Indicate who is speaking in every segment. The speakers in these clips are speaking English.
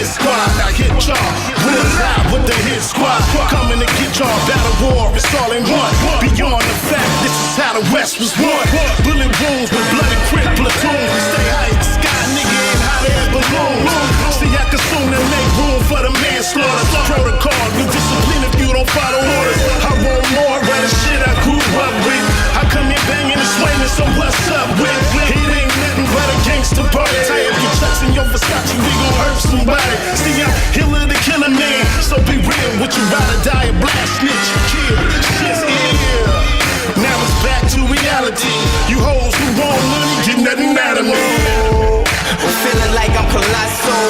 Speaker 1: squad. I hit y'all, runners out with the hit squad. Coming to get y'all, battle war, it's all in one. Beyond the fact, this is how the West was won. Bullet wounds with bloody quick platoons. We stay high, sky nigga ain't hot air balloons. See, I can soon and make room for the manslaughter. Protocol, you discipline if you don't follow orders. I want more of the shit I grew up with. I come here banging and swinging, so what's up with? It ain't nothing but a gangster party. Tie up your chucks and your Versace, we gon' hurt somebody. See, I'm Hiller the killer man, so be real. Would you ride or die, a blast, snitch, kill? Shit's here. Now it's back to reality. You hoes who want money, get nothing out of me.
Speaker 2: Feeling like I'm colossal.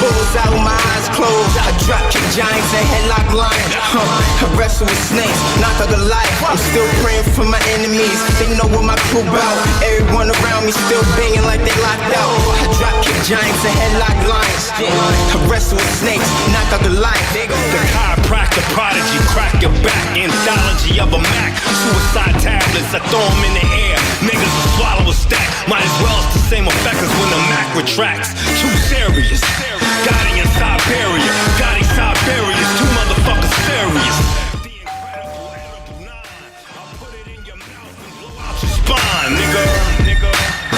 Speaker 2: Bulls out, my eyes closed. I drop kick giants and headlock lions. I wrestle with snakes, knock out the light. I'm still praying for my enemies. They know what my crew bout. Everyone around me still banging like they locked out. I drop kick giants and headlock lions. I wrestle with snakes, knock out the light.
Speaker 3: The chiropractor prodigy, crack your back. Anthology of a Mac. Suicide tablets, I throw them in the air. Niggas will swallow a stack. Might as well it's the same effect as when the Mac retracts. Too serious. Gotti in Siberia. Gotti Siberia's too motherfuckers serious. The incredible edible nine. I'll put it in your mouth and blow out your spine, nigga.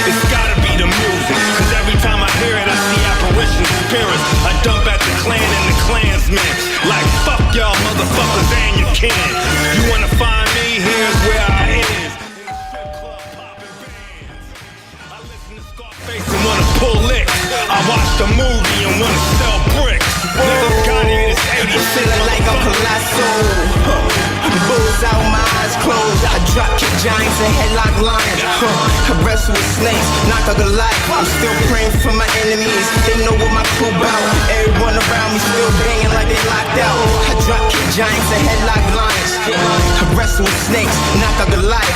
Speaker 3: It's gotta be the music. Cause every time I hear it, I see apparition spirits. I dump at the clan and the clansmen. Like fuck y'all motherfuckers and you can. You wanna find me? Here's where I is. And wanna pull licks. I watched a movie and wanna sell bricks. Nigga got it, it's 80.
Speaker 2: Feeling like I'm colossal. Bulls out, my eyes closed. I drop kick giants and headlock lions. I wrestle with snakes, knock out the light. I'm still praying for my enemies. They know what my crew bout. Everyone around me still banging like they locked out. I drop kick giants and headlock lions. I wrestle with snakes, knock out the light.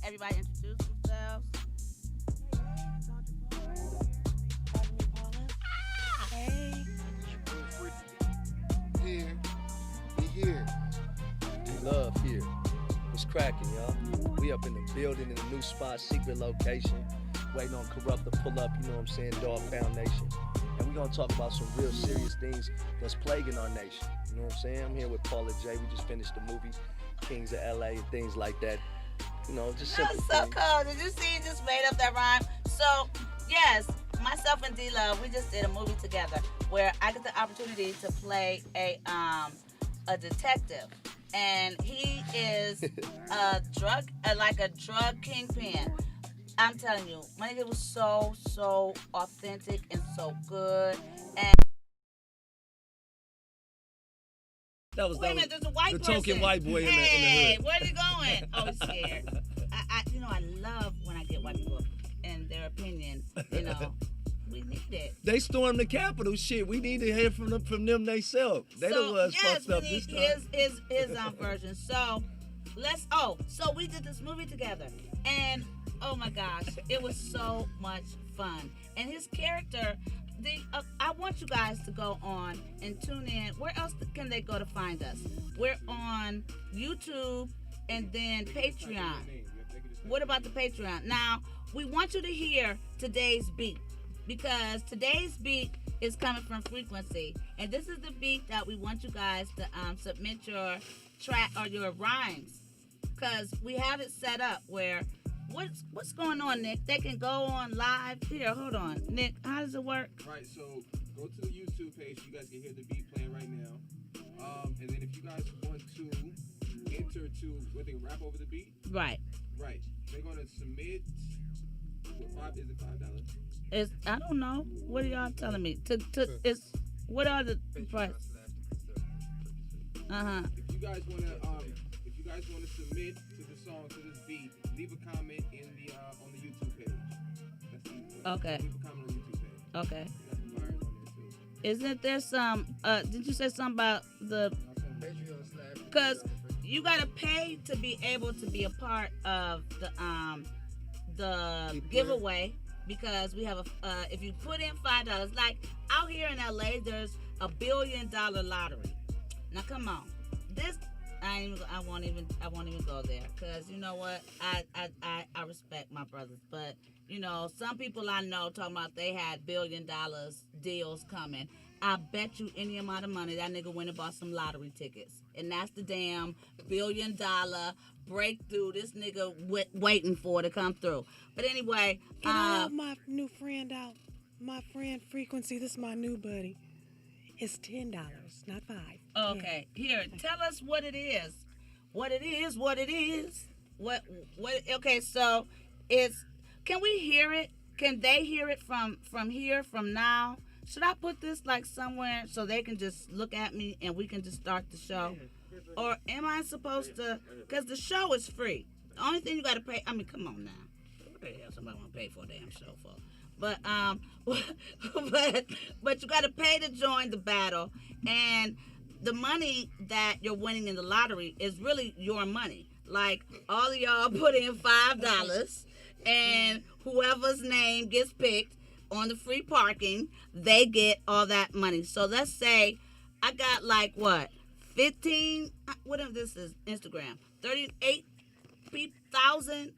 Speaker 4: Everybody introduce themselves.
Speaker 5: Hey,
Speaker 6: Here, we here.
Speaker 7: Love here. What's cracking, y'all? We up in the building in a new spot, secret location. Waiting on Kurupt to pull up, you know what I'm saying, Dog Pound Nation. And we gonna talk about some real serious things that's plaguing our nation. You know what I'm saying? I'm here with Paula J. We just finished the movie Kings of LA and things like that. You know, just
Speaker 4: That
Speaker 7: simple
Speaker 4: was so
Speaker 7: things.
Speaker 4: cool. Did you see? You just made up that rhyme. So, yes, myself and D Love, we just did a movie together where I get the opportunity to play a detective, and he is a drug kingpin. I'm telling you, my nigga was so authentic and so good. And
Speaker 7: That was
Speaker 4: wait a minute, there's a white
Speaker 7: the
Speaker 4: person.
Speaker 7: token white boy in the
Speaker 4: Hey,
Speaker 7: hood.
Speaker 4: where's he going? Oh, he's scared. I love when I get white people and their opinion. We need it.
Speaker 7: They stormed the Capitol. Shit, we need to hear from them themselves. They the ones fucked up
Speaker 4: we
Speaker 7: this
Speaker 4: need
Speaker 7: time.
Speaker 4: his version. So so we did this movie together, and oh my gosh, it was so much fun. And his character, I want you guys to go on and tune in. Where else can they go to find us? We're on YouTube and then Patreon. What about the Patreon? Now, we want you to hear today's beat, because today's beat is coming from Frequency, and this is the beat that we want you guys to submit your track or your rhymes, because we have it set up where what's going on, Nick? They can go on live. Here, hold on, Nick. How does it work?
Speaker 8: Right, so go to the YouTube page. You guys can hear the beat playing right now. And then if you guys want to enter to where they rap over the beat,
Speaker 4: Right.
Speaker 8: they're gonna submit. Is it $5?
Speaker 4: It's I don't know. What are y'all telling me? It's what are the price?
Speaker 8: If you guys wanna submit to the song to this beat, leave a comment in the on the YouTube page. That's easy.
Speaker 4: Okay.
Speaker 8: Leave a comment on the YouTube page.
Speaker 4: Okay.
Speaker 8: We got some flyers on there too.
Speaker 4: Isn't there some? Did you say something about the? Because you gotta pay to be able to be a part of the giveaway. Because we have if you put in $5, like out here in LA, there's $1 billion lottery. Now come on, this I won't even go there, because you know what, I respect my brothers, but some people I know talking about they had $1 billion deals coming. I bet you any amount of money that nigga went and bought some lottery tickets, and that's the damn $1 billion breakthrough this nigga waiting for to come through. But anyway,
Speaker 5: can I help my new friend out? My friend Frequency, this is my new buddy. It's $10, not $5.
Speaker 4: Okay, here, tell us what it is. What it is. What? Okay, so it's. Can we hear it? Can they hear it from here, from now? Should I put this like somewhere so they can just look at me and we can just start the show? Or am I supposed to? Because the show is free. The only thing you got to pay. I mean, come on now. What the hell somebody want to pay for a damn show for? But but you got to pay to join the battle, and the money that you're winning in the lottery is really your money. Like all of y'all put in $5, and whoever's name gets picked on the free parking, they get all that money. So let's say I got like what 15. Whatever this is, Instagram 38,000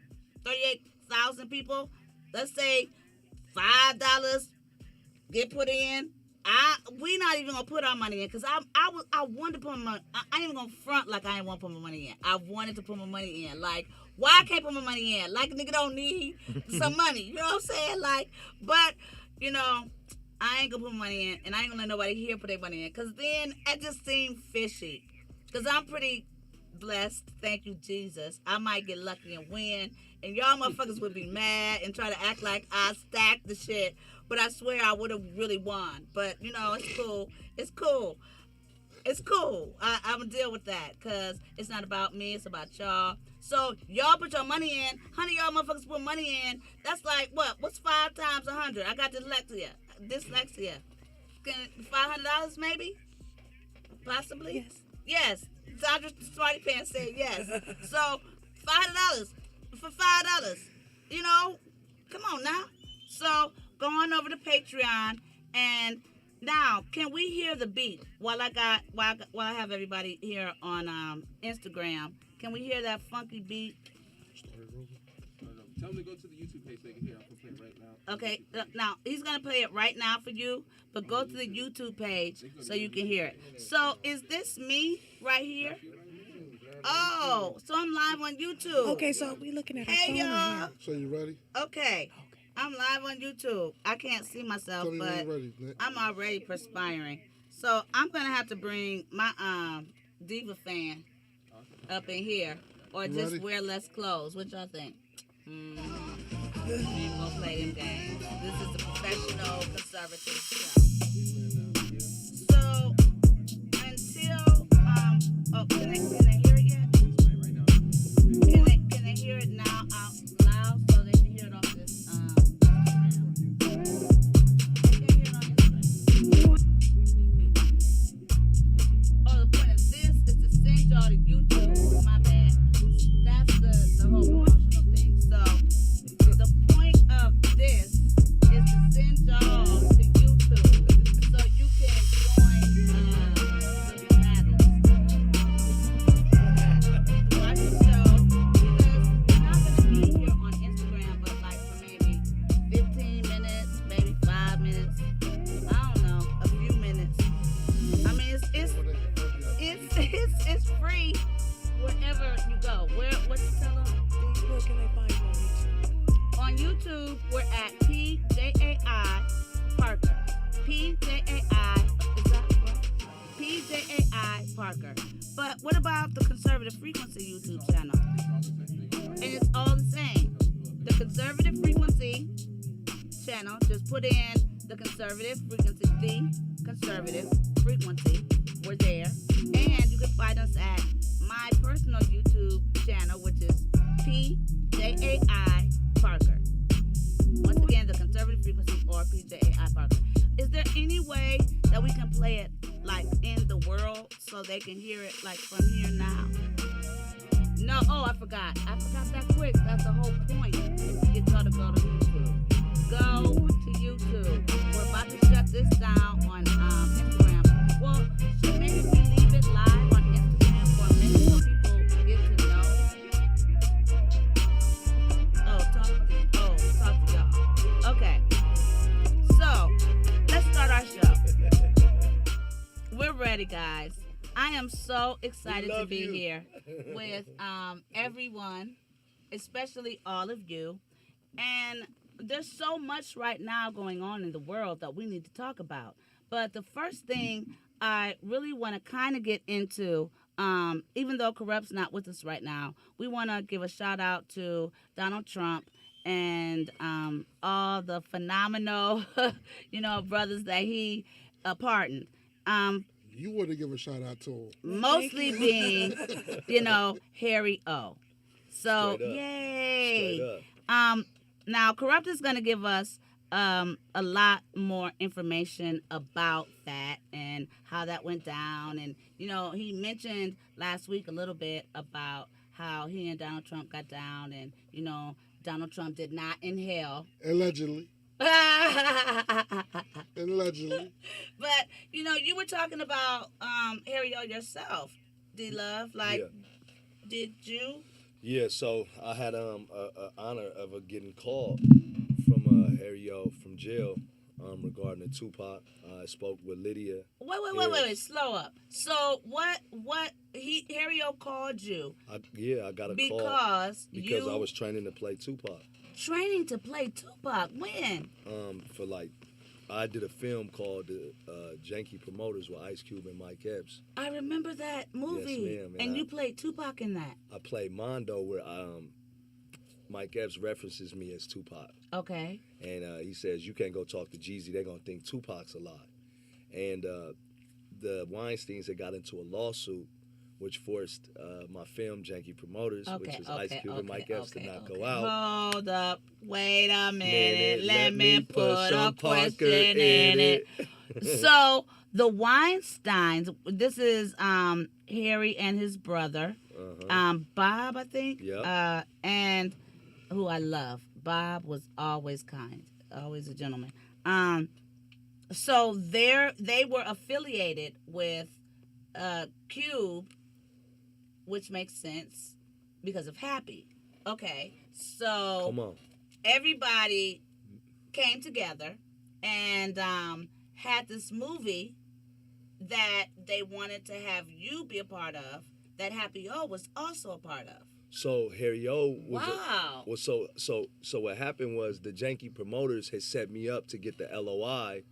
Speaker 4: people. Let's say $5 get put in. We not even gonna put our money in because I wanted to put my money. I ain't even gonna front like I ain't want to put my money in. I wanted to put my money in. Like why I can't put my money in? Like a nigga don't need some money. You know what I'm saying? Like, but you know, I ain't gonna put my money in, and I ain't gonna let nobody here put their money in because then it just seemed fishy. Because I'm pretty blessed, thank you Jesus. I might get lucky and win, and y'all motherfuckers would be mad and try to act like I stacked the shit. But I swear I would have really won. But you know, it's cool. It's cool. It's cool. I'm gonna deal with that because it's not about me. It's about y'all. So y'all put your money in. Honey, y'all motherfuckers put money in. That's like what? What's 5 times 100? I got dyslexia. $500 maybe? Possibly.
Speaker 5: Yes.
Speaker 4: Yes. Sandra Smarty Pants said yes. So $500 for $5. You know, come on now. So go on over to Patreon, and now can we hear the beat while I have everybody here on Instagram? Can we hear that funky beat?
Speaker 8: Tell them to go to the YouTube page so they can hear. I'm gonna play it right now.
Speaker 4: Okay, now he's gonna play it right now for you, but go to the YouTube page so you can hear it. So is this me right here? Oh, so I'm live on YouTube.
Speaker 5: Okay, so we looking at our
Speaker 4: Hey
Speaker 5: phone
Speaker 4: y'all.
Speaker 5: right here.
Speaker 6: So you ready?
Speaker 4: Okay, I'm live on YouTube. I can't see myself,
Speaker 6: Tell me when
Speaker 4: but
Speaker 6: you're ready, Nick.
Speaker 4: I'm already perspiring. So I'm gonna have to bring my diva fan up in here, or
Speaker 6: You
Speaker 4: just
Speaker 6: ready?
Speaker 4: wear less clothes. What y'all think? We ain't gonna play them games. This is the professional conservative show. So until oh, can they hear it yet? Can they hear it now out loud so they can hear it off this they can hear it on this. Oh, the point of this is to send y'all to YouTube. My bad. That's the whole promotional thing. So the point of this is to send y'all to YouTube so you can join the battles. Watch the show because we're not gonna be here on Instagram, but like for maybe 15 minutes, maybe 5 minutes. I don't know, a few minutes. I mean, it's free wherever you go. What you tell them?
Speaker 5: Where can they find you on YouTube?
Speaker 4: On YouTube, we're at PJAI Parker. PJAI, is that what? PJAI Parker. But what about the Conservative Frequency YouTube channel? And it's all the same. The Conservative Frequency channel, just put in the Conservative Frequency. We're there. And you can find us at my personal YouTube channel, which is PJAI Parker. Once again, the Conservative Frequency or PJAI Parker. Is there any way that we can play it like in the world so they can hear it like from here now? No, oh, I forgot that quick. That's the whole point, is to get y'all to go to YouTube. Go to YouTube. We're about to shut this down on Instagram. Well, should maybe we leave it live on Instagram for a minute so people get to know? Talk to y'all. Okay. So, let's start our show. We're ready, guys. I am so excited to be here with everyone, especially all of you. And there's so much right now going on in the world that we need to talk about. But the first thing I really want to kind of get into, even though Kurupt's not with us right now, we want to give a shout out to Donald Trump and all the phenomenal, brothers that he pardoned.
Speaker 6: You want to give a shout out to him.
Speaker 4: Mostly being, Harry O. So,
Speaker 7: Straight up.
Speaker 4: yay.
Speaker 7: Straight up.
Speaker 4: Now, Kurupt is going to give us a lot more information about that and how that went down. And, he mentioned last week a little bit about how he and Donald Trump got down and, Donald Trump did not inhale.
Speaker 6: Allegedly. Allegedly.
Speaker 4: But, you were talking about Harry O yourself, D-Love. Like, did you?
Speaker 7: Yeah, so I had a honor of getting called from Harry O from jail regarding the Tupac. I spoke with Lydia.
Speaker 4: Wait, slow up. So Harry O called you?
Speaker 7: I got a call
Speaker 4: because
Speaker 7: I was training to play Tupac.
Speaker 4: Training to play Tupac when?
Speaker 7: I did a film called Janky Promoters with Ice Cube and Mike Epps.
Speaker 4: I remember that movie.
Speaker 7: Yes, ma'am.
Speaker 4: And you played Tupac in that.
Speaker 7: I played Mondo, where Mike Epps references me as Tupac.
Speaker 4: Okay.
Speaker 7: And he says, you can't go talk to Jeezy. They're going to think Tupac's alive. And the Weinsteins had got into a lawsuit which forced my film, Janky Promoters, which was Ice Cube and Mike Epps, to not go out.
Speaker 4: Hold up. Wait a minute. Let me put a question in it. So, the Weinsteins, this is Harry and his brother, Bob, I think, and who I love. Bob was always kind, always a gentleman. So, they were affiliated with Cube, which makes sense because of Happy. Okay, so
Speaker 7: Come on.
Speaker 4: Everybody came together and had this movie that they wanted to have you be a part of, that Happy O was also a part of.
Speaker 7: So Harry O was
Speaker 4: wow.
Speaker 7: So what happened was the Janky Promoters had set me up to get the LOI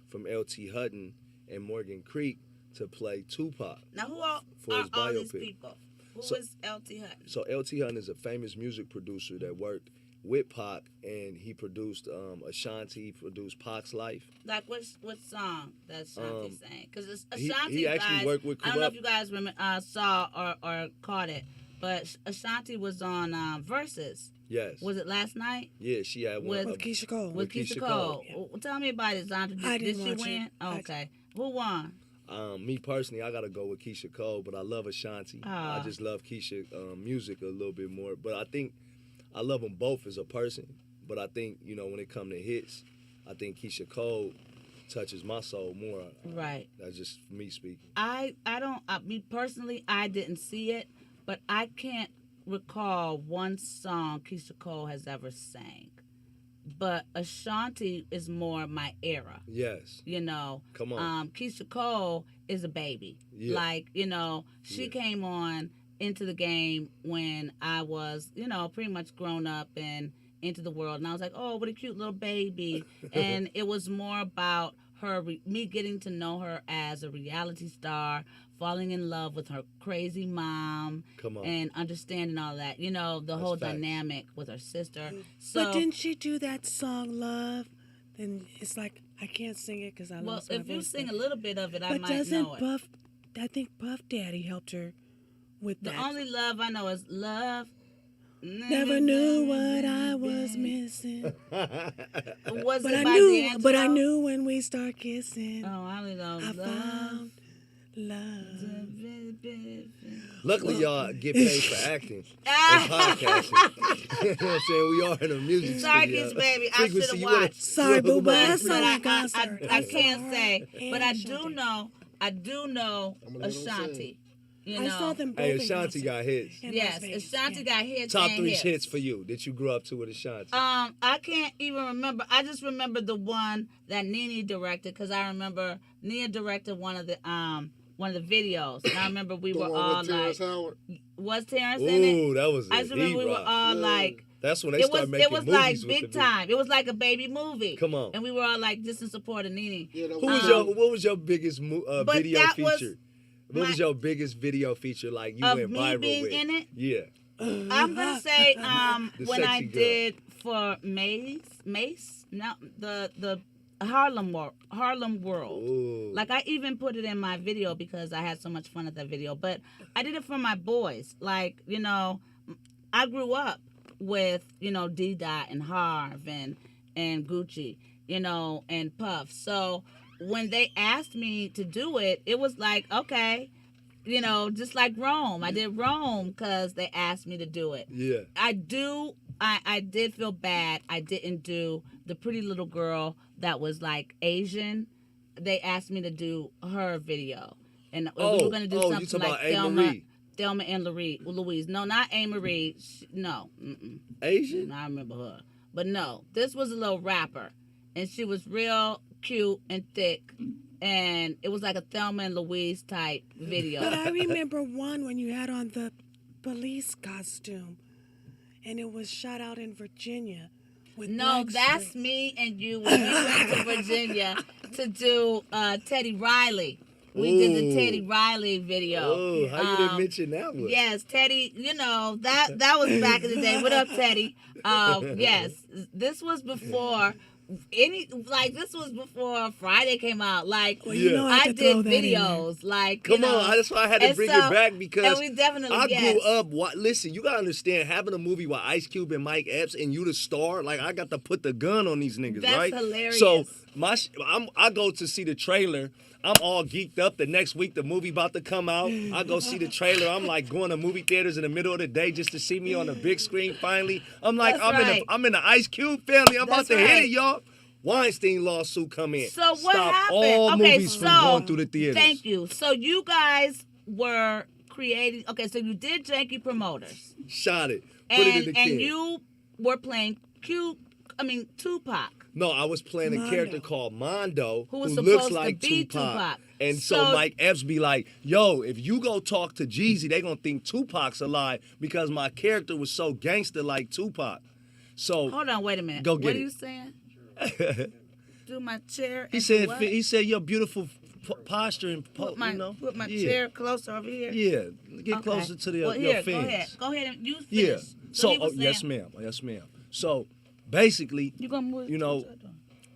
Speaker 7: from LT Hutton and Morgan Creek to play Tupac.
Speaker 4: Now, who are
Speaker 7: his
Speaker 4: all these
Speaker 7: biopic.
Speaker 4: people? Who is LT Hutton?
Speaker 7: So LT Hutton is a famous music producer that worked with Pac, and he produced Ashanti, he produced Pac's life.
Speaker 4: Like, what song that Ashanti sang? Because Ashanti,
Speaker 7: he actually
Speaker 4: guys,
Speaker 7: worked with Kurupt.
Speaker 4: I don't know if you guys saw or caught it, but Ashanti was on Versus.
Speaker 7: Yes.
Speaker 4: Was it last night?
Speaker 7: Yeah, she had one.
Speaker 5: With Keisha Cole.
Speaker 4: With Keisha Cole. Well, tell me about it, Zonda.
Speaker 5: I
Speaker 4: Did
Speaker 5: didn't
Speaker 4: she
Speaker 5: watch
Speaker 4: win?
Speaker 5: it.
Speaker 4: Oh, okay. Who won?
Speaker 7: Me personally, I gotta go with Keisha Cole, but I love Ashanti. I just love Keisha music a little bit more. But I think I love them both as a person. But I think, when it comes to hits, I think Keisha Cole touches my soul more.
Speaker 4: Right.
Speaker 7: That's just me speaking.
Speaker 4: Me personally, I didn't see it, but I can't recall one song Keisha Cole has ever sang. But Ashanti is more my era.
Speaker 7: Yes.
Speaker 4: Come
Speaker 7: on.
Speaker 4: Keisha Cole is a baby.
Speaker 7: Yeah.
Speaker 4: Like, she came on into the game when I was, pretty much grown up and into the world. And I was like, oh, what a cute little baby. And it was more about me getting to know her as a reality star, falling in love with her crazy mom, and understanding all that. The whole dynamic with her sister. So,
Speaker 5: but didn't she do that song, Love? Then it's like, I can't sing it because I lost my voice.
Speaker 4: Well, if you sing a little bit of it, I
Speaker 5: but
Speaker 4: might know it.
Speaker 5: I think Puff Daddy helped her with that.
Speaker 4: The only love I know is Love.
Speaker 5: Never knew what I was missing.
Speaker 4: Was
Speaker 5: but
Speaker 4: it
Speaker 5: I
Speaker 4: by
Speaker 5: knew,
Speaker 4: D'Angelo?
Speaker 5: but I knew when we start kissing.
Speaker 4: Oh, I don't know.
Speaker 5: I found love.
Speaker 7: Luckily, y'all get paid for acting and podcasting. You know what I'm saying? We are in a music
Speaker 4: Sorry,
Speaker 7: studio.
Speaker 4: Kiss Baby. I should have watched.
Speaker 5: Sorry, boo, but I saw
Speaker 4: But
Speaker 5: that concert.
Speaker 4: I can't say. But I do know Ashanti.
Speaker 5: I saw them both.
Speaker 7: Hey, Ashanti got hits.
Speaker 4: Yes, Ashanti got hits.
Speaker 7: Top
Speaker 4: and
Speaker 7: 3
Speaker 4: hits.
Speaker 7: hits for you that you grew up to with Ashanti.
Speaker 4: I can't even remember. I just remember the one that Nene directed because I remember Nia directed one of the videos. And I remember we were all like, was Terrence in it?
Speaker 7: Ooh, that was.
Speaker 4: I just remember we were all like.
Speaker 7: That's when they started making movies.
Speaker 4: It was like
Speaker 7: with
Speaker 4: big
Speaker 7: the
Speaker 4: time. It was like a baby movie.
Speaker 7: Come on.
Speaker 4: And we were all like just in support of Nene.
Speaker 7: What was your biggest video feature? What was your biggest video feature like you went viral
Speaker 4: me being
Speaker 7: with?
Speaker 4: in it?
Speaker 7: Yeah.
Speaker 4: I'm gonna say when I
Speaker 7: sexy girl.
Speaker 4: did for Mace. No, the Harlem World.
Speaker 7: Ooh.
Speaker 4: Like I even put it in my video because I had so much fun at that video. But I did it for my boys. Like, you know, I grew up with, you know, D Dot and Harv and Gucci, you know, and Puff. So when they asked me to do it, it was like, okay, you know, just like Rome. I did Rome because they asked me to do it.
Speaker 7: Yeah.
Speaker 4: I did feel bad. I didn't do the pretty little girl that was like Asian. They asked me to do her video, and we were going to do
Speaker 7: you
Speaker 4: something
Speaker 7: talking
Speaker 4: like
Speaker 7: about A.
Speaker 4: Thelma and Louise. No, not A. Marie. No. Mm-mm.
Speaker 7: Asian?
Speaker 4: I remember her. But no, this was a little rapper, and she was real cute and thick, and it was like a Thelma and Louise type video.
Speaker 5: But I remember one when you had on the police costume, and it was shot out in Virginia. With
Speaker 4: No,
Speaker 5: black
Speaker 4: that's
Speaker 5: strips.
Speaker 4: me and you when we went to Virginia to do Teddy Riley. We did the
Speaker 7: Ooh.
Speaker 4: Teddy Riley video.
Speaker 7: Oh, how you didn't mention that one?
Speaker 4: Yes, Teddy, you know, that was back in the day. What up, Teddy? Yes, this was before this was before Friday came out. Like,
Speaker 5: Well, you know I
Speaker 4: I
Speaker 5: could
Speaker 4: did
Speaker 5: throw that in there.
Speaker 4: videos. Like,
Speaker 7: Come
Speaker 4: you know,
Speaker 7: on, that's why I had to
Speaker 4: and
Speaker 7: bring
Speaker 4: so-
Speaker 7: it back because
Speaker 4: and we definitely,
Speaker 7: I
Speaker 4: yes.
Speaker 7: grew up. Listen, you gotta understand, having a movie with Ice Cube and Mike Epps and you the star, like I got to put the gun on these niggas,
Speaker 4: That's
Speaker 7: right?
Speaker 4: hilarious.
Speaker 7: So I go to see the trailer. I'm all geeked up. The next week, the movie about to come out. I go see the trailer. I'm like going to movie theaters in the middle of the day just to see me on the big screen. Finally, I'm like,
Speaker 4: That's
Speaker 7: I'm
Speaker 4: right.
Speaker 7: in the Ice Cube family. I'm about
Speaker 4: That's
Speaker 7: to hit
Speaker 4: right.
Speaker 7: it, y'all. Weinstein lawsuit come in.
Speaker 4: So what
Speaker 7: Stop
Speaker 4: happened?
Speaker 7: all
Speaker 4: Okay,
Speaker 7: movies from going through the theaters.
Speaker 4: Thank you. So you guys were creating. Okay, so you did Janky Promoters,
Speaker 7: Shot it. Put it in the
Speaker 4: and
Speaker 7: can.
Speaker 4: you were playing Tupac.
Speaker 7: No, I was playing a
Speaker 5: Mondo.
Speaker 7: character called Mondo
Speaker 4: Who was
Speaker 7: looks
Speaker 4: supposed to
Speaker 7: like
Speaker 4: be
Speaker 7: Tupac.
Speaker 4: Tupac.
Speaker 7: And so
Speaker 4: So-
Speaker 7: Mike Epps be like, yo, if you go talk to Jeezy, they gonna think Tupac's alive because my character was so gangster like Tupac. So
Speaker 4: Hold on, wait a minute.
Speaker 7: Go
Speaker 4: What
Speaker 7: get
Speaker 4: are
Speaker 7: it.
Speaker 4: you saying? Do my chair.
Speaker 7: he
Speaker 4: and
Speaker 7: said
Speaker 4: do what?
Speaker 7: he said your beautiful posture and
Speaker 4: Put my
Speaker 7: you know.
Speaker 4: put my
Speaker 7: Yeah.
Speaker 4: chair closer over here.
Speaker 7: Yeah, get
Speaker 4: Okay.
Speaker 7: closer to the,
Speaker 4: Well,
Speaker 7: your
Speaker 4: here,
Speaker 7: fans.
Speaker 4: Go ahead and you finish.
Speaker 7: Yeah. So
Speaker 4: he was
Speaker 7: yes,
Speaker 4: saying-
Speaker 7: ma'am. So basically,
Speaker 4: You gonna move?
Speaker 7: You know,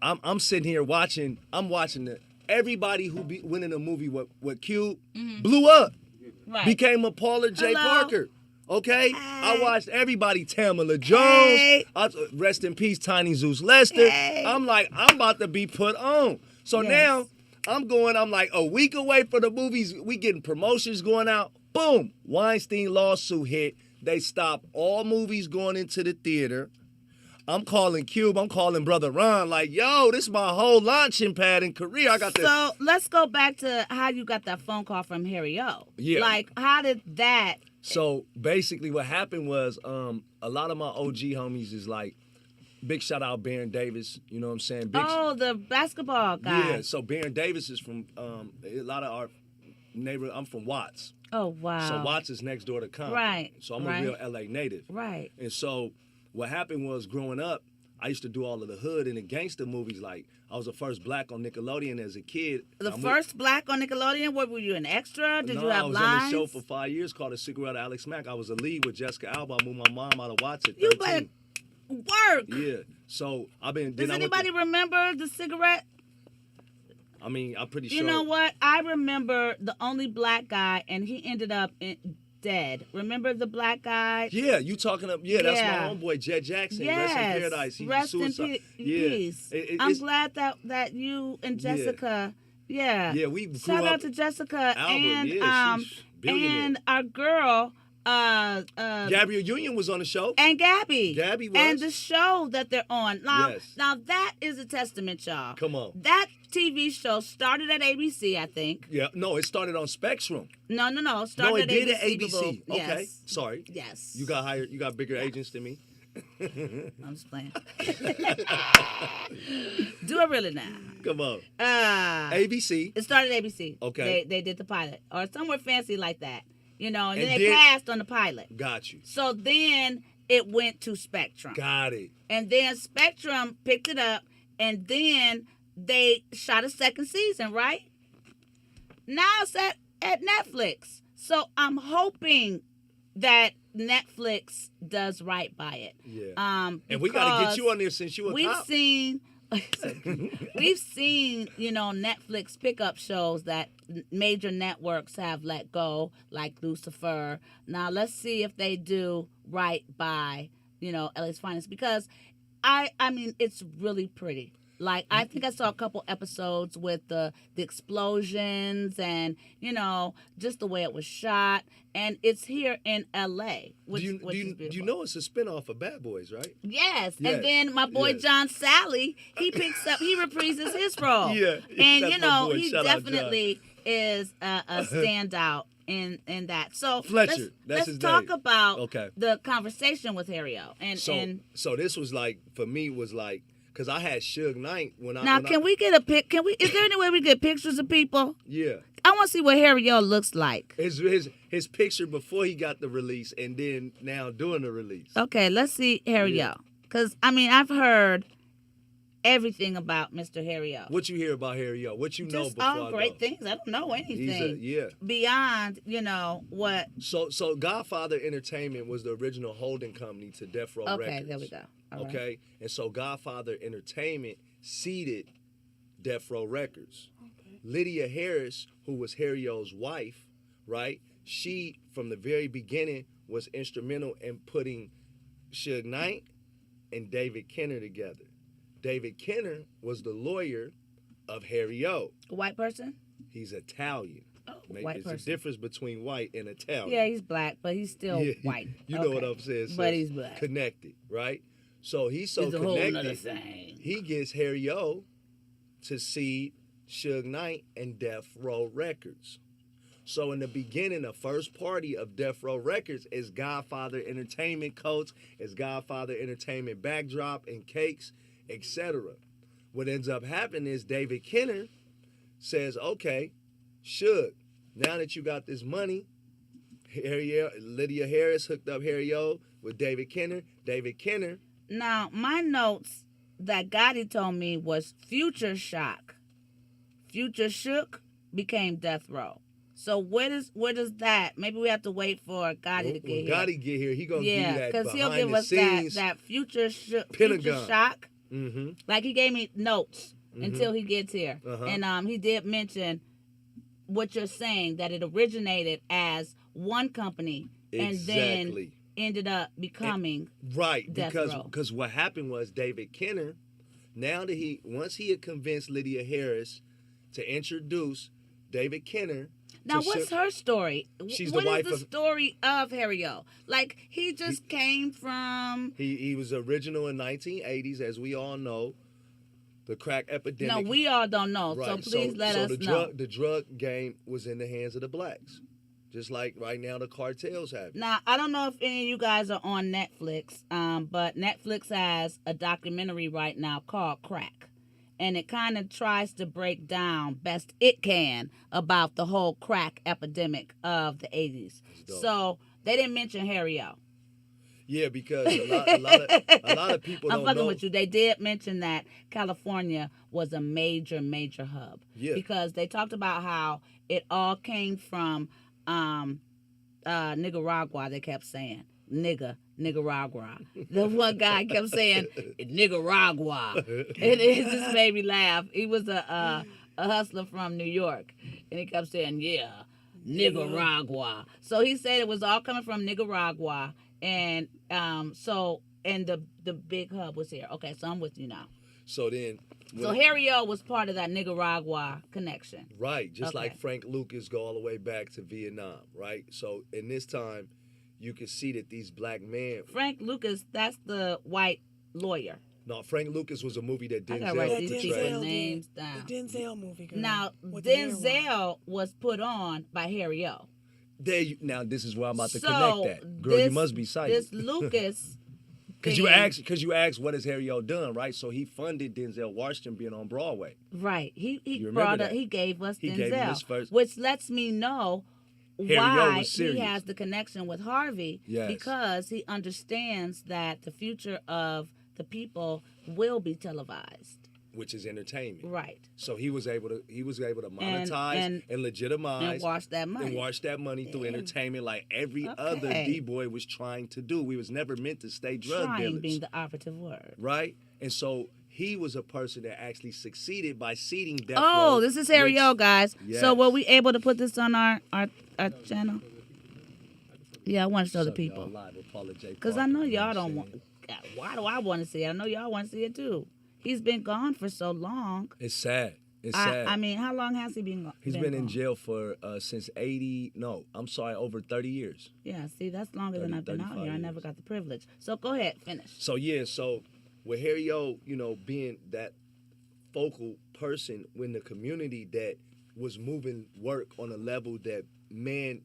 Speaker 7: I'm sitting here watching. I'm watching everybody who went in a movie with Cube blew up,
Speaker 4: right.
Speaker 7: became a Paula J.
Speaker 4: Hello?
Speaker 7: Parker. Okay, I
Speaker 4: Hey.
Speaker 7: watched everybody. Tamala Jones,
Speaker 4: Hey.
Speaker 7: rest in peace, Tiny Zeus Lester.
Speaker 4: Hey.
Speaker 7: I'm like, I'm about to be put on. So
Speaker 4: Yes.
Speaker 7: now I'm like a week away for the movies. We getting promotions going out. Boom, Weinstein lawsuit hit. They stopped all movies going into the theater. I'm calling Cube. I'm calling Brother Ron. Like, yo, this is my whole launching pad in career. I got
Speaker 4: So let's go back to how you got that phone call from Harry O.
Speaker 7: Yeah.
Speaker 4: Like, how did that?
Speaker 7: So basically, what happened was a lot of my OG homies is like, big shout out Baron Davis. You know what I'm saying? Big,
Speaker 4: Oh, the basketball guy.
Speaker 7: yeah. So Baron Davis is from a lot of our neighbor. I'm from Watts.
Speaker 4: Oh, wow.
Speaker 7: So Watts is next door to Compton.
Speaker 4: Right,
Speaker 7: So I'm
Speaker 4: right.
Speaker 7: a real LA native.
Speaker 4: Right.
Speaker 7: And so what happened was growing up, I used to do all of the hood and the gangster movies. Like I was the first black on Nickelodeon as a kid.
Speaker 4: The
Speaker 7: I'm with-
Speaker 4: first black on Nickelodeon. What were you, an extra? Did
Speaker 7: no,
Speaker 4: you have
Speaker 7: I was
Speaker 4: lines?
Speaker 7: on the show for 5 years called A Cigarette of Alex Mack. I was a lead with Jessica Alba. I moved my mom out of Watts at 13.
Speaker 4: You better work.
Speaker 7: Yeah. So I've been.
Speaker 4: Does
Speaker 7: then I went
Speaker 4: anybody remember the cigarette?
Speaker 7: I'm pretty sure.
Speaker 4: You know what? I remember the only black guy, and he ended up dead. Remember the black guy?
Speaker 7: Yeah, you talking up? Yeah, that's
Speaker 4: Yeah.
Speaker 7: my homeboy Jed Jackson.
Speaker 4: Yes.
Speaker 7: Rest in paradise. He
Speaker 4: Rest in
Speaker 7: suicide.
Speaker 4: peace.
Speaker 7: It-
Speaker 4: I'm
Speaker 7: it's-
Speaker 4: glad that you and Jessica. Yeah.
Speaker 7: Yeah, we grew
Speaker 4: Shout
Speaker 7: up.
Speaker 4: out to Jessica
Speaker 7: Albert,
Speaker 4: and
Speaker 7: yeah, she's billionaire.
Speaker 4: and our girl
Speaker 7: Gabrielle Union was on the show.
Speaker 4: and Gabby.
Speaker 7: Gabby was.
Speaker 4: And the show that they're on. Now,
Speaker 7: Yes.
Speaker 4: now that is a testament, y'all.
Speaker 7: Come on.
Speaker 4: That TV show started at ABC, I think.
Speaker 7: Yeah, no, it started on Spectrum.
Speaker 4: No.
Speaker 7: No,
Speaker 4: Started
Speaker 7: it
Speaker 4: at
Speaker 7: did
Speaker 4: ABC.
Speaker 7: at ABC.
Speaker 4: Boo-boo.
Speaker 7: Okay,
Speaker 4: Yes.
Speaker 7: sorry.
Speaker 4: Yes.
Speaker 7: You got hired. You got bigger agents than me.
Speaker 4: I'm just playing. Do it really now.
Speaker 7: Come on.
Speaker 4: ABC. It started at ABC.
Speaker 7: Okay.
Speaker 4: They did the pilot. Or somewhere fancy like that. You know, and
Speaker 7: And
Speaker 4: then they
Speaker 7: then-
Speaker 4: passed on the pilot.
Speaker 7: Got you.
Speaker 4: So then it went to Spectrum.
Speaker 7: Got it.
Speaker 4: And then Spectrum picked it up, and then they shot a second season, right? Now it's at Netflix. So I'm hoping that Netflix does right by it.
Speaker 7: Yeah.
Speaker 4: And
Speaker 7: And we got to get you on there since you a
Speaker 4: We've
Speaker 7: cop.
Speaker 4: seen we've seen, Netflix pickup shows that major networks have let go, like Lucifer. Now let's see if they do right by, LA's Finest, because I mean, it's really pretty. Like, I think I saw a couple episodes with the explosions and, just the way it was shot. And it's here in L.A., which is beautiful.
Speaker 7: Do you know it's a spinoff of Bad Boys, right?
Speaker 4: Yes. And then my boy John Sally, he reprises his role.
Speaker 7: Yeah.
Speaker 4: And,
Speaker 7: That's my boy.
Speaker 4: he
Speaker 7: Shout out,
Speaker 4: definitely is a standout in that. So
Speaker 7: Fletcher, that's his
Speaker 4: let's talk
Speaker 7: name.
Speaker 4: about
Speaker 7: Okay.
Speaker 4: the conversation with Harry O.
Speaker 7: So this was like, for me, was like, because I had Suge Knight
Speaker 4: we get a pic? Is there any way we get pictures of people?
Speaker 7: Yeah.
Speaker 4: I want to see what Harry O looks like.
Speaker 7: His picture before he got the release and then now doing the release.
Speaker 4: Okay, let's see Harry O. Because, I mean, I've heard everything about Mr. Harry O.
Speaker 7: What you hear about Harry O? What you know
Speaker 4: Just
Speaker 7: before
Speaker 4: all great things. I don't know anything. Beyond, what.
Speaker 7: So Godfather Entertainment was the original holding company to Death Row Records.
Speaker 4: Okay, there we go. All
Speaker 7: Okay,
Speaker 4: right.
Speaker 7: and so Godfather Entertainment seeded Death Row Records. Okay. Lydia Harris, who was Harry O's wife, right? She, from the very beginning, was instrumental in putting Suge Knight and David Kenner together. David Kenner was the lawyer of Harry O.
Speaker 4: A white person?
Speaker 7: He's Italian.
Speaker 4: Oh, white
Speaker 7: It's
Speaker 4: person.
Speaker 7: a difference between white and Italian.
Speaker 4: Yeah, he's black, but he's still white.
Speaker 7: You know what I'm saying? So
Speaker 4: but he's black.
Speaker 7: Connected, right? So he's so
Speaker 4: it's a
Speaker 7: connected.
Speaker 4: whole nother thing.
Speaker 7: He gets Harry O to seed Suge Knight and Death Row Records. So in the beginning, the first party of Death Row Records is Godfather Entertainment coats, is Godfather Entertainment backdrop and cakes, etc. What ends up happening is David Kenner says, okay, Suge, now that you got this money, Lydia Harris hooked up Harry O with David Kenner. David Kenner.
Speaker 4: Now, my notes that Gotti told me was Future Shock. Future Shook became Death Row. So where does that? Maybe we have to wait for Gotti to get here.
Speaker 7: Gotti get here, he gonna give you that
Speaker 4: because he'll
Speaker 7: behind
Speaker 4: give
Speaker 7: the
Speaker 4: us
Speaker 7: scenes
Speaker 4: that Future
Speaker 7: Pentagon.
Speaker 4: Shock.
Speaker 7: Mm-hmm.
Speaker 4: Like he gave me notes until he gets here, and he did mention what you're saying, that it originated as one company and then ended up becoming Death Row.
Speaker 7: Because what happened was David Kenner, once he had convinced Lydia Harris to introduce David Kenner.
Speaker 4: Now, what's her story?
Speaker 7: She's
Speaker 4: what
Speaker 7: the wife
Speaker 4: is the story of Harry O? Like, he just came from...
Speaker 7: He was original in 1980s, as we all know. The crack epidemic.
Speaker 4: No, we all don't know, so please let us know.
Speaker 7: The drug game was in the hands of the blacks. Just like right now the cartels have it.
Speaker 4: Now, I don't know if any of you guys are on Netflix, but Netflix has a documentary right now called Crack. And it kind of tries to break down best it can about the whole crack epidemic of the 80s. So they didn't mention Harry O.
Speaker 7: Yeah, because a lot of people don't know.
Speaker 4: I'm fucking with you. They did mention that California was a major hub.
Speaker 7: Yeah.
Speaker 4: Because they talked about how it all came from Nicaragua, they kept saying. Nicaragua. The one guy kept saying, Nicaragua. It just made me laugh. He was a hustler from New York. And he kept saying, Nicaragua. So he said it was all coming from Nicaragua. And the big hub was here. Okay, so I'm with you now.
Speaker 7: So then...
Speaker 4: So Harry O was part of that Nicaragua connection.
Speaker 7: Right, just like Frank Lucas go all the way back to Vietnam, right? So in this time, you can see that these black men...
Speaker 4: Frank Lucas, that's the white lawyer.
Speaker 7: No, Frank Lucas was a movie that Denzel
Speaker 4: I gotta write these
Speaker 7: portrayed.
Speaker 4: people's names down.
Speaker 5: The Denzel movie, girl.
Speaker 4: Now, Denzel was put on by Harry O.
Speaker 7: Now, this is where I'm about to connect that. Girl, you must be psyched.
Speaker 4: This Lucas...
Speaker 7: Because you asked what has Harry O done, right? So he funded Denzel Washington being on Broadway.
Speaker 4: Right. He gave us Denzel,
Speaker 7: gave him his first...
Speaker 4: which lets me know why he has the connection with Harvey.
Speaker 7: Yes.
Speaker 4: Because he understands that the future of the people will be televised.
Speaker 7: Which is entertainment.
Speaker 4: Right.
Speaker 7: So he was able to monetize and legitimize
Speaker 4: and wash that money
Speaker 7: through entertainment like every other D-boy was trying to do. We was never meant to stay drug dealers.
Speaker 4: Trying being the operative word.
Speaker 7: Right? And so he was a person that actually succeeded by seeding Death
Speaker 4: Oh,
Speaker 7: Row,
Speaker 4: this is Harry
Speaker 7: which-
Speaker 4: O, guys.
Speaker 7: Yes.
Speaker 4: So were we able to put this on our channel? Yeah, I want to show the
Speaker 7: Something y'all
Speaker 4: people.
Speaker 7: live with Paula J.
Speaker 4: Because I
Speaker 7: Parker,
Speaker 4: know
Speaker 7: you
Speaker 4: y'all
Speaker 7: what
Speaker 4: don't
Speaker 7: I'm
Speaker 4: want.
Speaker 7: saying?
Speaker 4: God, why do I want to see it? I know y'all want to see it too. He's been gone for so long.
Speaker 7: It's sad. It's sad.
Speaker 4: I mean, how long has he been gone?
Speaker 7: He's been in jail for since over 30 years.
Speaker 4: Yeah, see, that's longer than
Speaker 7: 30,
Speaker 4: I've been out
Speaker 7: 35
Speaker 4: here. I never
Speaker 7: years.
Speaker 4: got the privilege. So go ahead, finish.
Speaker 7: So with Harry O, being that focal person in the community that was moving work on a level that men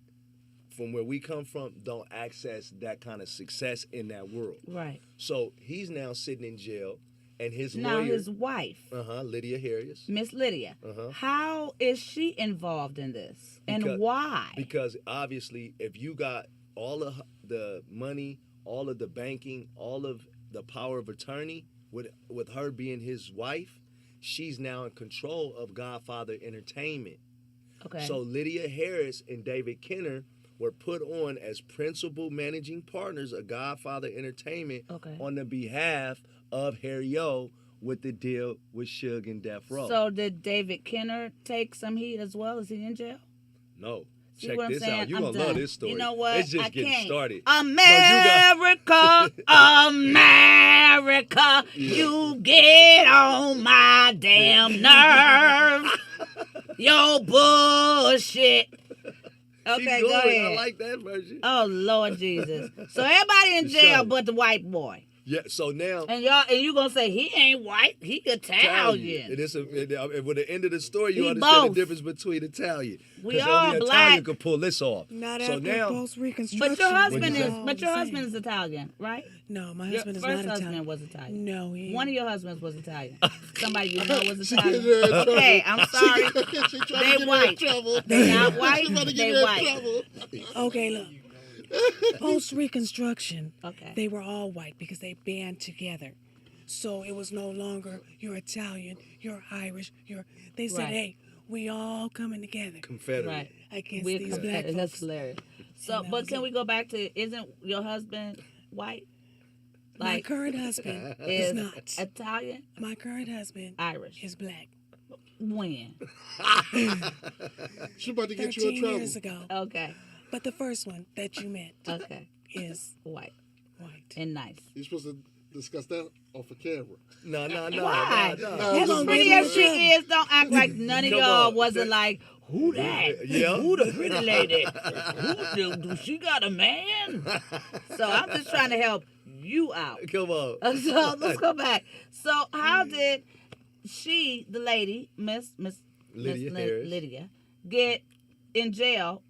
Speaker 7: from where we come from don't access that kind of success in that world.
Speaker 4: Right.
Speaker 7: So he's now sitting in jail, and his
Speaker 4: Now
Speaker 7: lawyer,
Speaker 4: his wife,
Speaker 7: Lydia Harris.
Speaker 4: Miss Lydia,
Speaker 7: Uh-huh.
Speaker 4: how is she involved in this, and why?
Speaker 7: Because obviously, if you got all of the money, all of the banking, all of the power of attorney, with her being his wife, she's now in control of Godfather Entertainment.
Speaker 4: Okay.
Speaker 7: So Lydia Harris and David Kenner were put on as principal managing partners of Godfather Entertainment on the behalf of Harry O with the deal with Suge and Death Row.
Speaker 4: So did David Kenner take some heat as well? Is he in jail?
Speaker 7: No.
Speaker 4: See
Speaker 7: Check
Speaker 4: what I'm
Speaker 7: this
Speaker 4: saying?
Speaker 7: out. You're
Speaker 4: I'm
Speaker 7: going to love
Speaker 4: done.
Speaker 7: this story.
Speaker 4: You know what?
Speaker 7: It's just
Speaker 4: I
Speaker 7: getting
Speaker 4: can't.
Speaker 7: started.
Speaker 4: America, America, you get on my damn nerves. Yo, bullshit. Okay,
Speaker 7: Keep
Speaker 4: go
Speaker 7: going.
Speaker 4: ahead.
Speaker 7: I like that version.
Speaker 4: Oh, Lord Jesus. So everybody in jail but the white boy.
Speaker 7: Yeah, so now...
Speaker 4: And you gonna say he ain't white, he Italian.
Speaker 7: And with the end of the story, you
Speaker 4: He
Speaker 7: understand
Speaker 4: both.
Speaker 7: the difference between Italian.
Speaker 4: We
Speaker 7: 'Cause
Speaker 4: all
Speaker 7: only
Speaker 4: black.
Speaker 7: Italian could pull this off.
Speaker 5: Not
Speaker 7: so
Speaker 5: after
Speaker 7: now,
Speaker 5: post-reconstruction.
Speaker 4: But your husband
Speaker 7: What you
Speaker 4: is
Speaker 7: say?
Speaker 4: but your husband is Italian, right?
Speaker 5: No, my
Speaker 4: Your
Speaker 5: husband is
Speaker 4: first
Speaker 5: not
Speaker 4: husband
Speaker 5: Italian.
Speaker 4: was Italian.
Speaker 5: No, he
Speaker 4: One of your husbands was Italian. Somebody you know was
Speaker 6: She get
Speaker 4: Italian.
Speaker 6: her in trouble.
Speaker 4: Okay, I'm sorry.
Speaker 6: She trying to
Speaker 4: They
Speaker 6: get her in
Speaker 4: white.
Speaker 6: trouble.
Speaker 4: They not white.
Speaker 6: She about to get
Speaker 4: They
Speaker 6: her in
Speaker 4: white.
Speaker 6: trouble.
Speaker 5: Okay, look. Post-reconstruction,
Speaker 4: Okay.
Speaker 5: they were all white because they band together. So it was no longer you're Italian, you're Irish, They said,
Speaker 4: Right.
Speaker 5: hey, we all coming together
Speaker 7: Confederate.
Speaker 4: Right.
Speaker 5: against
Speaker 4: We're
Speaker 5: these black
Speaker 4: competitive. That's
Speaker 5: folks.
Speaker 4: hilarious. So,
Speaker 5: And that
Speaker 4: but
Speaker 5: was
Speaker 4: can
Speaker 5: it.
Speaker 4: we go back to isn't your husband white?
Speaker 5: My
Speaker 4: Like
Speaker 5: current husband
Speaker 4: is
Speaker 5: is not.
Speaker 4: Italian,
Speaker 5: My current husband
Speaker 4: Irish.
Speaker 5: is black.
Speaker 4: When?
Speaker 6: She about to get you
Speaker 5: 13
Speaker 6: in trouble.
Speaker 5: years ago.
Speaker 4: Okay.
Speaker 5: But the first one that you met
Speaker 4: Okay.
Speaker 5: is
Speaker 4: White
Speaker 5: white.
Speaker 4: and nice.
Speaker 6: You're supposed to discuss that off of camera.
Speaker 7: No.
Speaker 4: Why?
Speaker 5: That's
Speaker 6: just
Speaker 4: Pretty
Speaker 5: gonna
Speaker 4: as she is, don't act like none of
Speaker 7: Come
Speaker 4: y'all
Speaker 7: on.
Speaker 4: wasn't like, who that?
Speaker 7: Yeah.
Speaker 4: Who the pretty lady? Do she got a man? So I'm just trying to help you out.
Speaker 7: Come on.
Speaker 4: So let's go back. So how did she, the lady, Miss
Speaker 7: Lydia Harris.
Speaker 4: Lydia, get in jail?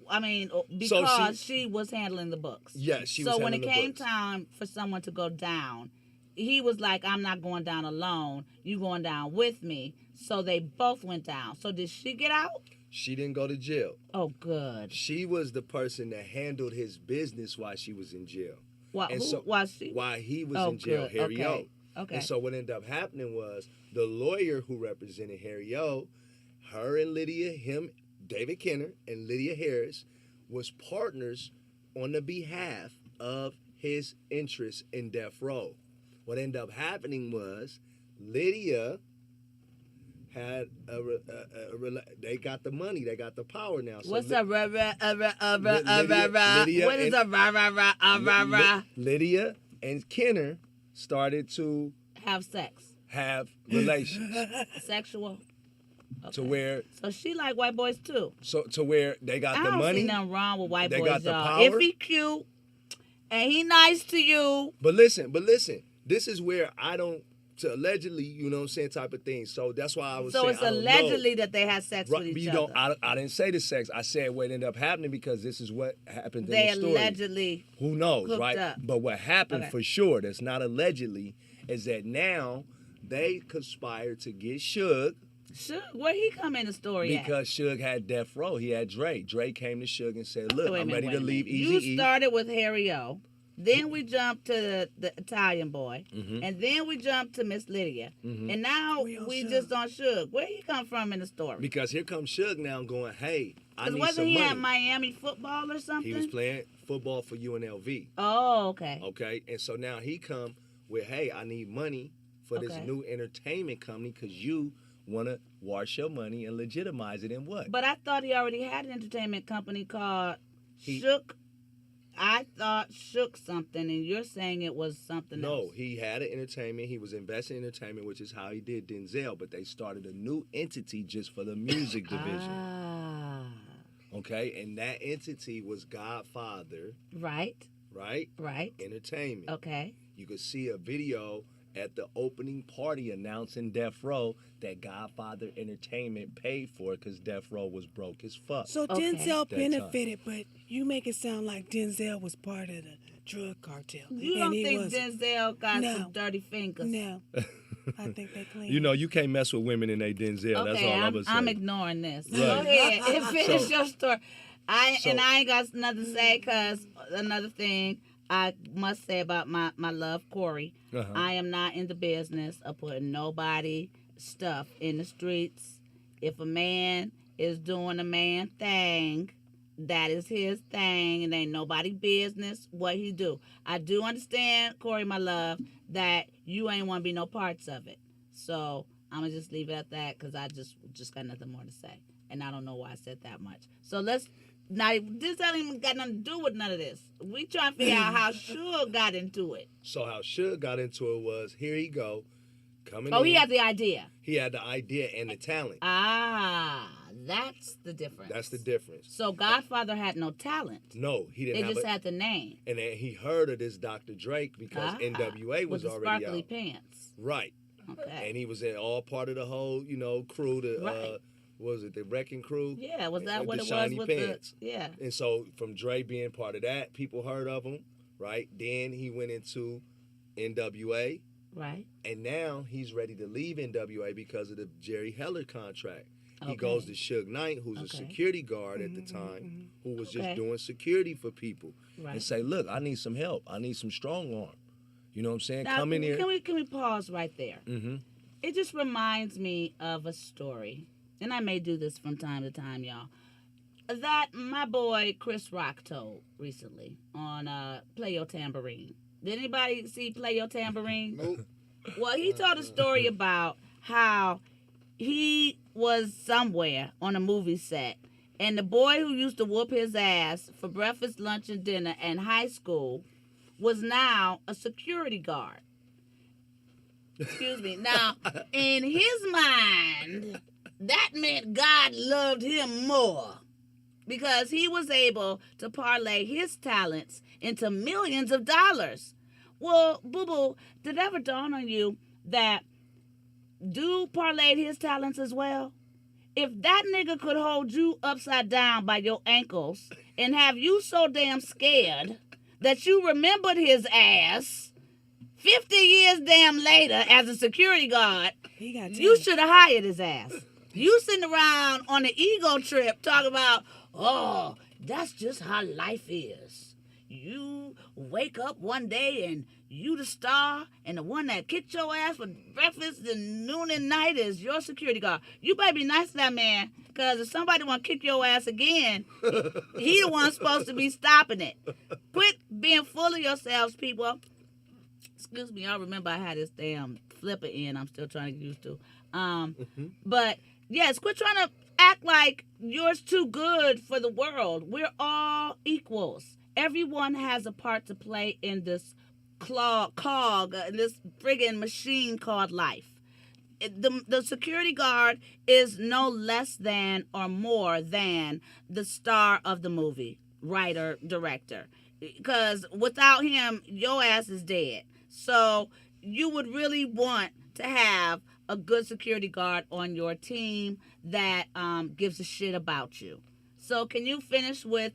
Speaker 4: I mean, because
Speaker 7: she-
Speaker 4: she was handling the books.
Speaker 7: Yes, she was
Speaker 4: So when it
Speaker 7: handling the
Speaker 4: came
Speaker 7: books.
Speaker 4: time for someone to go down, he was like, I'm not going down alone. You going down with me. So they both went down. So did she get out?
Speaker 7: She didn't go to jail.
Speaker 4: Oh, good.
Speaker 7: She was the person that handled his business while she was in jail.
Speaker 4: Why,
Speaker 7: And
Speaker 4: who
Speaker 7: so-
Speaker 4: was she?
Speaker 7: While he was
Speaker 4: Oh,
Speaker 7: in jail,
Speaker 4: good.
Speaker 7: Harry O.
Speaker 4: Okay. Okay.
Speaker 7: And so what ended up happening was the lawyer who represented Harry O, her and Lydia, him, David Kenner, and Lydia Harris was partners on the behalf of his interests in Death Row. What ended up happening was Lydia had they got the money, they got the power now. So
Speaker 4: What's
Speaker 7: Ly-
Speaker 4: a ra ra
Speaker 7: Lydia
Speaker 4: What is
Speaker 7: and-
Speaker 4: a ra ra ra ra ra?
Speaker 7: Lydia and Kenner started to
Speaker 4: Have sex,
Speaker 7: have relations
Speaker 4: sexual.
Speaker 7: to
Speaker 4: Okay.
Speaker 7: where
Speaker 4: So she like white boys too.
Speaker 7: to where they got
Speaker 4: I
Speaker 7: the
Speaker 4: don't
Speaker 7: money.
Speaker 4: see nothing wrong with white
Speaker 7: They
Speaker 4: boys,
Speaker 7: got the
Speaker 4: y'all.
Speaker 7: power.
Speaker 4: If he cute and he nice to you,
Speaker 7: But listen, this is where I don't to allegedly, you know what I'm saying, type of thing. So that's why I was
Speaker 4: so
Speaker 7: saying
Speaker 4: it's
Speaker 7: I don't know.
Speaker 4: allegedly that they had sex
Speaker 7: Right,
Speaker 4: with
Speaker 7: but
Speaker 4: each
Speaker 7: you
Speaker 4: other.
Speaker 7: don't. I didn't say the sex. I said what ended up happening because this is what happened in
Speaker 4: They
Speaker 7: the story.
Speaker 4: allegedly.
Speaker 7: Who knows,
Speaker 4: hooked
Speaker 7: right?
Speaker 4: up.
Speaker 7: But what happened
Speaker 4: Okay.
Speaker 7: for sure, that's not allegedly, is that now they conspired to get Suge
Speaker 4: Suge, where he come in the story at?
Speaker 7: because Suge had Death Row. He had Dre. Dre came to Suge and said, "Look,
Speaker 4: Wait a
Speaker 7: I'm
Speaker 4: minute,
Speaker 7: ready
Speaker 4: wait
Speaker 7: to
Speaker 4: a
Speaker 7: leave
Speaker 4: minute.
Speaker 7: Easy
Speaker 4: You
Speaker 7: E."
Speaker 4: started with Harry O. Then we jumped to the Italian boy.
Speaker 7: Mm-hmm.
Speaker 4: And then we jumped to Miss Lydia. And now
Speaker 5: We on
Speaker 4: we
Speaker 5: Suge.
Speaker 4: just on Suge. Where he come from in the story?
Speaker 7: Because here comes Suge now going, "Hey, I
Speaker 4: Because
Speaker 7: need
Speaker 4: wasn't
Speaker 7: some
Speaker 4: he
Speaker 7: money."
Speaker 4: at Miami football or something?
Speaker 7: He was playing football for UNLV.
Speaker 4: Oh, okay.
Speaker 7: Okay, and so now he come with, "Hey, I need money for this
Speaker 4: Okay.
Speaker 7: new entertainment company because you want to wash your money and legitimize it in what?
Speaker 4: But I thought he already had an entertainment company called
Speaker 7: He-
Speaker 4: Shook. I thought Shook something, and you're saying it was something else.
Speaker 7: No, he had an entertainment. He was investing in entertainment, which is how he did Denzel. But they started a new entity just for the music division.
Speaker 4: Ah.
Speaker 7: Okay, and that entity was Godfather,
Speaker 4: Right.
Speaker 7: right?
Speaker 4: Right.
Speaker 7: Entertainment.
Speaker 4: Okay.
Speaker 7: You could see a video at the opening party announcing Death Row that Godfather Entertainment paid for it because Death Row was broke as fuck.
Speaker 5: So
Speaker 4: Okay.
Speaker 5: Denzel
Speaker 7: That
Speaker 5: benefited, but you make it sound like Denzel was part of the drug cartel.
Speaker 4: You
Speaker 5: and
Speaker 4: don't
Speaker 5: he
Speaker 4: think
Speaker 5: wasn't.
Speaker 4: Denzel got
Speaker 5: No.
Speaker 4: some dirty fingers?
Speaker 5: No. I think they clean.
Speaker 7: You know, you can't mess with women in a Denzel. That's
Speaker 4: Okay,
Speaker 7: all I'm gonna say.
Speaker 4: I'm ignoring this.
Speaker 7: Right.
Speaker 4: Go ahead and finish
Speaker 7: So-
Speaker 4: your story. I
Speaker 7: So-
Speaker 4: ain't got nothing to say because another thing I must say about my love, Corey.
Speaker 7: Uh-huh.
Speaker 4: I am not in the business of putting nobody stuff in the streets. If a man is doing a man thing, that is his thing, and ain't nobody business what he do. I do understand, Corey, my love, that you ain't want to be no parts of it. So I'm gonna just leave it at that because I just got nothing more to say, and I don't know why I said that much. So let's. Now, this ain't even got nothing to do with none of this. We trying to figure out how Suge got into it.
Speaker 7: So how Suge got into it was, here he go, coming
Speaker 4: Oh,
Speaker 7: in.
Speaker 4: he had the idea.
Speaker 7: He had the idea and the talent.
Speaker 4: Ah, that's the difference.
Speaker 7: That's the difference.
Speaker 4: So Godfather had no talent.
Speaker 7: No, he
Speaker 4: They
Speaker 7: didn't have
Speaker 4: just
Speaker 7: a,
Speaker 4: had the name.
Speaker 7: and then he heard of this Dr. Drake because NWA was
Speaker 4: with the
Speaker 7: already
Speaker 4: sparkly
Speaker 7: out.
Speaker 4: pants.
Speaker 7: Right.
Speaker 4: Okay.
Speaker 7: And he was in all part of the whole, crew, the
Speaker 4: Right.
Speaker 7: what was it, the Wrecking Crew?
Speaker 4: Yeah, was that
Speaker 7: And
Speaker 4: what
Speaker 7: the
Speaker 4: it was
Speaker 7: shiny
Speaker 4: with
Speaker 7: pants.
Speaker 4: the? Yeah.
Speaker 7: And so from Dre being part of that, people heard of him, right? Then he went into NWA,
Speaker 4: Right.
Speaker 7: and now he's ready to leave NWA because of the Jerry Heller contract. He
Speaker 4: Okay.
Speaker 7: goes to Suge Knight, who's a
Speaker 4: Okay.
Speaker 7: security guard at the time, who was just
Speaker 4: Okay.
Speaker 7: doing security for people,
Speaker 4: Right.
Speaker 7: and say, "Look, I need some help. I need some strong arm." You know what I'm saying?
Speaker 4: Now,
Speaker 7: Come in here.
Speaker 4: Can we pause right there?
Speaker 7: Mm-hmm.
Speaker 4: It just reminds me of a story, and I may do this from time to time, y'all, that my boy Chris Rock told recently on Play Your Tambourine. Did anybody see Play Your Tambourine?
Speaker 6: Nope.
Speaker 4: Well, he told a story about how he was somewhere on a movie set, and the boy who used to whoop his ass for breakfast, lunch, and dinner in high school was now a security guard. Excuse me. Now, in his mind, that meant God loved him more because he was able to parlay his talents into millions of dollars. Well, Boo Boo, did it ever dawn on you that dude parlayed his talents as well? If that nigga could hold you upside down by your ankles and have you so damn scared that you remembered his ass 50 years damn later as a security guard,
Speaker 5: He got
Speaker 4: you should have hired his ass. You sitting around on an ego trip talking about, oh, that's just how life is. You wake up one day and you the star, and the one that kicked your ass for breakfast and noon and night is your security guard. You better be nice to that man, because if somebody want to kick your ass again, he the one supposed to be stopping it. Quit being full of yourselves, people. Excuse me, I remember I had this damn flipper in I'm still trying to get used to. But, yes, quit trying to act like yours too good for the world. We're all equals. Everyone has a part to play in this cog, this friggin' machine called life. The security guard is no less than or more than the star of the movie, writer, director. Because without him, your ass is dead. So you would really want to have a good security guard on your team that gives a shit about you. So can you finish with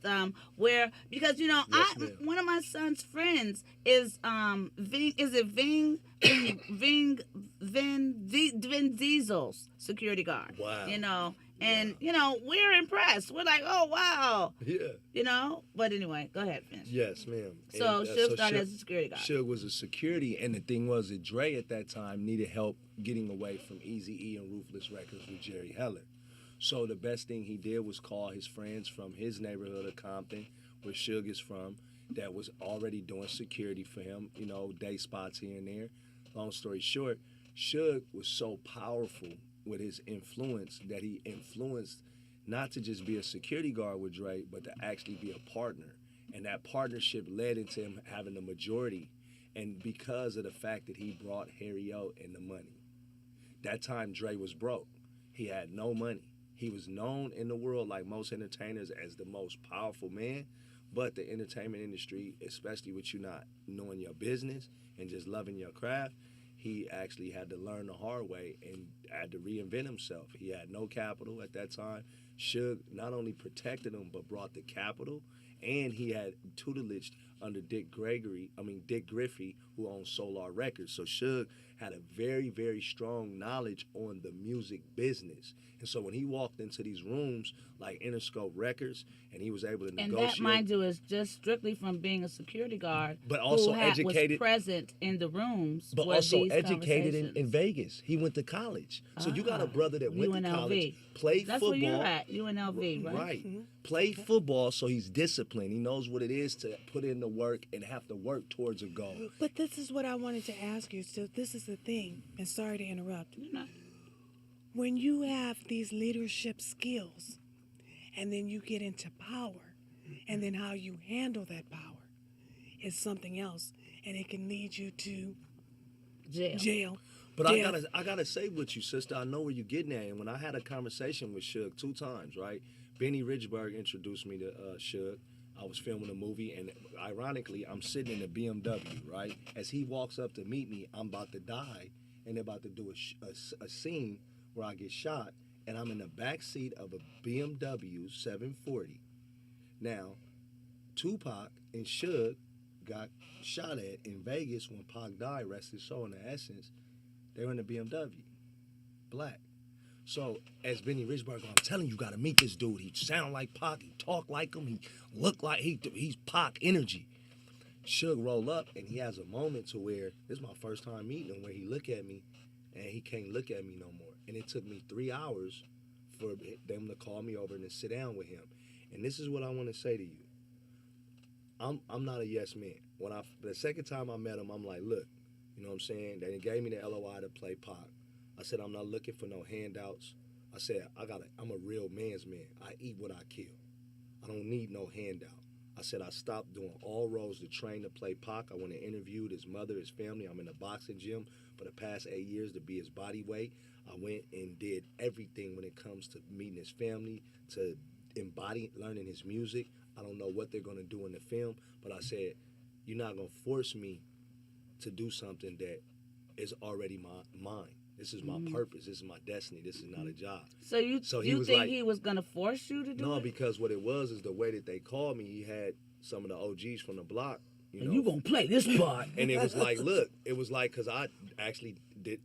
Speaker 4: where, because
Speaker 7: Yes, ma'am.
Speaker 4: one of my son's friends is Vin Diesel's security guard.
Speaker 7: Wow.
Speaker 4: And we're impressed. We're like, oh wow.
Speaker 7: Yeah.
Speaker 4: But anyway, go ahead, finish.
Speaker 7: Yes, ma'am.
Speaker 4: So
Speaker 7: And,
Speaker 4: Suge started as a security guard.
Speaker 7: Suge was a security, and the thing was that Dre at that time needed help getting away from Eazy-E and Ruthless Records with Jerry Heller. So the best thing he did was call his friends from his neighborhood of Compton, where Suge is from, that was already doing security for him, day spots here and there. Long story short, Suge was so powerful with his influence that he influenced not to just be a security guard with Dre, but to actually be a partner. And that partnership led into him having the majority. And because of the fact that he brought Harry O and the money. That time Dre was broke. He had no money. He was known in the world, like most entertainers, as the most powerful man. But the entertainment industry, especially with you not knowing your business and just loving your craft, he actually had to learn the hard way and had to reinvent himself. He had no capital at that time. Suge not only protected him, but brought the capital. And he had tutelage under Dick Griffey, who owned Solar Records. So Suge had a very, very strong knowledge on the music business. And so when he walked into these rooms like Interscope Records, and he was able to negotiate.
Speaker 4: And that, mind you, is just strictly from being a security guard,
Speaker 7: but also educated,
Speaker 4: was present in the rooms.
Speaker 7: But also educated in Vegas. He went to college. So you got a brother that went to college, played
Speaker 4: That's
Speaker 7: football.
Speaker 4: That's where you're at, UNLV, right?
Speaker 7: Right. Mm-hmm. Played football, so he's disciplined. He knows what it is to put in the work and have to work towards a goal.
Speaker 5: But this is what I wanted to ask you. So this is the thing, and sorry to interrupt. When you have these leadership skills, and then you get into power, and then how you handle that power is something else, and it can lead you to jail.
Speaker 7: But I gotta say with you, sister, I know where you're getting at. And when I had a conversation with Suge 2 times, right? Benny Ridgeberg introduced me to Suge. I was filming a movie, and ironically, I'm sitting in a BMW, right? As he walks up to meet me, I'm about to die, and they're about to do a scene where I get shot, and I'm in the back seat of a BMW 740. Now, Tupac and Suge got shot at in Vegas when Pac died, rest his soul in the essence. They were in the BMW, black. So, as Benny Ridgeberg, I'm telling you, you gotta meet this dude. He sound like Pac, he talk like him, he look like he's Pac energy. Suge roll up, and he has a moment to where, this is my first time meeting him, where he look at me, and he can't look at me no more. And it took me 3 hours for them to call me over and to sit down with him. And this is what I want to say to you. I'm not a yes man. The second time I met him, I'm like, look, you know what I'm saying? They gave me the LOI to play Pac. I said, I'm not looking for no handouts. I said, I'm a real man's man. I eat what I kill. I don't need no handout. I said, I stopped doing all roles to train to play Pac. I went and interviewed his mother, his family. I'm in a boxing gym for the past 8 years to be his body weight. I went and did everything when it comes to meeting his family, to learning his music. I don't know what they're going to do in the film, but I said, you're not going to force me to do something that is already mine. This is my purpose. This is my destiny. This is not a job.
Speaker 4: So you think he was going to force you to do it?
Speaker 7: No, because what it was is the way that they called me. He had some of the OGs from the block.
Speaker 4: You gonna play this part.
Speaker 7: And it was like, look, it was like, because I actually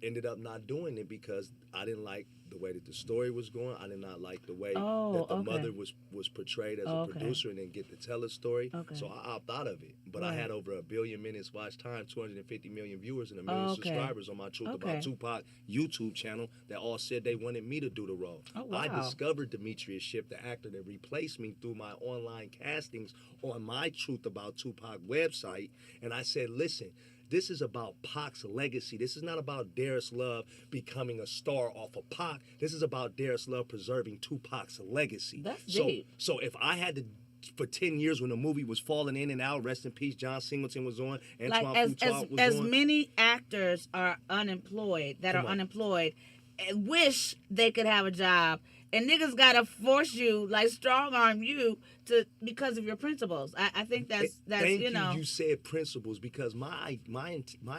Speaker 7: ended up not doing it because I didn't like the way that the story was going. I did not like the way that the mother was portrayed as a producer and didn't get to tell a story. Okay. So I opted out of it. But I had over 1 billion minutes watch time, 250 million viewers, and 1 million subscribers on my Truth About Tupac YouTube channel that all said they wanted me to do the role. Oh, wow. I discovered Demetrius Shipp, the actor that replaced me, through my online castings on my Truth About Tupac website. And I said, listen, this is about Pac's legacy. This is not about Darius Love becoming a star off of Pac. This is about Darius Love preserving Tupac's legacy.
Speaker 4: That's deep.
Speaker 7: So if I had to, for 10 years when the movie was falling in and out, rest in peace, John Singleton was on, Antoine Fuqua was
Speaker 4: as
Speaker 7: on.
Speaker 4: many actors are unemployed, wish they could have a job. And niggas gotta force you, like strong arm you, to because of your principles. I think that's
Speaker 7: Thank you. You said principles, because my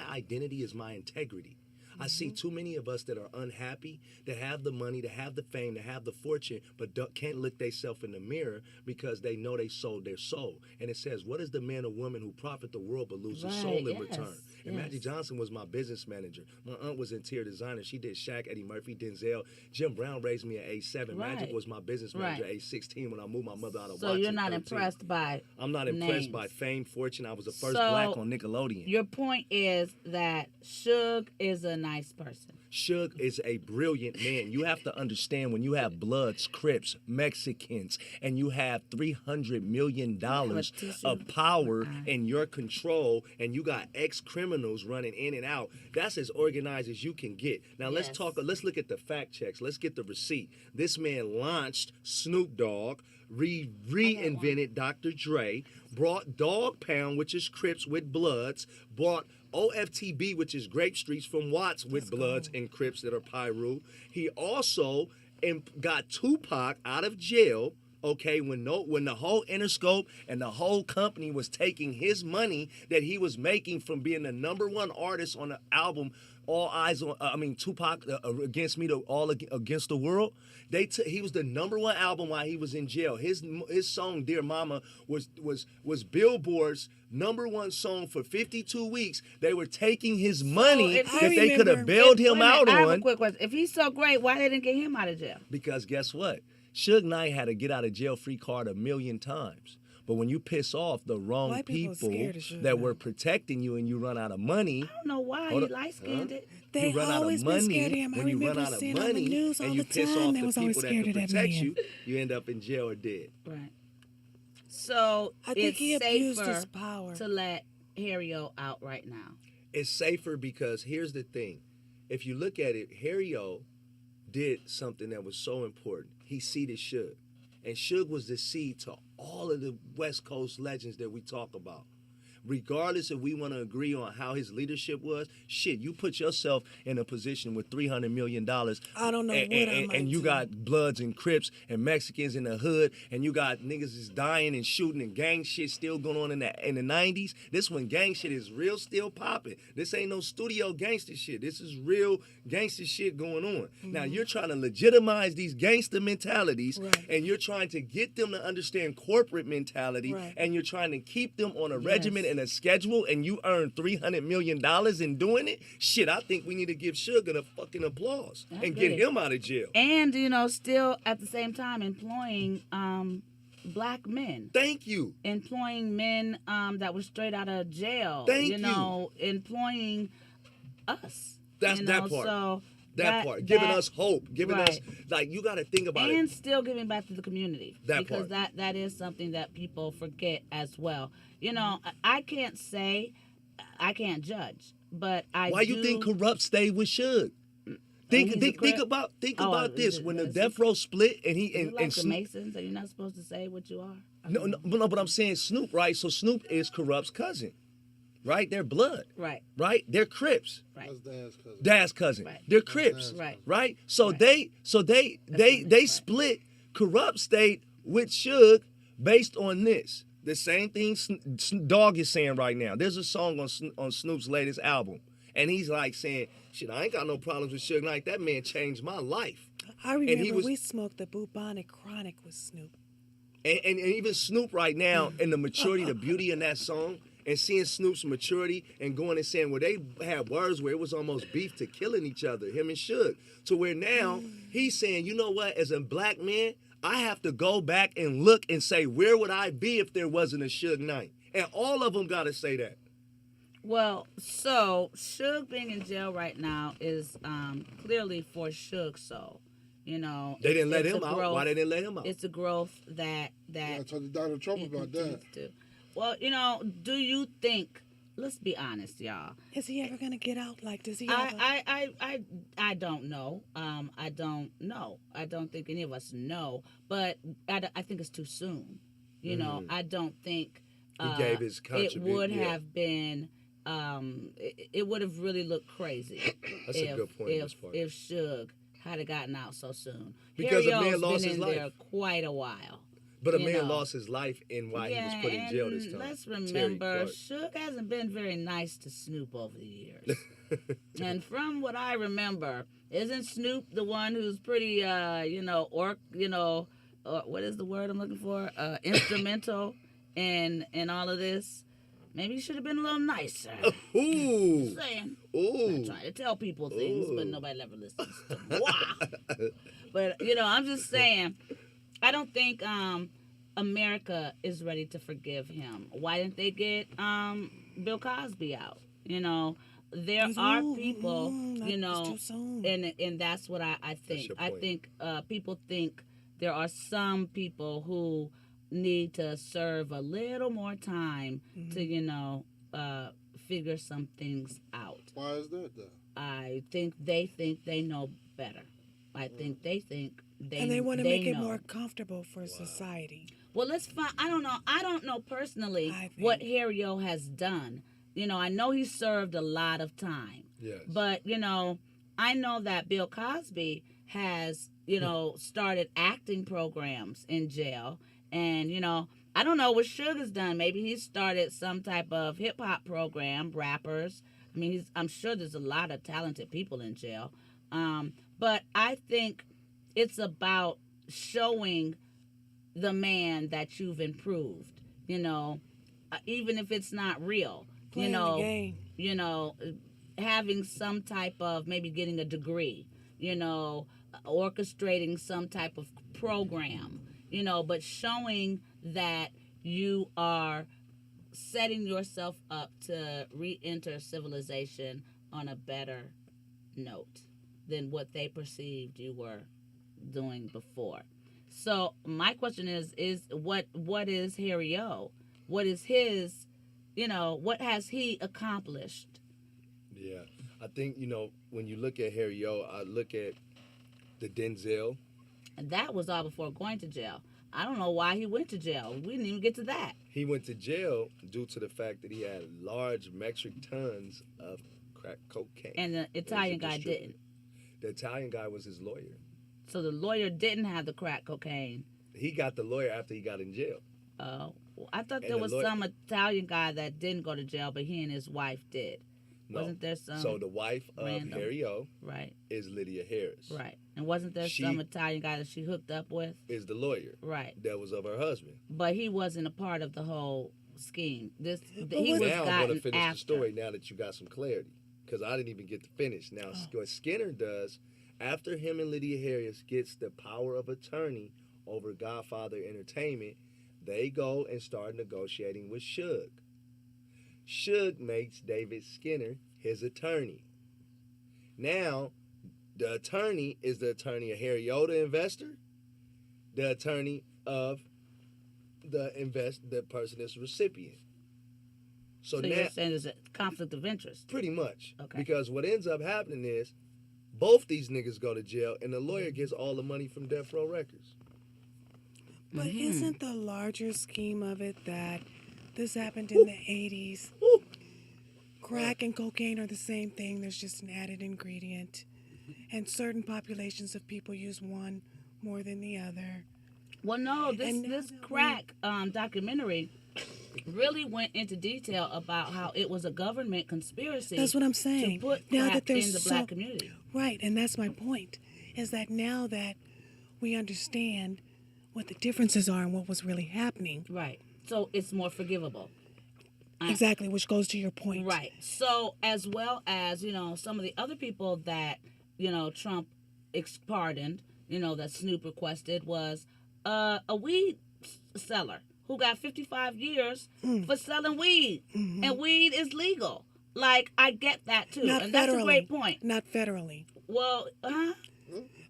Speaker 7: identity is my integrity. I see too many of us that are unhappy, that have the money, that have the fame, that have the fortune, but can't look themselves in the mirror because they know they sold their soul. And it says, what is the man or woman who profit the world but lose his soul in return? And Magic Johnson was my business manager. My aunt was interior designer. She did Shaq, Eddie Murphy, Denzel. Jim Brown raised me at age 7. Magic was my business manager at age 16 when I moved my mother out of Watson.
Speaker 4: So you're not impressed by
Speaker 7: I'm not impressed by fame, fortune. I was the first black on Nickelodeon.
Speaker 4: Your point is that Suge is a nice person.
Speaker 7: Suge is a brilliant man. You have to understand when you have Bloods, Crips, Mexicans, and you have $300 million of power in your control, and you got ex-criminals running in and out, that's as organized as you can get. Now let's look at the fact checks. Let's get the receipt. This man launched Snoop Dogg, reinvented Dr. Dre, brought Dog Pound, which is Crips with Bloods, brought OFTB, which is Grape Streets from Watts with Bloods and Crips that are Pyru. He also got Tupac out of jail, okay, when the whole Interscope and the whole company was taking his money that he was making from being the #1 artist on the album All Eyes on, Tupac Against Me, All Against the World. He was the #1 album while he was in jail. His song Dear Mama was Billboard's #1 song for 52 weeks. They were taking his money that they could have bailed him out on.
Speaker 4: I have a quick question. If he's so great, why they didn't get him out of jail?
Speaker 7: Because guess what? Suge Knight had a get out of jail free card 1,000,000 times. But when you piss off the wrong people that were protecting you and you run out of money.
Speaker 4: I don't know why. He light-skinned it.
Speaker 5: They always been scared of him. I remember seeing on the news all the time. They was always scared of that man.
Speaker 7: You end up in jail or dead.
Speaker 4: Right. So
Speaker 5: I think he abused his
Speaker 4: safer
Speaker 5: power
Speaker 4: to let Harry-O out right now.
Speaker 7: It's safer because here's the thing. If you look at it, Harry-O did something that was so important. He seeded Suge. And Suge was the seed to all of the West Coast legends that we talk about. Regardless if we want to agree on how his leadership was, shit, you put yourself in a position with $300 million.
Speaker 5: I don't know
Speaker 7: and you got Bloods and Crips and Mexicans in the hood, and you got niggas is dying and shooting and gang shit still going on in the 90s. This when gang shit is real still popping. This ain't no studio gangster shit. This is real gangster shit going on. Mm-hmm. Now you're trying to legitimize these gangster mentalities, and you're trying to get them to understand corporate mentality, and you're trying to keep them on a regimen and a schedule, and you earn $300 million in doing it. Shit, I think we need to give Suge a fucking applause and get him out of jail.
Speaker 4: And still at the same time employing black men.
Speaker 7: Thank you.
Speaker 4: Employing men that were straight out of jail.
Speaker 7: Thank you.
Speaker 4: Employing us.
Speaker 7: That's that part.
Speaker 4: So
Speaker 7: that part. Giving us hope. Giving us, you got to think about it.
Speaker 4: And still giving back to the community.
Speaker 7: Because
Speaker 4: that is something that people forget as well. I can't say, I can't judge, but
Speaker 7: Why you think Kurupt stayed with Suge? Think about this. When the Death Row split and
Speaker 4: the Masons, are you not supposed to say what you are?
Speaker 7: No, but I'm saying Snoop, right? So Snoop is Kurupt's cousin. Right? They're blood.
Speaker 4: Right.
Speaker 7: Right? They're Crips.
Speaker 4: Right.
Speaker 6: That's
Speaker 7: Dad's cousin.
Speaker 4: Right.
Speaker 7: They're Crips.
Speaker 4: Right.
Speaker 7: Right? So they split. Kurupt stayed with Suge based on this. The same thing Dog is saying right now. There's a song on Snoop's latest album. And he's like saying, shit, I ain't got no problems with Suge Knight. That man changed my life.
Speaker 5: I remember we smoked the Bubonic Chronic with Snoop.
Speaker 7: And even Snoop right now, and the maturity, the beauty in that song, and seeing Snoop's maturity and going and saying, well, they had words where it was almost beef to killing each other, him and Suge. To where now he's saying, you know what, as a black man, I have to go back and look and say, where would I be if there wasn't a Suge Knight? And all of them got to say that.
Speaker 4: Well, so Suge being in jail right now is clearly for Suge's soul. They
Speaker 7: didn't let him out. Why they didn't let him out?
Speaker 4: It's a growth that
Speaker 6: I told Donald Trump about that.
Speaker 4: Well, do you think? Let's be honest, y'all.
Speaker 5: Is he ever gonna get out? Like, does he?
Speaker 4: I don't know. I don't know. I don't think any of us know. But I think it's too soon. I don't think
Speaker 7: he gave his contribution.
Speaker 4: It would have been. It would have really looked crazy.
Speaker 7: That's a good point.
Speaker 4: If Suge had gotten out so soon,
Speaker 7: because a man lost
Speaker 4: been
Speaker 7: his
Speaker 4: in
Speaker 7: life
Speaker 4: there quite a while.
Speaker 7: But a man lost his life in why he was put in jail this time.
Speaker 4: Let's remember, Suge hasn't been very nice to Snoop over the years. And from what I remember, isn't Snoop the one who's pretty, what is the word I'm looking for? Instrumental in all of this. Maybe you should have been a little nicer.
Speaker 7: Ooh.
Speaker 4: Just saying.
Speaker 7: Ooh.
Speaker 4: I try to tell people things, but nobody ever listens to me. But, I'm just saying, I don't think America is ready to forgive him. Why didn't they get Bill Cosby out? there
Speaker 5: It's,
Speaker 4: are
Speaker 5: ooh,
Speaker 4: people,
Speaker 5: it's too soon.
Speaker 4: and that's what I think.
Speaker 7: your
Speaker 4: I
Speaker 7: point.
Speaker 4: think people think there are some people who need to serve a little more time to, figure some things out.
Speaker 6: Why is that though?
Speaker 4: I think they know better. I think they think
Speaker 5: And they want to make it
Speaker 4: know.
Speaker 5: more comfortable for society.
Speaker 4: Well, let's find. I don't know. I don't know personally
Speaker 5: I think-
Speaker 4: what Harrio has done. I know he served a lot of time.
Speaker 7: Yes.
Speaker 4: But I know that Bill Cosby has started acting programs in jail, and I don't know what Sugar's done. Maybe he's started some type of hip hop program, rappers. I mean, I'm sure there's a lot of talented people in jail. But I think it's about showing the man that you've improved, even if it's not real,
Speaker 5: Playing the game.
Speaker 4: Having some type of maybe getting a degree, orchestrating some type of program, but showing that you are setting yourself up to re-enter civilization on a better note than what they perceived you were doing before. So my question is what is Harry O? What is his, what has he accomplished?
Speaker 7: Yeah, I think when you look at Harry O, I look at the Denzel.
Speaker 4: And that was all before going to jail. I don't know why he went to jail. We didn't even get to that.
Speaker 7: He went to jail due to the fact that he had large metric tons of crack cocaine.
Speaker 4: And the Italian guy didn't.
Speaker 7: The Italian guy was his lawyer.
Speaker 4: So the lawyer didn't have the crack cocaine.
Speaker 7: He got the lawyer after he got in jail.
Speaker 4: Oh, well, I thought
Speaker 7: And
Speaker 4: there
Speaker 7: the
Speaker 4: was
Speaker 7: lawyer-
Speaker 4: some Italian guy that didn't go to jail, but he and his wife did.
Speaker 7: No.
Speaker 4: Wasn't there some?
Speaker 7: So the wife of
Speaker 4: random-
Speaker 7: Harry O
Speaker 4: Right,
Speaker 7: is Lydia Harris.
Speaker 4: right. And wasn't there
Speaker 7: She-
Speaker 4: some Italian guy that she hooked up with?
Speaker 7: Is the lawyer
Speaker 4: Right.
Speaker 7: that was of her husband.
Speaker 4: But he wasn't a part of the whole scheme. He
Speaker 5: what-
Speaker 4: was
Speaker 7: Now I'm going
Speaker 4: gotten
Speaker 7: to finish
Speaker 4: after.
Speaker 7: the story now that you got some clarity. Because I didn't even get to finish. Now, what Skinner does, after him and Lydia Harris gets the power of attorney over Godfather Entertainment, they go and start negotiating with Suge. Suge makes David Skinner his attorney. Now, the attorney is the attorney of Harry O, the investor, the attorney of the person that's recipient. So
Speaker 4: So
Speaker 7: now,
Speaker 4: you're saying there's a conflict of interest?
Speaker 7: pretty much.
Speaker 4: Okay.
Speaker 7: Because what ends up happening is both these niggas go to jail and the lawyer gets all the money from Death Row Records.
Speaker 5: But
Speaker 4: Mm-hmm.
Speaker 5: isn't the larger scheme of it that this happened in the 80s? Crack and cocaine are the same thing. There's just an added ingredient. And certain populations of people use one more than the other.
Speaker 4: Well, no, this
Speaker 5: And now
Speaker 4: this
Speaker 5: that
Speaker 4: crack documentary really went into detail about how it was a government conspiracy.
Speaker 5: That's what I'm saying.
Speaker 4: To put
Speaker 5: Now
Speaker 4: crack
Speaker 5: that there's
Speaker 4: in the
Speaker 5: so-
Speaker 4: black community.
Speaker 5: Right, and that's my point, is that now that we understand what the differences are and what was really happening.
Speaker 4: Right. So it's more forgivable.
Speaker 5: Exactly, which goes to your point.
Speaker 4: Right. So as well as, some of the other people that, Trump pardoned, that Snoop requested was a weed seller who got 55 years for selling weed. And weed is legal. Like, I get that too.
Speaker 5: Not
Speaker 4: and
Speaker 5: federally.
Speaker 4: that's a great point.
Speaker 5: Not federally.
Speaker 4: Well,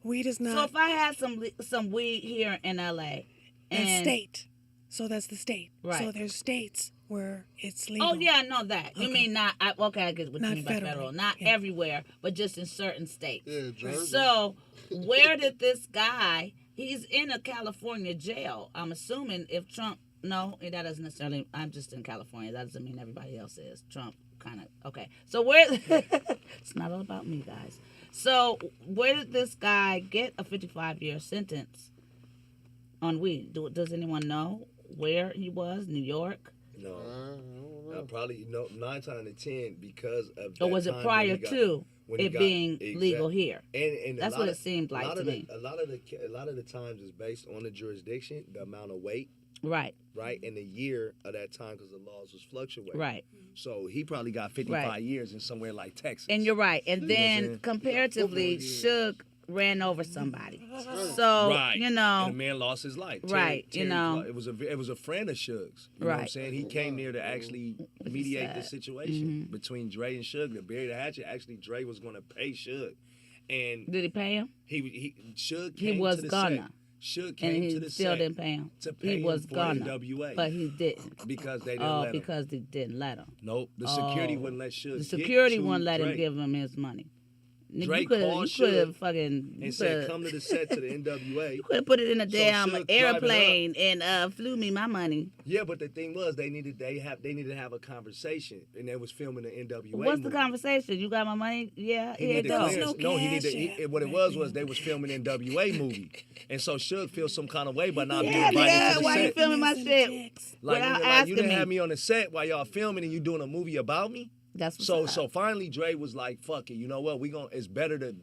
Speaker 5: Weed is
Speaker 4: so
Speaker 5: not
Speaker 4: if I had some weed here in LA
Speaker 5: that's
Speaker 4: and
Speaker 5: state. So that's the state.
Speaker 4: Right.
Speaker 5: So there's states where it's legal.
Speaker 4: Oh yeah, I know that. You
Speaker 5: Okay.
Speaker 4: mean not? I get what
Speaker 5: Not
Speaker 4: you mean by
Speaker 5: federally,
Speaker 4: federal. Not
Speaker 5: yeah.
Speaker 4: everywhere, but just in certain states.
Speaker 6: Yeah, Jersey.
Speaker 4: So where did this guy? He's in a California jail. I'm assuming if Trump. No, that doesn't necessarily. I'm just in California. That doesn't mean everybody else is. Trump kind of okay. So where? It's not all about me, guys. So where did this guy get a 55-year sentence on weed? Does anyone know where he was? New York?
Speaker 7: No.
Speaker 6: I don't know.
Speaker 7: Probably 9 times out of 10 because of that
Speaker 4: Or was it
Speaker 7: time when
Speaker 4: prior
Speaker 7: he got-
Speaker 4: to
Speaker 7: when he
Speaker 4: it
Speaker 7: got-
Speaker 4: being
Speaker 7: exact-
Speaker 4: legal here?
Speaker 7: And
Speaker 4: That's
Speaker 7: a lot
Speaker 4: what
Speaker 7: of-
Speaker 4: it seemed like
Speaker 7: a lot
Speaker 4: to
Speaker 7: of the-
Speaker 4: me.
Speaker 7: A lot of the times is based on the jurisdiction, the amount of weight,
Speaker 4: Right,
Speaker 7: right, and the year of that time because the laws was fluctuating.
Speaker 4: right.
Speaker 7: So he probably got 55
Speaker 4: Right.
Speaker 7: years in somewhere like Texas.
Speaker 4: And you're right. And
Speaker 7: know what I'm
Speaker 4: then
Speaker 7: saying?
Speaker 4: comparatively, Suge ran over somebody. So,
Speaker 7: Right.
Speaker 4: you know.
Speaker 7: And the man lost his life.
Speaker 4: Right, you know.
Speaker 7: It was a friend of Suge's. You know what I'm saying? He came there to actually mediate the situation between Dre and Suge. To bury the hatchet, actually, Dre was going to pay Suge. And
Speaker 4: did he pay him?
Speaker 7: Suge came
Speaker 4: He was
Speaker 7: to the
Speaker 4: gonna.
Speaker 7: set. Suge came
Speaker 4: and
Speaker 7: to the
Speaker 4: he still
Speaker 7: set
Speaker 4: didn't pay him.
Speaker 7: to pay
Speaker 4: He was
Speaker 7: him for
Speaker 4: gonna,
Speaker 7: NWA.
Speaker 4: but he didn't.
Speaker 7: Because they didn't let him.
Speaker 4: Because they didn't let him.
Speaker 7: Nope. The security wouldn't let Suge
Speaker 4: The security
Speaker 7: get to
Speaker 4: wouldn't let him
Speaker 7: Dre.
Speaker 4: give him his money. Nigga,
Speaker 7: Drake
Speaker 4: you could
Speaker 7: called
Speaker 4: have fucking
Speaker 7: and said, "Come to the set to the NWA."
Speaker 4: You could have put it in a damn
Speaker 7: Suge
Speaker 4: airplane and flew me my money.
Speaker 7: Yeah, but the thing was, they needed to have a conversation, and they was filming the NWA.
Speaker 4: What's
Speaker 7: movie.
Speaker 4: the conversation? You got my money? Yeah,
Speaker 7: He
Speaker 4: here it
Speaker 7: needed
Speaker 4: goes.
Speaker 7: clearance.
Speaker 5: no
Speaker 7: He
Speaker 5: cash
Speaker 7: needed.
Speaker 5: app
Speaker 7: What it
Speaker 5: back
Speaker 7: was
Speaker 5: then.
Speaker 7: they was filming NWA movie, and so Suge feels some kind of way by not being
Speaker 4: Yeah,
Speaker 7: invited
Speaker 4: yeah,
Speaker 7: to the
Speaker 4: why you
Speaker 7: set.
Speaker 4: filming my
Speaker 5: Some
Speaker 4: shit
Speaker 5: checks.
Speaker 7: Like,
Speaker 4: without
Speaker 7: you
Speaker 4: asking
Speaker 7: didn't
Speaker 4: me?
Speaker 7: have me on the set while y'all filming, and you doing a movie about me.
Speaker 4: That's what's
Speaker 7: So
Speaker 4: up.
Speaker 7: so finally Dre was like, fuck it, you know what? It's better to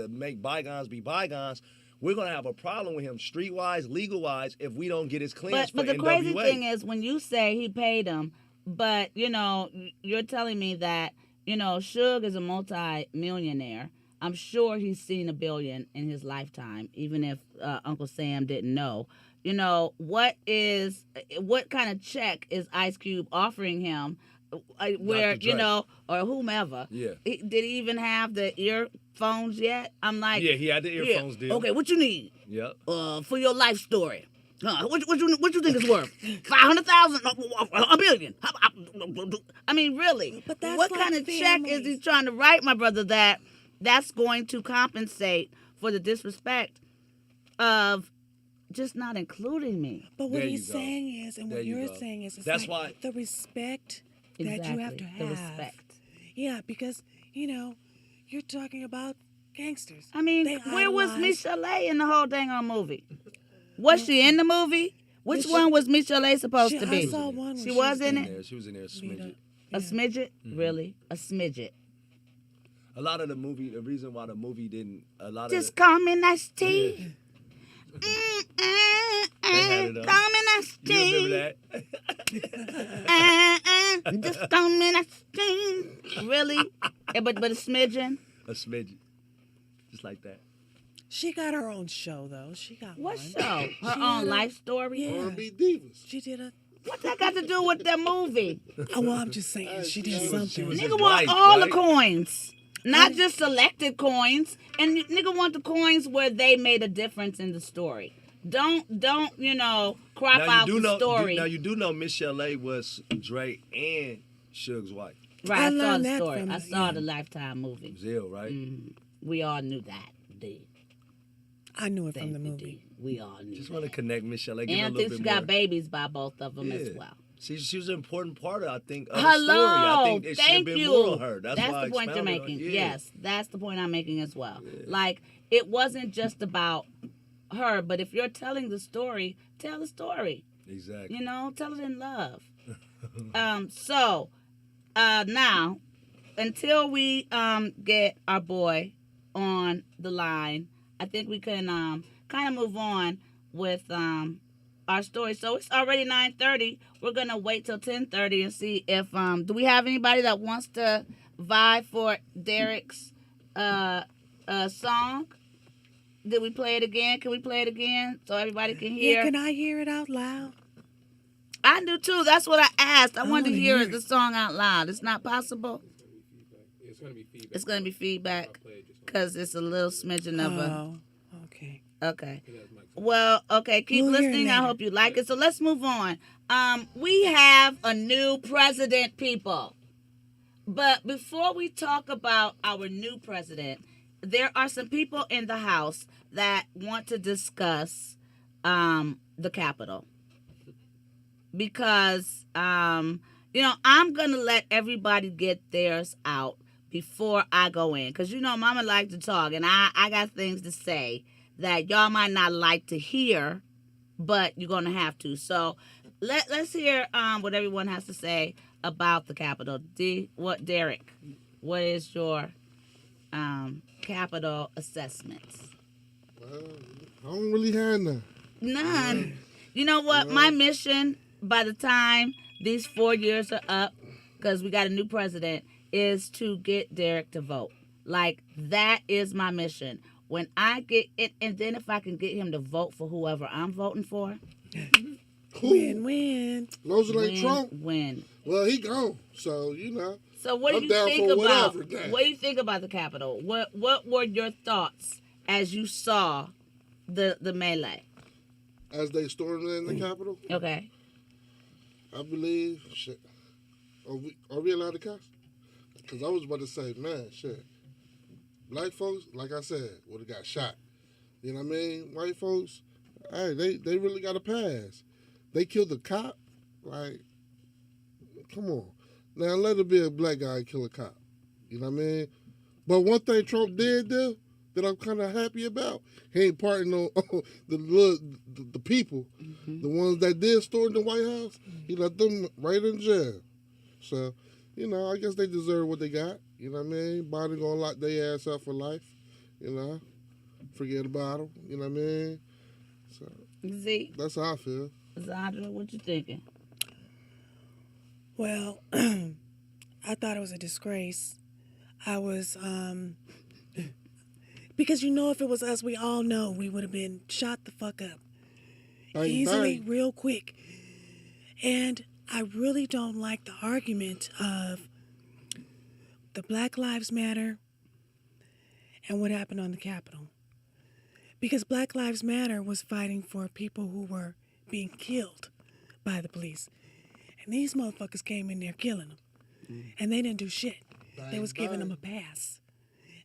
Speaker 7: make bygones be bygones. We're gonna have a problem with him streetwise, legal wise, if we don't get his clearance
Speaker 4: But
Speaker 7: for
Speaker 4: the
Speaker 7: NWA.
Speaker 4: crazy thing is when you say he paid him, but you know, you're telling me that, you know, Suge is a multi-millionaire. I'm sure he's seen $1 billion in his lifetime, even if Uncle Sam didn't know. You know, what kind of check is Ice Cube offering him? Where,
Speaker 7: Dr. Dre.
Speaker 4: you know, or whomever.
Speaker 7: Yeah.
Speaker 4: Did he even have the earphones yet? I'm like,
Speaker 7: Yeah, he had the earphones deal.
Speaker 4: Okay, what you need?
Speaker 7: Yep.
Speaker 4: For your life story. What you think it's worth? 500,000, $1 billion. I mean, really?
Speaker 5: But that's
Speaker 4: what
Speaker 5: like
Speaker 4: kind of check is he
Speaker 5: families.
Speaker 4: trying to write, my brother? That's going to compensate for the disrespect of just not including me.
Speaker 5: But what
Speaker 7: There
Speaker 5: he's
Speaker 7: you go.
Speaker 5: saying is, and
Speaker 7: There
Speaker 5: what
Speaker 7: you
Speaker 5: you're
Speaker 7: go.
Speaker 5: saying is, it's
Speaker 7: That's
Speaker 5: like
Speaker 7: why-
Speaker 5: the respect that you have to have.
Speaker 4: The respect.
Speaker 5: Yeah, because you know, you're talking about gangsters.
Speaker 4: I mean,
Speaker 5: They
Speaker 4: where was
Speaker 5: idolize-
Speaker 4: Michelle in the whole dang on movie? Was she in the movie? Which one was Michelle supposed to
Speaker 5: I
Speaker 4: be?
Speaker 5: saw one.
Speaker 4: She
Speaker 5: where
Speaker 4: was in it?
Speaker 7: There, she was in there, a smidget.
Speaker 4: A smidget?
Speaker 7: Mm-hmm.
Speaker 4: Really? A smidget.
Speaker 7: A lot of the reason why the movie didn't, a lot
Speaker 4: Just
Speaker 7: of
Speaker 4: call me nice
Speaker 7: the,
Speaker 4: tea.
Speaker 7: had it up.
Speaker 4: Call me nice
Speaker 7: you remember
Speaker 4: tea.
Speaker 7: that?
Speaker 4: Just call me nice tea. Really? Yeah, but a smidgen?
Speaker 7: A smidget. Just like that.
Speaker 5: She got her own show though. She got
Speaker 4: What
Speaker 5: one.
Speaker 4: show? Her
Speaker 5: She had
Speaker 4: own
Speaker 5: a-
Speaker 4: life story?
Speaker 5: Yeah.
Speaker 6: R&B divas.
Speaker 5: She did a.
Speaker 4: What's that got to do with that movie?
Speaker 5: Oh, well, I'm just saying she did something.
Speaker 7: she was
Speaker 4: Nigga
Speaker 7: his
Speaker 4: want
Speaker 7: wife,
Speaker 4: all
Speaker 7: right?
Speaker 4: the coins, not just selected coins. And nigga want the coins where they made a difference in the story. Don't you know, crop out the story.
Speaker 7: Now you do know Michelle was Dre and Suge's wife.
Speaker 4: Right,
Speaker 5: I
Speaker 4: I saw
Speaker 5: learned
Speaker 4: the
Speaker 5: that
Speaker 4: story.
Speaker 5: from
Speaker 4: I
Speaker 5: the-
Speaker 4: saw
Speaker 5: yeah.
Speaker 4: the Lifetime movie.
Speaker 7: It was ill, right?
Speaker 4: We all knew that. Did.
Speaker 5: I knew it
Speaker 4: Thank
Speaker 5: from the
Speaker 4: you,
Speaker 5: movie.
Speaker 4: did. We all knew
Speaker 7: Just
Speaker 4: that.
Speaker 7: want to connect Michelle. Give her a
Speaker 4: And I
Speaker 7: little
Speaker 4: think
Speaker 7: bit
Speaker 4: she
Speaker 7: more.
Speaker 4: got babies by both of them as
Speaker 7: Yeah.
Speaker 4: well.
Speaker 7: She was an important part of, I think, of
Speaker 4: Hello.
Speaker 7: the story. I think it should have
Speaker 4: Thank
Speaker 7: been
Speaker 4: you.
Speaker 7: more on her. That's why I
Speaker 4: the point you're
Speaker 7: expounded on-
Speaker 4: making.
Speaker 7: yeah.
Speaker 4: Yes, that's the point I'm making as well. Like, it wasn't just about her, but if you're telling the story, tell the story.
Speaker 7: Exactly.
Speaker 4: You know, tell it in love. So now, until we get our boy on the line, I think we can kind of move on with our story. So it's already 9:30. We're gonna wait till 10:30 and see if do we have anybody that wants to vie for Derek's song? Did we play it again? Can we play it again so everybody can hear?
Speaker 5: Yeah, can I hear it out loud?
Speaker 4: I do too. That's what I asked. I wanted to
Speaker 5: wanna
Speaker 4: hear
Speaker 5: hear
Speaker 4: the
Speaker 5: it.
Speaker 4: song out loud. It's not possible.
Speaker 8: It's gonna be feedback.
Speaker 4: It's gonna be feedback
Speaker 8: I'll play it just
Speaker 4: because it's a little smidgen of a.
Speaker 5: Oh, okay.
Speaker 4: Okay.
Speaker 8: because that's my
Speaker 4: Well, okay. Keep
Speaker 5: We'll hear it
Speaker 4: listening. I
Speaker 5: later.
Speaker 4: hope you like it. So let's move on. We have a new president, people. But before we talk about our new president, there are some people in the House that want to discuss the Capitol. Because, you know, I'm going to let everybody get theirs out before I go in. Because, you know, Mama likes to talk, and I got things to say that y'all might not like to hear, but you're going to have to. So let's hear what everyone has to say about the Capitol. Derek, what is your Capitol assessments?
Speaker 6: I don't really have none.
Speaker 4: None. You know what? My mission by the time these 4 years are up, because we got a new president, is to get Derek to vote. Like, that is my mission. when I get it, and then if I can get him to vote for whoever I'm voting for,
Speaker 5: Win-win.
Speaker 6: Those are like Trump.
Speaker 4: win.
Speaker 6: Well, he gone. So,
Speaker 4: So what do
Speaker 6: I'm
Speaker 4: you
Speaker 6: down
Speaker 4: think
Speaker 6: for
Speaker 4: about?
Speaker 6: whatever now.
Speaker 4: What do you think about the Capitol? What were your thoughts as you saw the melee?
Speaker 6: As they stormed in the Capitol,
Speaker 4: Okay.
Speaker 6: I believe, shit. Are we allowed to cuss? Because I was about to say, man, shit. Black folks, like I said, would have got shot. You know what I mean? White folks, hey, they really got a pass. They killed a cop. Like, come on. Now, let it be a black guy kill a cop. You know what I mean? But one thing Trump did do that I'm kind of happy about, he ain't parting on the people, the ones that did storm the White House. He let them right in jail. So, I guess they deserve what they got. You know what I mean? Biden gonna lock their ass up for life. Forget about them. You know what I mean? So
Speaker 4: Z,
Speaker 6: that's how I feel.
Speaker 4: Zandra, what you thinking?
Speaker 5: Well, I thought it was a disgrace. I was, because if it was us, we all know we would have been shot the fuck up.
Speaker 6: Bang,
Speaker 5: Easily,
Speaker 6: bang.
Speaker 5: real quick. And I really don't like the argument of the Black Lives Matter and what happened on the Capitol. Because Black Lives Matter was fighting for people who were being killed by the police. And these motherfuckers came in there killing them. And they didn't do shit. They was giving them a pass.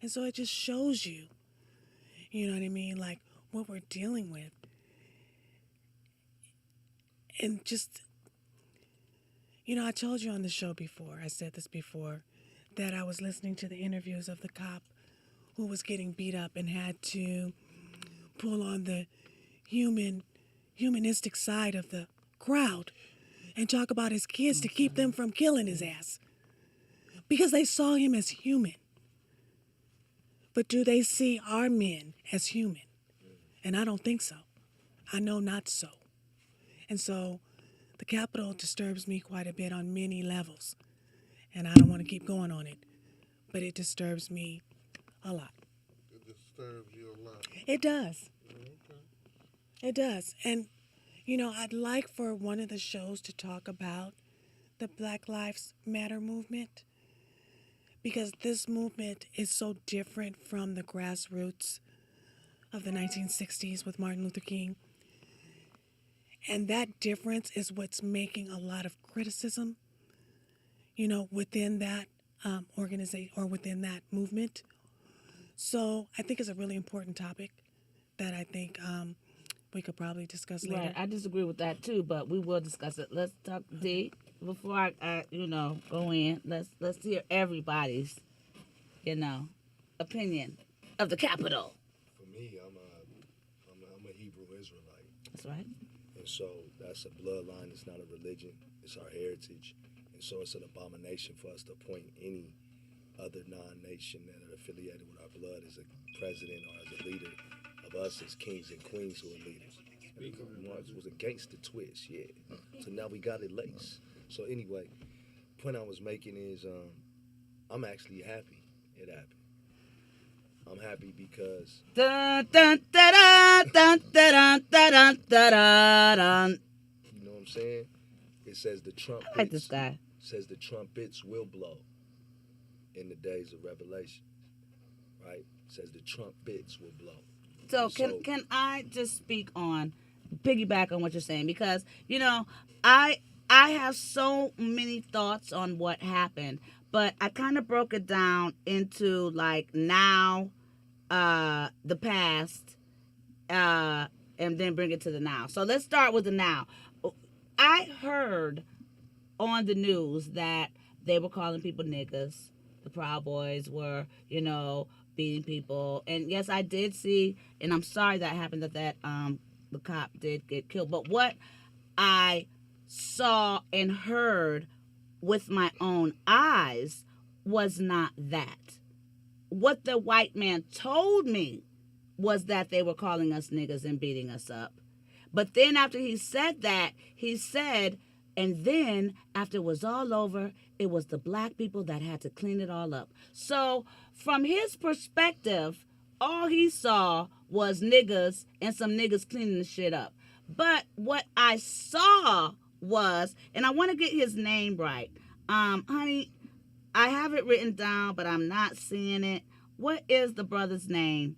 Speaker 5: And so it just shows you, you know what I mean, like what we're dealing with. And just, I told you on the show before, I said this before, that I was listening to the interviews of the cop who was getting beat up and had to pull on the humanistic side of the crowd and talk about his kids to keep them from killing his ass. Because they saw him as human. But do they see our men as human? And I don't think so. I know not so. And so the Capitol disturbs me quite a bit on many levels. And I don't want to keep going on it. But it disturbs me a lot.
Speaker 6: It disturbs you a lot.
Speaker 5: It does.
Speaker 6: Okay.
Speaker 5: It does. And, I'd like for one of the shows to talk about the Black Lives Matter movement. Because this movement is so different from the grassroots of the 1960s with Martin Luther King. And that difference is what's making a lot of criticism, within that organization or within that movement. So I think it's a really important topic that I think we could probably discuss later.
Speaker 4: Right, I disagree with that too, but we will discuss it. Let's talk D. Before I go in, let's hear everybody's, opinion of the Capitol.
Speaker 7: For me, I'm a Hebrew Israelite.
Speaker 4: That's right.
Speaker 7: And so that's a bloodline. It's not a religion. It's our heritage. And so it's an abomination for us to appoint any other non-nation that are affiliated with our blood as a president or as a leader of us as kings and queens who are leaders. It was against the twist, yeah. So now we got it laced. So anyway, point I was making is I'm actually happy it happened. I'm happy because
Speaker 4: Dun, dun, dun, dun, dun, dun, dun, dun, dun.
Speaker 7: you know what I'm saying? It says the trumpets.
Speaker 4: I like this guy.
Speaker 7: Says the trumpets will blow in the days of Revelation. Right? It says the trumpets will blow.
Speaker 4: So can I just speak on, piggyback on what you're saying? Because, I have so many thoughts on what happened, but I kind of broke it down into like now, the past, and then bring it to the now. So let's start with the now. I heard on the news that they were calling people niggas. The Proud Boys were, beating people. And yes, I did see, and I'm sorry that happened, that the cop did get killed. But what I saw and heard with my own eyes was not that. What the white man told me was that they were calling us niggas and beating us up. But then after he said that, he said, and then after it was all over, it was the black people that had to clean it all up. So from his perspective, all he saw was niggas and some niggas cleaning the shit up. But what I saw was, and I want to get his name right. Honey, I have it written down, but I'm not seeing it. What is the brother's name?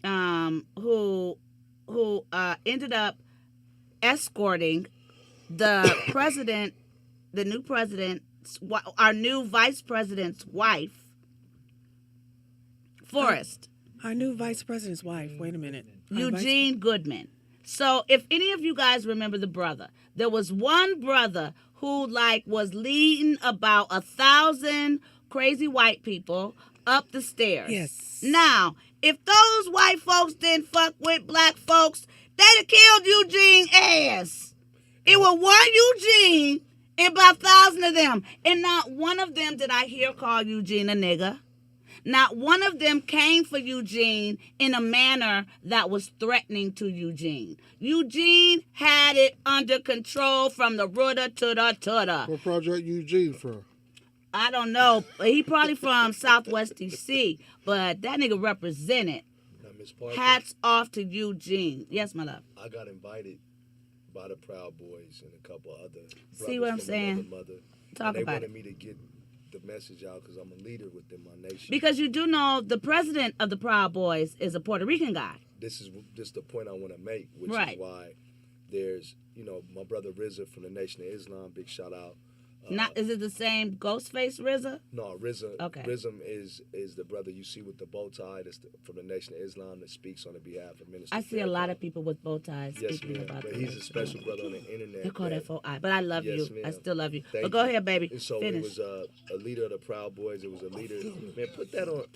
Speaker 4: Who ended up escorting the president, the new president, our new vice president's wife, Forrest.
Speaker 5: Our new vice president's wife. Wait a minute.
Speaker 4: Eugene Goodman. So if any of you guys remember the brother, there was one brother who was leading about 1,000 crazy white people up the stairs.
Speaker 5: Yes.
Speaker 4: Now, if those white folks didn't fuck with black folks, they'd have killed Eugene ass. It was one Eugene and about 1,000 of them. And not one of them did I hear call Eugene a nigger. Not one of them came for Eugene in a manner that was threatening to Eugene. Eugene had it under control from the rooter to the tutter.
Speaker 6: What project Eugene from?
Speaker 4: I don't know. He probably from Southwest D.C., but that nigga represented.
Speaker 7: Now, Miss Parker,
Speaker 4: Hats off to Eugene. Yes, my love.
Speaker 7: I got invited by the Proud Boys and a couple other
Speaker 4: See what I'm
Speaker 7: brothers from
Speaker 4: saying?
Speaker 7: another mother.
Speaker 4: Talk
Speaker 7: and
Speaker 4: about
Speaker 7: they
Speaker 4: it.
Speaker 7: wanted me to get the message out because I'm a leader within my nation.
Speaker 4: Because you do know the president of the Proud Boys is a Puerto Rican guy.
Speaker 7: This is just the point I want to make, which
Speaker 4: Right.
Speaker 7: is why there's, my brother RZA from the Nation of Islam, big shout out.
Speaker 4: Is it the same Ghostface RZA?
Speaker 7: No, RZA.
Speaker 4: Okay.
Speaker 7: RZA is the brother you see with the bow tie that's from the Nation of Islam that speaks on the behalf of Minister
Speaker 4: I see a lot
Speaker 7: Farrakhan.
Speaker 4: of people with bow ties
Speaker 7: Yes,
Speaker 4: speaking
Speaker 7: ma'am.
Speaker 4: about
Speaker 7: But
Speaker 4: that.
Speaker 7: he's a special brother on the internet.
Speaker 4: They call that
Speaker 7: that-
Speaker 4: for I. But I love
Speaker 7: Yes,
Speaker 4: you.
Speaker 7: ma'am.
Speaker 4: I still love you.
Speaker 7: Thank
Speaker 4: But go
Speaker 7: you.
Speaker 4: ahead, baby.
Speaker 7: And so
Speaker 4: Finish.
Speaker 7: it was a leader of the Proud Boys. It was a leader. Man, put that on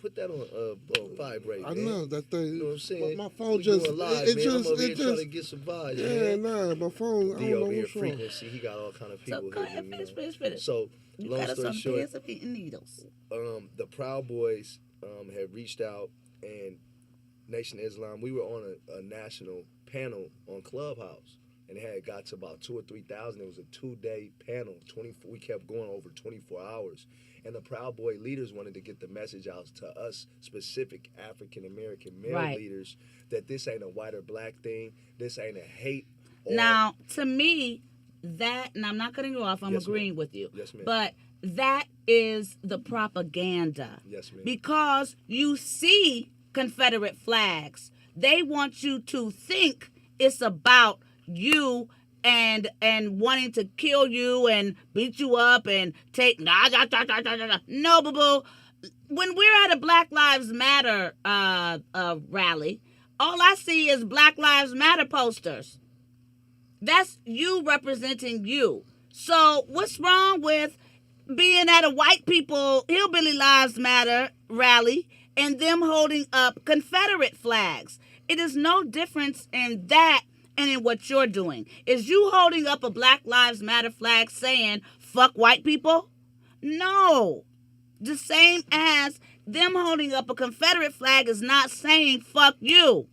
Speaker 7: vibrate.
Speaker 6: I
Speaker 7: man.
Speaker 6: know that thing.
Speaker 7: You know what I'm saying?
Speaker 6: My phone
Speaker 7: We
Speaker 6: just
Speaker 7: going live,
Speaker 6: it
Speaker 7: man.
Speaker 6: just
Speaker 7: I'm over here
Speaker 6: it
Speaker 7: trying to
Speaker 6: just
Speaker 7: get some vibes.
Speaker 6: yeah,
Speaker 7: man.
Speaker 6: my phone. I
Speaker 7: D
Speaker 6: don't know
Speaker 7: over here
Speaker 6: what's wrong.
Speaker 7: frequency. He got all kind of people
Speaker 4: So go
Speaker 7: hitting
Speaker 4: ahead,
Speaker 7: him,
Speaker 4: finish.
Speaker 7: So
Speaker 4: You
Speaker 7: long
Speaker 4: got us
Speaker 7: story
Speaker 4: on
Speaker 7: short,
Speaker 4: pairs of eating needles.
Speaker 7: the Proud Boys had reached out, and Nation of Islam, we were on a national panel on Clubhouse, and it had got to about 2,000 or 3,000. It was a 2-day panel. We kept going over 24 hours, and the Proud Boy leaders wanted to get the message out to us specific African American male
Speaker 4: Right.
Speaker 7: leaders that this ain't a white or black thing. This ain't a hate.
Speaker 4: Now, to me, that, and I'm not cutting you off, I'm
Speaker 7: Yes,
Speaker 4: agreeing
Speaker 7: ma'am.
Speaker 4: with you.
Speaker 7: Yes, ma'am.
Speaker 4: But that is the propaganda.
Speaker 7: Yes, ma'am.
Speaker 4: Because you see Confederate flags. They want you to think it's about you and wanting to kill you and beat you up and take no, boo-boo. When we're at a Black Lives Matter rally, all I see is Black Lives Matter posters. That's you representing you. So what's wrong with being at a white people Hillbilly Lives Matter rally and them holding up Confederate flags? It is no difference in that and in what you're doing. Is you holding up a Black Lives Matter flag saying, fuck white people? No. The same as them holding up a Confederate flag is not saying, fuck you.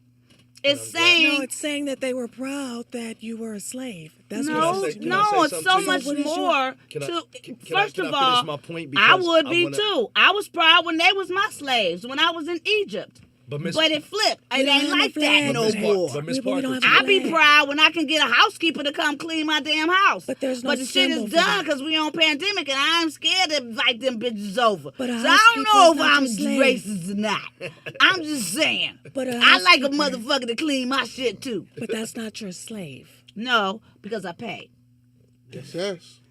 Speaker 4: It's saying...
Speaker 5: No, it's saying that they were proud that you were a slave. That's
Speaker 4: No,
Speaker 5: what it's
Speaker 7: Can I say
Speaker 4: no, it's
Speaker 7: something
Speaker 4: so
Speaker 7: to you?
Speaker 4: much
Speaker 5: What is your-
Speaker 4: more
Speaker 7: Can I-
Speaker 4: to.
Speaker 7: can I-
Speaker 4: First
Speaker 7: can I
Speaker 4: of
Speaker 7: finish
Speaker 4: all,
Speaker 7: my point?
Speaker 4: I
Speaker 7: Because
Speaker 4: would
Speaker 7: I
Speaker 4: be
Speaker 7: wanna-
Speaker 4: too. I was proud when they was my slaves when I was in Egypt.
Speaker 7: But Miss-
Speaker 4: But it flipped.
Speaker 5: We
Speaker 4: It
Speaker 5: don't
Speaker 4: ain't
Speaker 5: have a
Speaker 4: like that
Speaker 5: flag.
Speaker 4: no
Speaker 7: Miss Par-
Speaker 4: more.
Speaker 7: but Miss
Speaker 5: We don't
Speaker 7: Parker,
Speaker 5: have a
Speaker 4: I be
Speaker 5: flag.
Speaker 4: proud when I can get a housekeeper to come clean my damn house.
Speaker 5: But there's no
Speaker 4: But the shit
Speaker 5: symbol
Speaker 4: is
Speaker 5: for
Speaker 4: done
Speaker 5: that.
Speaker 4: because we on pandemic and I'm scared to invite them bitches over.
Speaker 5: But a
Speaker 4: So I don't know if
Speaker 5: housekeeper's not
Speaker 4: I'm
Speaker 5: your slave.
Speaker 4: racist or not. I'm just saying.
Speaker 5: But a
Speaker 4: I like a
Speaker 5: housekeeper-
Speaker 4: motherfucker to clean my shit too.
Speaker 5: But that's not your slave.
Speaker 4: No, because I pay.
Speaker 6: Yes.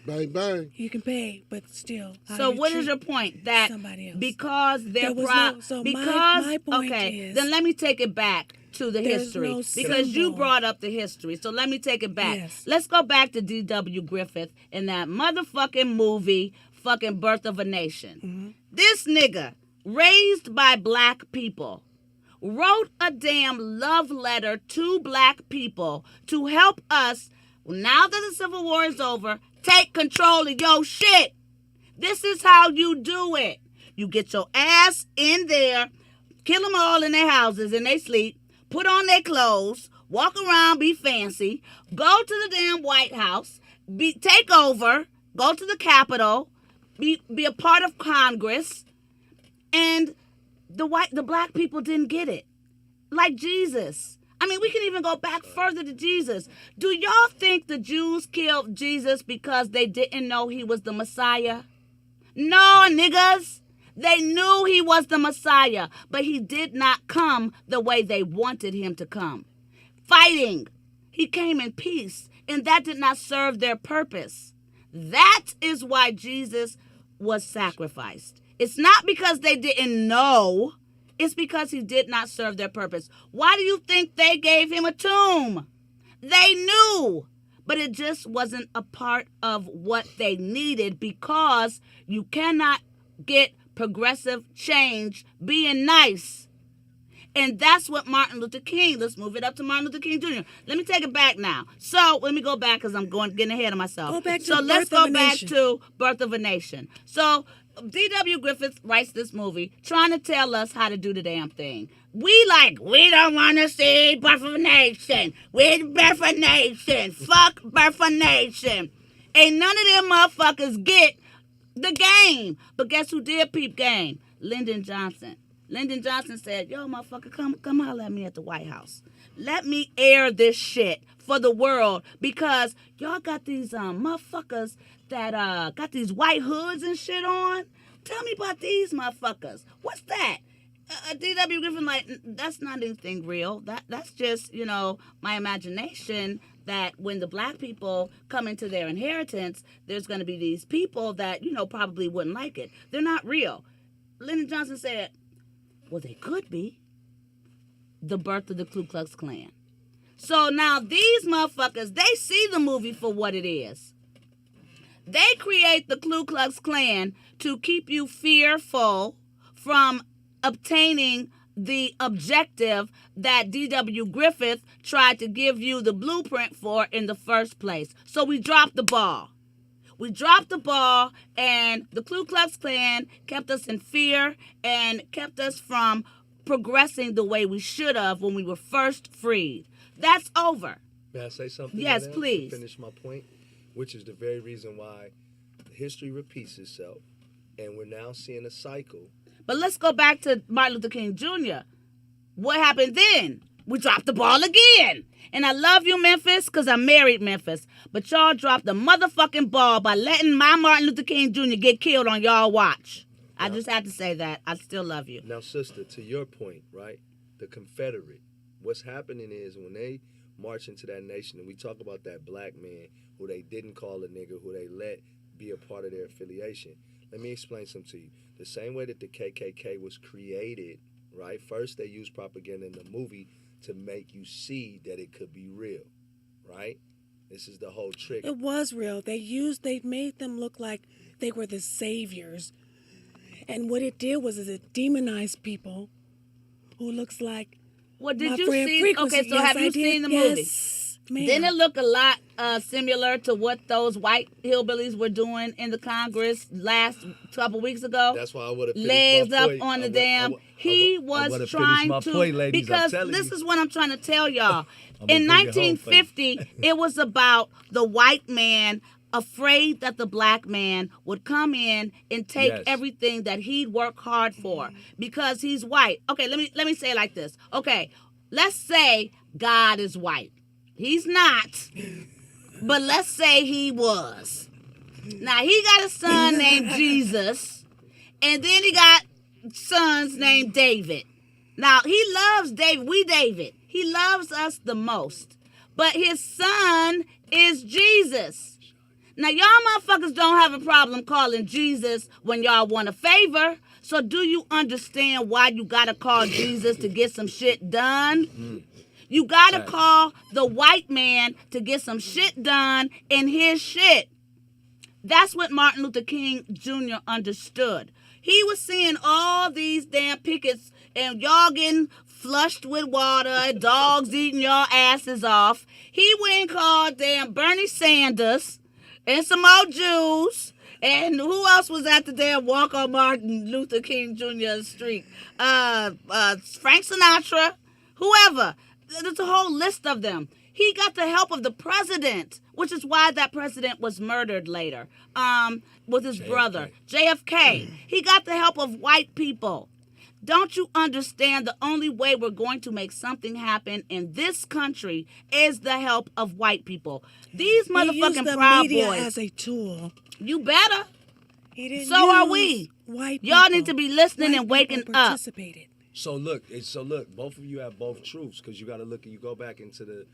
Speaker 6: Bang bang.
Speaker 5: You can pay, but still. how
Speaker 4: So
Speaker 5: you
Speaker 4: what is
Speaker 5: treat
Speaker 4: your point? That
Speaker 5: somebody else.
Speaker 4: because they're
Speaker 5: There was
Speaker 4: proud,
Speaker 5: no- so
Speaker 4: because
Speaker 5: my point
Speaker 4: okay,
Speaker 5: is-
Speaker 4: then let me take it back to the
Speaker 5: There's
Speaker 4: history
Speaker 5: no
Speaker 4: because you
Speaker 5: symbol.
Speaker 4: brought up the history. So let me take it back.
Speaker 5: Yes.
Speaker 4: Let's go back to D.W. Griffith in that motherfucking movie, fucking Birth of a Nation.
Speaker 5: Mm-hmm.
Speaker 4: This nigga, raised by black people, wrote a damn love letter to black people to help us, now that the Civil War is over, take control of your shit. This is how you do it. You get your ass in there, kill them all in their houses and they sleep, put on their clothes, walk around, be fancy, go to the damn White House, take over, go to the Capitol, be a part of Congress, and the black people didn't get it. Like Jesus. I mean, we can even go back further to Jesus. Do y'all think the Jews killed Jesus because they didn't know he was the Messiah? No, niggas. They knew he was the Messiah, but he did not come the way they wanted him to come. Fighting. He came in peace, and that did not serve their purpose. That is why Jesus was sacrificed. It's not because they didn't know. It's because he did not serve their purpose. Why do you think they gave him a tomb? They knew, but it just wasn't a part of what they needed, because you cannot get progressive change being nice. And that's what Martin Luther King, let's move it up to Martin Luther King Jr. Let me take it back now. So let me go back because I'm getting ahead of myself.
Speaker 5: Go back to
Speaker 4: so let's
Speaker 5: Birth of
Speaker 4: go
Speaker 5: a
Speaker 4: back
Speaker 5: Nation.
Speaker 4: to Birth of a Nation. So D.W. Griffith writes this movie trying to tell us how to do the damn thing. We don't want to see Birth of a Nation. We're Birth of a Nation. Fuck Birth of a Nation. Ain't none of them motherfuckers get the game. But guess who did peep game? Lyndon Johnson. Lyndon Johnson said, yo, motherfucker, come holler at me at the White House. Let me air this shit for the world, because y'all got these motherfuckers that got these white hoods and shit on. Tell me about these motherfuckers. What's that? D.W. Griffin, that's not anything real. That's just, my imagination, that when the black people come into their inheritance, there's going to be these people that, probably wouldn't like it. They're not real. Lyndon Johnson said, well, they could be. The birth of the Ku Klux Klan. So now these motherfuckers, they see the movie for what it is. They create the Ku Klux Klan to keep you fearful from obtaining the objective that D.W. Griffith tried to give you the blueprint for in the first place. So we dropped the ball. We dropped the ball, and the Ku Klux Klan kept us in fear and kept us from progressing the way we should have when we were first freed. That's over.
Speaker 7: May I say something?
Speaker 4: Yes,
Speaker 7: now
Speaker 4: please.
Speaker 7: To finish my point, which is the very reason why history repeats itself, and we're now seeing a cycle.
Speaker 4: But let's go back to Martin Luther King Jr. What happened then? We dropped the ball again. And I love you, Memphis, because I married Memphis. But y'all dropped the motherfucking ball by letting my Martin Luther King Jr. get killed on y'all watch. I just had to say that. I still love you.
Speaker 7: Now, sister, to your point, right? The Confederate. What's happening is when they march into that nation, and we talk about that black man who they didn't call a nigga, who they let be a part of their affiliation. Let me explain something to you. The same way that the KKK was created, right? First, they used propaganda in the movie to make you see that it could be real, right? This is the whole trick.
Speaker 5: It was real. They made them look like they were the saviors. And what it did was it demonized people who looks like
Speaker 4: Well, did
Speaker 5: my
Speaker 4: you
Speaker 5: friend
Speaker 4: see?
Speaker 5: Frequency.
Speaker 4: Okay, so
Speaker 5: Yes,
Speaker 4: have you
Speaker 5: I did.
Speaker 4: seen the
Speaker 5: Yes,
Speaker 4: movie?
Speaker 5: ma'am.
Speaker 4: Didn't it look a lot similar to what those white hillbillies were doing in the Congress last couple weeks ago?
Speaker 7: That's why I would have finished
Speaker 4: Legs
Speaker 7: my
Speaker 4: up
Speaker 7: point.
Speaker 4: on the
Speaker 7: I
Speaker 4: damn.
Speaker 7: would-
Speaker 4: He
Speaker 7: I
Speaker 4: was
Speaker 7: would've
Speaker 4: trying
Speaker 7: finished my
Speaker 4: to
Speaker 7: point, ladies, I'm
Speaker 4: because
Speaker 7: telling
Speaker 4: this
Speaker 7: you.
Speaker 4: is what I'm trying to tell y'all.
Speaker 7: I'm
Speaker 4: In
Speaker 7: gonna bring it home for you.
Speaker 4: 1950, it was about the white man afraid that the black man would come in and take
Speaker 7: Yes.
Speaker 4: everything that he'd worked hard for because he's white. Okay, let me say it like this. Okay, let's say God is white. He's not, but let's say he was. Now, he got a son named Jesus, and then he got sons named David. Now, he loves David. We David. He loves us the most. But his son is Jesus. Now, y'all motherfuckers don't have a problem calling Jesus when y'all want a favor. So do you understand why you got to call Jesus to get some shit done? You got to call the white man to get some shit done in his shit. That's what Martin Luther King Jr. understood. He was seeing all these damn pickets and y'all getting flushed with water, dogs eating y'all asses off. He went and called damn Bernie Sanders and some more Jews. And who else was at the damn walk on Martin Luther King Jr. street? Frank Sinatra, whoever. There's a whole list of them. He got the help of the president, which is why that president was murdered later, with his brother, JFK. He got the help of white people. Don't you understand the only way we're going to make something happen in this country is the help of white people? These
Speaker 5: He used
Speaker 4: motherfucking
Speaker 5: the
Speaker 4: Proud
Speaker 5: media
Speaker 4: Boys.
Speaker 5: as a tool.
Speaker 4: You better.
Speaker 5: He didn't
Speaker 4: So are
Speaker 5: use
Speaker 4: we.
Speaker 5: White
Speaker 4: Y'all
Speaker 5: people.
Speaker 4: need to be listening
Speaker 5: White
Speaker 4: and waking
Speaker 5: people
Speaker 4: up.
Speaker 5: participated.
Speaker 7: So look, both of you have both truths because you got to look. You go back into the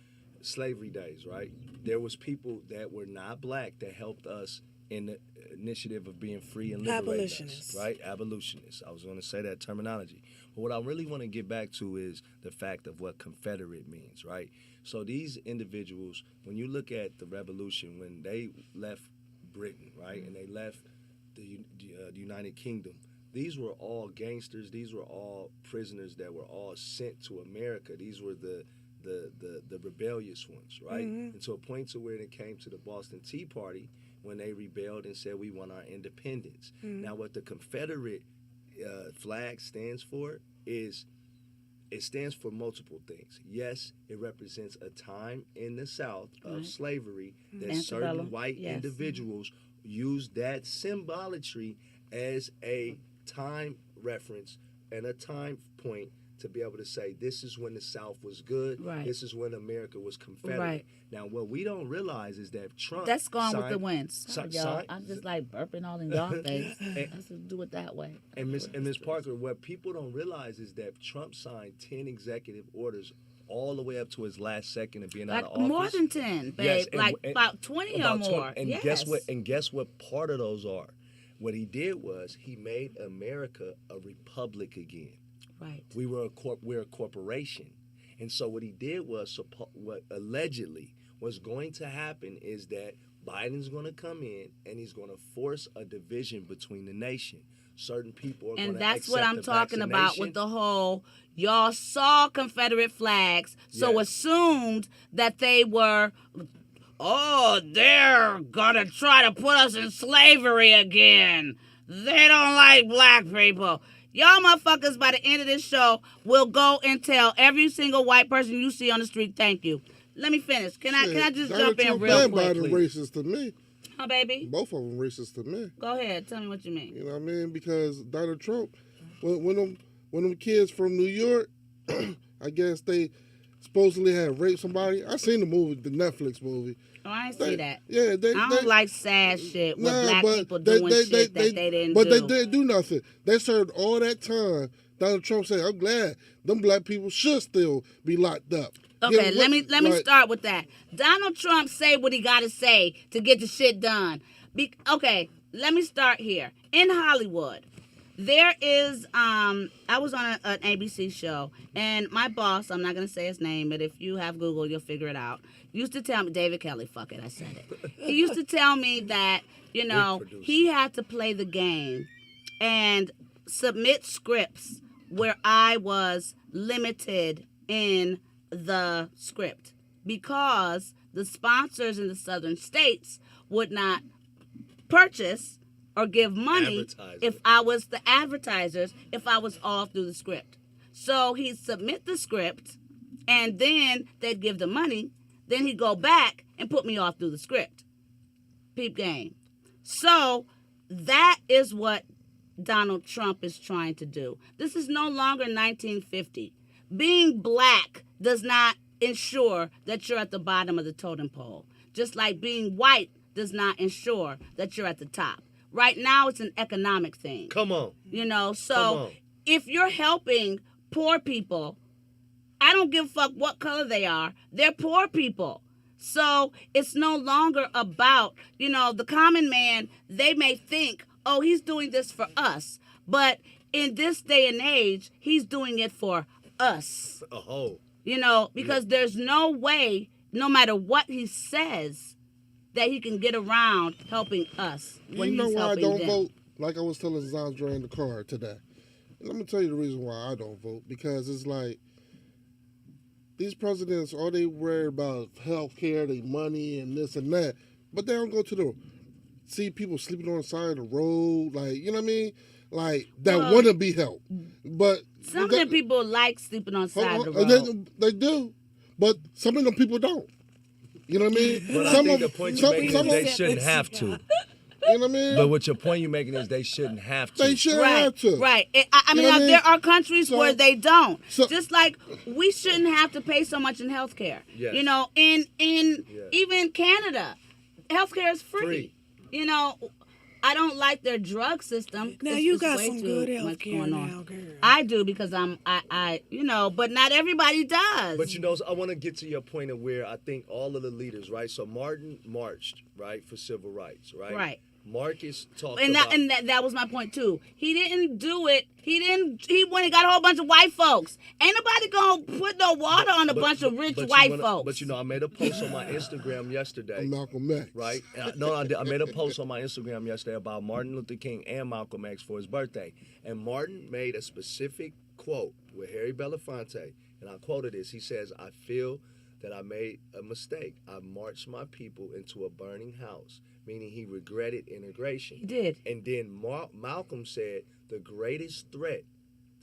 Speaker 7: slavery days, right? There was people that were not black that helped us in the initiative of being free and liberating
Speaker 5: Abolitionists.
Speaker 7: us, right? Abolitionists. I was going to say that terminology, but what I really want to get back to is the fact of what Confederate means, right? So these individuals, when you look at the revolution, when they left Britain, right, and they left the United Kingdom. These were all gangsters. These were all prisoners that were all sent to America. These were the rebellious ones, right? And to a point to where it came to the Boston Tea Party when they rebelled and said we want our independence. Now, what the Confederate flag stands for is it stands for multiple things. Yes, it represents a time in the South of slavery that certain
Speaker 4: Antebellum.
Speaker 7: white
Speaker 4: Yes.
Speaker 7: individuals used that symbolatry as a time reference and a time point to be able to say this is when the South was good,
Speaker 4: Right.
Speaker 7: this is when America was Confederate.
Speaker 4: Right.
Speaker 7: Now, what we don't realize is that Trump
Speaker 4: That's gone with the
Speaker 7: signed-
Speaker 4: wind. Sorry, y'all.
Speaker 7: signed-
Speaker 4: I'm just like burping all in y'all face. Let's just do it that way.
Speaker 7: And Miss Parker, what people don't realize is that Trump signed 10 executive orders all the way up to his last second of being out
Speaker 4: Like
Speaker 7: of office.
Speaker 4: more than 10, babe.
Speaker 7: Yes,
Speaker 4: like about 20 or
Speaker 7: about
Speaker 4: more.
Speaker 7: 20. And
Speaker 4: yes.
Speaker 7: guess what? And guess what part of those are? What he did was he made America a republic again.
Speaker 4: Right.
Speaker 7: We're a corporation, and so what he did was what allegedly was going to happen is that Biden's going to come in and he's going to force a division between the nation. Certain people are going to
Speaker 4: And that's what
Speaker 7: accept
Speaker 4: I'm
Speaker 7: the
Speaker 4: talking about
Speaker 7: vaccination.
Speaker 4: with the whole y'all saw Confederate flags, so
Speaker 7: Yes.
Speaker 4: assumed that they were, oh, they're gonna try to put us in slavery again. They don't like black people. Y'all motherfuckers by the end of this show will go and tell every single white person you see on the street, thank you. Let me finish. Can I just jump in real
Speaker 6: and
Speaker 4: quick?
Speaker 6: Biden racist to me.
Speaker 4: Huh, baby?
Speaker 6: Both of them racist to me.
Speaker 4: Go ahead. Tell me what you mean.
Speaker 6: You know what I mean? Because Donald Trump, when them kids from New York, I guess they supposedly had raped somebody. I seen the movie, the Netflix movie.
Speaker 4: Oh, I ain't see that.
Speaker 6: Yeah,
Speaker 4: I don't like sad shit with black people doing shit that they didn't
Speaker 6: but
Speaker 4: do.
Speaker 6: they didn't do nothing. They served all that time. Donald Trump said, "I'm glad them black people should still be locked up."
Speaker 4: Okay,
Speaker 6: Yeah,
Speaker 4: let me start with that. Donald Trump say what he got to say to get the shit done. Okay, let me start here. In Hollywood, there is I was on an ABC show, and my boss, I'm not gonna say his name, but if you have Google, you'll figure it out. Used to tell me, David Kelly, fuck it, I said it. He used to tell me that he had to play the game and submit scripts where I was limited in the script because the sponsors in the southern states would not purchase or give money if I was the advertisers, if I was all through the script. So he'd submit the script and then they'd give the money. Then he'd go back and put me off through the script. Peep game. So that is what Donald Trump is trying to do. This is no longer 1950. Being black does not ensure that you're at the bottom of the totem pole. Just like being white does not ensure that you're at the top. Right now, it's an economic thing.
Speaker 7: Come on.
Speaker 4: So if you're helping poor people, I don't give a fuck what color they are. They're poor people. So it's no longer about, the common man. They may think, oh, he's doing this for us. But in this day and age, he's doing it for us.
Speaker 7: Oh.
Speaker 4: Because there's no way, no matter what he says, that he can get around helping us when
Speaker 6: you know
Speaker 4: he's
Speaker 6: why I
Speaker 4: helping
Speaker 6: don't
Speaker 4: them.
Speaker 6: vote? Like I was telling Zandra in the car today. Let me tell you the reason why I don't vote. Because it's like, these presidents, all they worry about health care, their money, and this and that. But they don't go to see people sleeping on the side of the road, like, you know what I mean? Like, that want to be helped. But
Speaker 4: some of them people like sleeping on the side of the road.
Speaker 6: They do. But some of them people don't. You know what I mean?
Speaker 7: But I think the point you're making is they shouldn't have to.
Speaker 6: You know what I mean?
Speaker 7: But what your point you're making is they shouldn't have to.
Speaker 6: They shouldn't have to.
Speaker 4: Right. I mean,
Speaker 6: know what I mean?
Speaker 4: there are countries
Speaker 6: So-
Speaker 4: where they don't.
Speaker 6: so-
Speaker 4: Just like we shouldn't have to pay so much in healthcare.
Speaker 7: Yes.
Speaker 4: You know, in
Speaker 7: Yes.
Speaker 4: even Canada, healthcare is free.
Speaker 7: Free.
Speaker 4: You know, I don't like their drug system.
Speaker 5: Now
Speaker 4: It's-
Speaker 5: you
Speaker 4: it's
Speaker 5: got
Speaker 4: way
Speaker 5: some
Speaker 4: too
Speaker 5: good
Speaker 4: much
Speaker 5: health care
Speaker 4: going on.
Speaker 5: now, girl.
Speaker 4: I do because I you know, but not everybody does.
Speaker 7: But you know, I want to get to your point of where I think all of the leaders, right? So Martin marched, right, for civil rights, right?
Speaker 4: Right.
Speaker 7: Marcus talked
Speaker 4: And
Speaker 7: about...
Speaker 4: that was my point too. He didn't do it. He went and got a whole bunch of white folks. Ain't nobody gonna put no water on a bunch of rich
Speaker 7: but
Speaker 4: white
Speaker 7: you
Speaker 4: folks.
Speaker 7: But you know, I made a post on my Instagram yesterday.
Speaker 6: Malcolm X.
Speaker 7: Right? I made a post on my Instagram yesterday about Martin Luther King and Malcolm X for his birthday. And Martin made a specific quote with Harry Belafonte, and I quoted this. He says, "I feel that I made a mistake. I marched my people into a burning house," meaning he regretted integration.
Speaker 4: He did.
Speaker 7: And then Malcolm said, "The greatest threat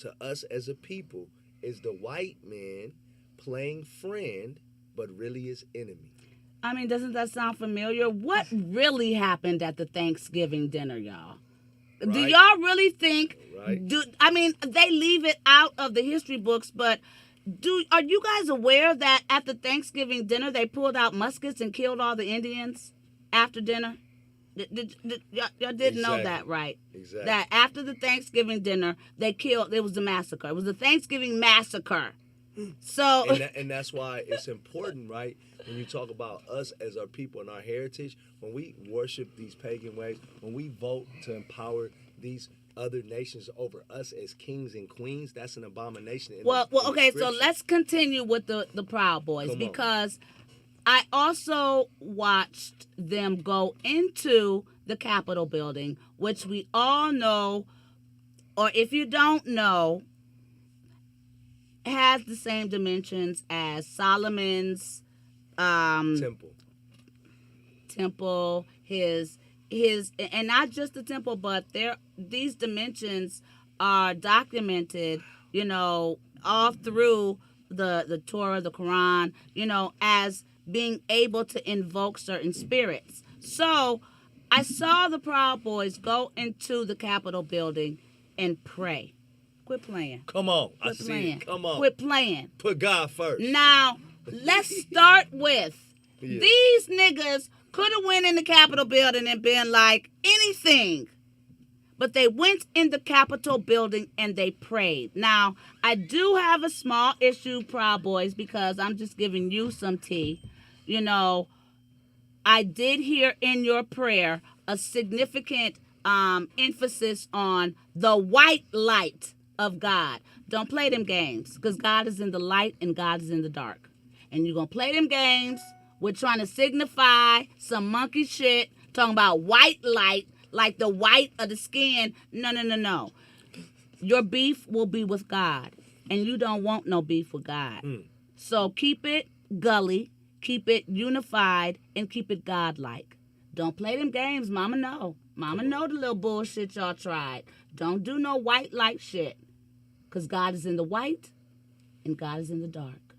Speaker 7: to us as a people is the white man playing friend, but really is enemy."
Speaker 4: I mean, doesn't that sound familiar? What really happened at the Thanksgiving dinner, y'all? Do
Speaker 7: Right.
Speaker 4: y'all really think?
Speaker 7: Right.
Speaker 4: I mean, they leave it out of the history books, but are you guys aware that at the Thanksgiving dinner they pulled out muskets and killed all the Indians after dinner? Y'all didn't know
Speaker 7: Exactly.
Speaker 4: that, right?
Speaker 7: Exactly.
Speaker 4: That after the Thanksgiving dinner they killed. It was a massacre. It was a Thanksgiving massacre. So
Speaker 7: And that's why it's important, right? When you talk about us as our people and our heritage, when we worship these pagan ways, when we vote to empower these other nations over us as kings and queens, that's an abomination.
Speaker 4: Well,
Speaker 7: in the
Speaker 4: okay, so
Speaker 7: scripture.
Speaker 4: let's continue with the Proud Boys
Speaker 7: Come on.
Speaker 4: because I also watched them go into the Capitol building, which we all know, or if you don't know, has the same dimensions as Solomon's temple, his and not just the temple, but these dimensions are documented, you know, all through the Torah, the Quran, you know, as being able to invoke certain spirits. So I saw the Proud Boys go into the Capitol building and pray. Quit playing.
Speaker 7: Come on. I
Speaker 4: Quit
Speaker 7: see
Speaker 4: playing.
Speaker 7: it. Come on.
Speaker 4: Quit playing.
Speaker 7: Put God first.
Speaker 4: Now, let's start with
Speaker 7: Yeah.
Speaker 4: these niggas could have went in the Capitol building and been like anything. But they went in the Capitol building and they prayed. Now, I do have a small issue, Proud Boys, because I'm just giving you some tea. You know, I did hear in your prayer a significant emphasis on the white light of God. Don't play them games, because God is in the light and God is in the dark. And you're going to play them games. We're trying to signify some monkey shit, talking about white light, like the white of the skin. No. Your beef will be with God, and you don't want no beef with God. So keep it gully, keep it unified, and keep it God-like. Don't play them games, Mama know. Mama know the little bullshit y'all tried. Don't do no white light shit, because God is in the white, and God is in the dark.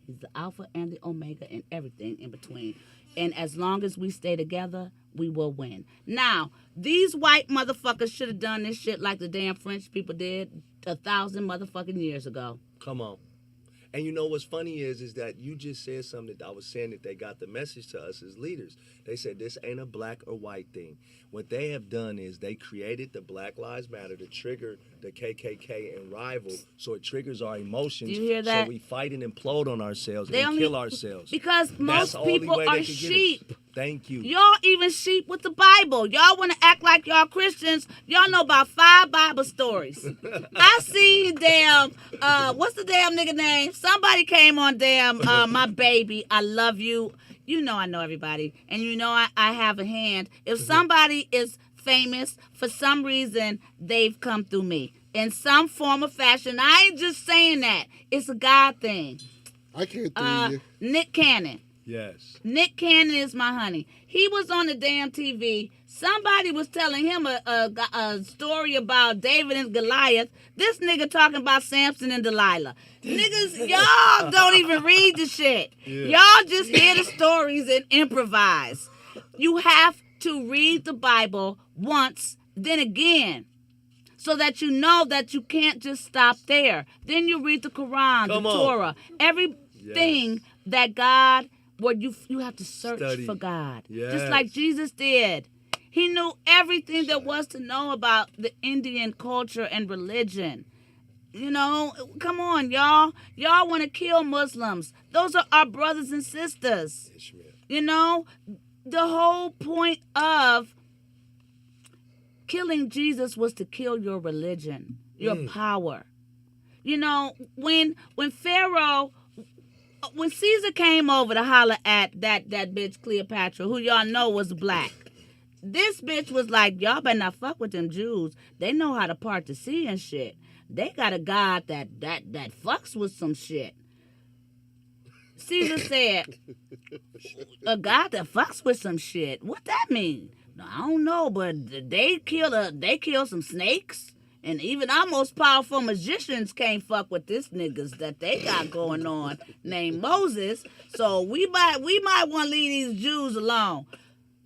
Speaker 4: He's the Alpha and the Omega and everything in between. And as long as we stay together, we will win. Now, these white motherfuckers should have done this shit like the damn French people did 1,000 motherfucking years ago.
Speaker 7: Come on. And you know what's funny is that you just said something that I was saying that they got the message to us as leaders. They said this ain't a black or white thing. What they have done is they created the Black Lives Matter to trigger the KKK and rival, so it triggers our emotions.
Speaker 4: Do you hear that?
Speaker 7: So we fight and implode on ourselves
Speaker 4: They
Speaker 7: and
Speaker 4: only-
Speaker 7: kill ourselves.
Speaker 4: Because
Speaker 7: That's
Speaker 4: most
Speaker 7: the only
Speaker 4: people
Speaker 7: way
Speaker 4: are
Speaker 7: they can get us.
Speaker 4: sheep.
Speaker 7: Thank you.
Speaker 4: Y'all even sheep with the Bible. Y'all want to act like y'all Christians. Y'all know about 5 Bible stories. I see damn, what's the damn nigga name? Somebody came on damn, My Baby, I Love You. You know I know everybody. And you know I have a hand. If somebody is famous, for some reason, they've come through me. In some form or fashion. I ain't just saying that. It's a God thing.
Speaker 6: I can't through you.
Speaker 4: Nick Cannon.
Speaker 7: Yes.
Speaker 4: Nick Cannon is my honey. He was on the damn TV. Somebody was telling him a story about David and Goliath. This nigga talking about Samson and Delilah. Niggas, y'all don't even read the shit.
Speaker 7: Yeah.
Speaker 4: Y'all just hear the stories and improvise. You have to read the Bible once, then again, so that you know that you can't just stop there. Then you read the Quran, the Torah, everything that God, where you have to search for God, just like Jesus did. He knew everything there was to know about the Indian culture and religion. You know, come on, y'all. Y'all want to kill Muslims. Those are our brothers and sisters. You know, the whole point of killing Jesus was to kill your religion, your power. You know, when Pharaoh, when Caesar came over to holler at that bitch Cleopatra, who y'all know was black, this bitch was like, y'all better not fuck with them Jews. They know how to part the sea and shit. They got a God that fucks with some shit. Caesar said, a God that fucks with some shit. What that mean? I don't know, but they kill some snakes. And even our most powerful magicians can't fuck with this niggas that they got going on named Moses. So we might want to leave these Jews alone.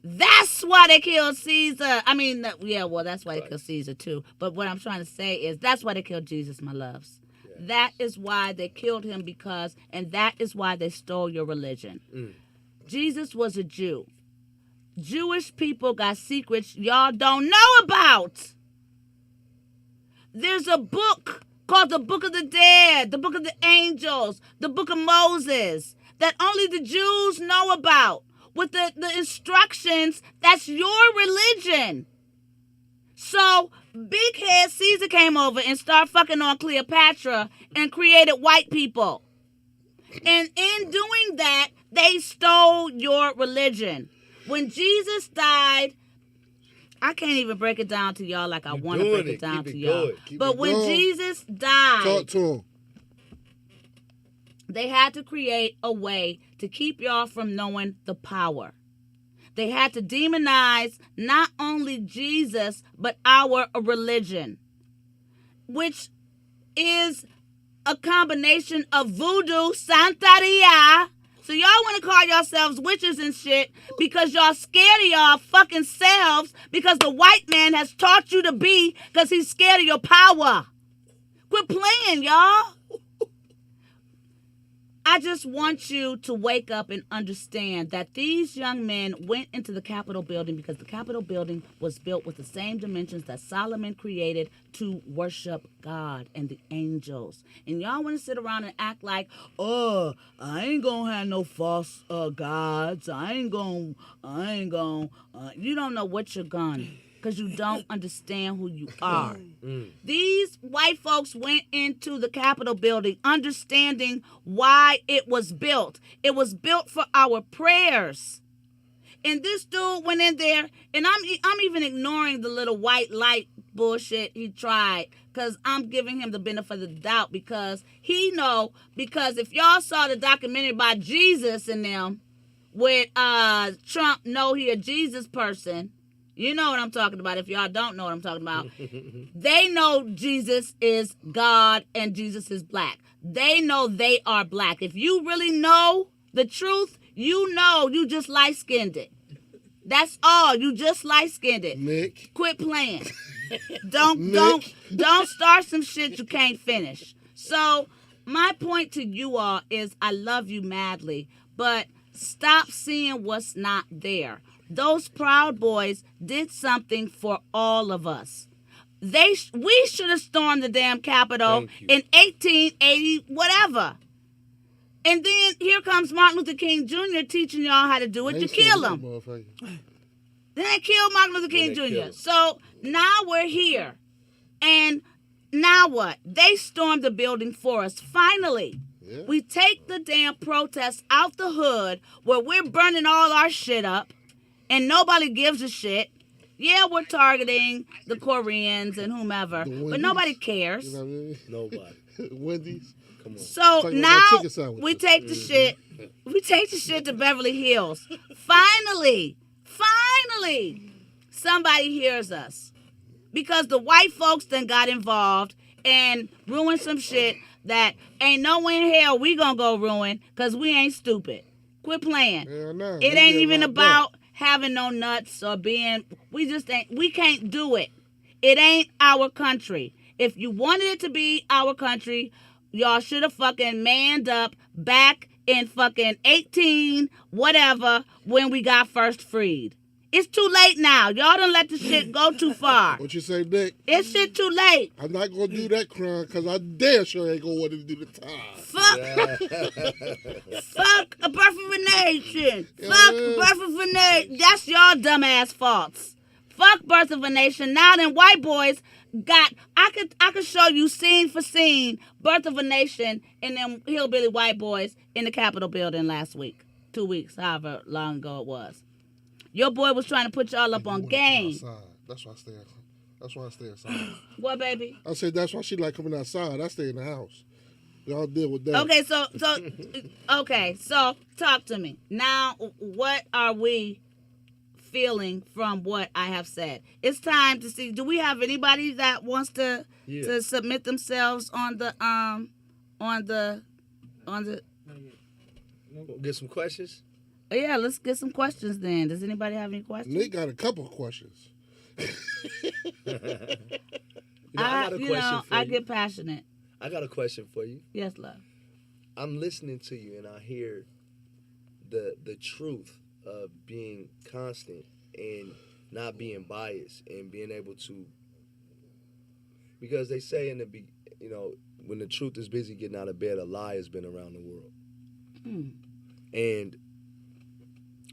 Speaker 4: That's why they killed Caesar. I mean, yeah, well, that's why they killed Caesar too. But what I'm trying to say is that's why they killed Jesus, my loves. Yeah. That is why they killed him and that is why they stole your religion. Jesus was a Jew. Jewish people got secrets y'all don't know about. There's a book called the Book of the Dead, the Book of the Angels, the Book of Moses that only the Jews know about. With the instructions, that's your religion. So, big head Caesar came over and started fucking on Cleopatra and created white people. And in doing that, they stole your religion. When Jesus died, I can't even break it down to y'all like I want to break it down to y'all. But when Jesus died,
Speaker 6: talk to him.
Speaker 4: They had to create a way to keep y'all from knowing the power. They had to demonize not only Jesus, but our religion, which is a combination of voodoo, Santeria. So y'all want to call yourselves witches and shit because y'all scared of y'all fucking selves because the white man has taught you to be because he's scared of your power. Quit playing, y'all. I just want you to wake up and understand that these young men went into the Capitol building because the Capitol building was built with the same dimensions that Solomon created to worship God and the angels. And y'all want to sit around and act like, I ain't gonna have no false gods. I ain't gonna. You don't know what you're gonna. Because you don't understand who you are. These white folks went into the Capitol building understanding why it was built. It was built for our prayers. And this dude went in there, and I'm even ignoring the little white light bullshit he tried, because I'm giving him the benefit of the doubt, because because if y'all saw the documentary by Jesus and them, with Trump know he a Jesus person, you know what I'm talking about. If y'all don't know what I'm talking about, they know Jesus is God and Jesus is black. They know they are black. If you really know the truth, you know you just light-skinned it. That's all. You just light-skinned it.
Speaker 6: Nick.
Speaker 4: Quit playing. Don't start some shit you can't finish. So my point to you all is I love you madly, but stop seeing what's not there. Those Proud Boys did something for all of us. We should have stormed the damn Capitol in 1880, whatever. And then here comes Martin Luther King Jr. teaching y'all how to do it. You kill him. Then they killed Martin Luther King Jr. So now we're here. And now what? They stormed the building for us. Finally, we take the damn protests out the hood where we're burning all our shit up. And nobody gives a shit. Yeah, we're targeting the Koreans and whomever, but nobody cares.
Speaker 6: You know what I mean?
Speaker 7: Nobody.
Speaker 6: Wendy's.
Speaker 7: Come on.
Speaker 4: So now we take the shit. We take the shit to Beverly Hills. Finally, somebody hears us, because the white folks then got involved and ruined some shit that ain't no way in hell we gonna go ruin, because we ain't stupid. Quit playing.
Speaker 6: No.
Speaker 4: It ain't even about having no nuts or being, we can't do it. It ain't our country. If you wanted it to be our country, y'all should have fucking manned up back in fucking 18 whatever when we got first freed. It's too late now. Y'all done let the shit go too far.
Speaker 6: What you say, Nick?
Speaker 4: It's shit too late.
Speaker 6: I'm not gonna do that crime because I damn sure ain't gonna want to do the time.
Speaker 4: Fuck a birth of a nation. Fuck birth of a nation. That's y'all dumbass faults. Fuck birth of a nation. Now then white boys got, I could show you scene for scene birth of a nation and them hillbilly white boys in the Capitol building last week. 2 weeks, however long ago it was. Your boy was trying to put y'all up on game.
Speaker 6: That's why I stay outside. That's why I stay outside.
Speaker 4: What, baby?
Speaker 6: I said that's why she like coming outside. I stay in the house. Y'all deal with that.
Speaker 4: Okay, so talk to me. Now, what are we feeling from what I have said? It's time to see, do we have anybody that wants to submit themselves on the
Speaker 7: Get some questions?
Speaker 4: Yeah, let's get some questions then. Does anybody have any questions?
Speaker 6: Nick got a couple of questions.
Speaker 7: I got a question for you.
Speaker 4: I get passionate.
Speaker 7: I got a question for you.
Speaker 4: Yes, love.
Speaker 7: I'm listening to you and I hear the truth of being constant and not being biased and being able to, because they say when the truth is busy getting out of bed, a lie has been around the world. And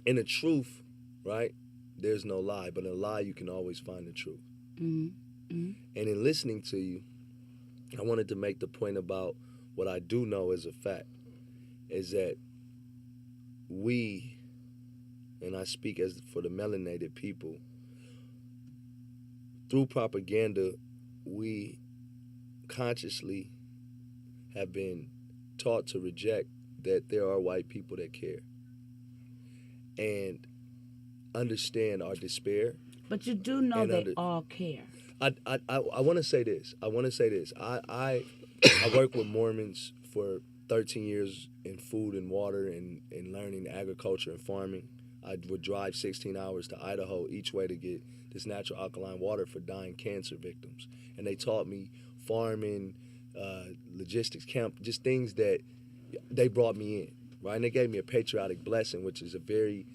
Speaker 7: in the truth, right, there's no lie, but in a lie you can always find the truth. And in listening to you, I wanted to make the point about what I do know as a fact, is that we, and I speak as for the melanated people, through propaganda, we consciously have been taught to reject that there are white people that care and understand our despair.
Speaker 4: But you do know they all care.
Speaker 7: I want to say this. I worked with Mormons for 13 years in food and water and learning agriculture and farming. I would drive 16 hours to Idaho each way to get this natural alkaline water for dying cancer victims. And they taught me farming, logistics, camp, just things that they brought me in, right? And they gave me a patriotic blessing, which is a very,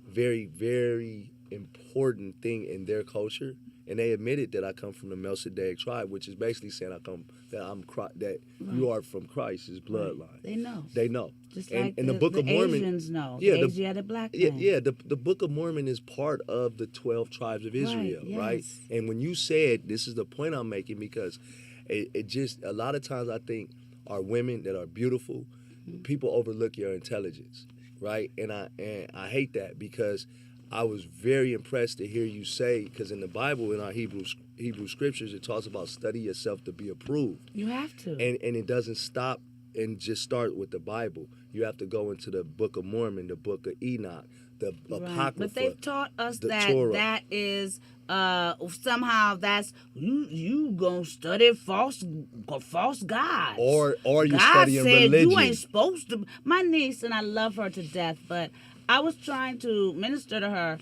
Speaker 7: very, very important thing in their culture. And they admitted that I come from the Melchizedek tribe, which is basically saying you are from Christ's bloodline. Right.
Speaker 4: They know.
Speaker 7: They know.
Speaker 4: Just like
Speaker 7: the Book of Mormon,
Speaker 4: Asians know.
Speaker 7: Yeah,
Speaker 4: the Asiatic black man.
Speaker 7: Yeah, the Book of Mormon is part of the 12 tribes of Israel, right? And when you said, this is the point I'm making, because it just, a lot of times I think our women that are beautiful, people overlook your intelligence, right? And I hate that, because I was very impressed to hear you say, because in the Bible, in our Hebrew scriptures, it talks about study yourself to be approved.
Speaker 4: You have to.
Speaker 7: And it doesn't stop and just start with the Bible. You have to go into the Book of Mormon, the Book of Enoch, the Apocrypha.
Speaker 4: But they've taught us that
Speaker 7: Torah.
Speaker 4: that is somehow that's you gonna study false gods.
Speaker 7: Or you
Speaker 4: God
Speaker 7: studying
Speaker 4: said
Speaker 7: religion.
Speaker 4: You ain't supposed to. My niece, and I love her to death, but I was trying to minister to her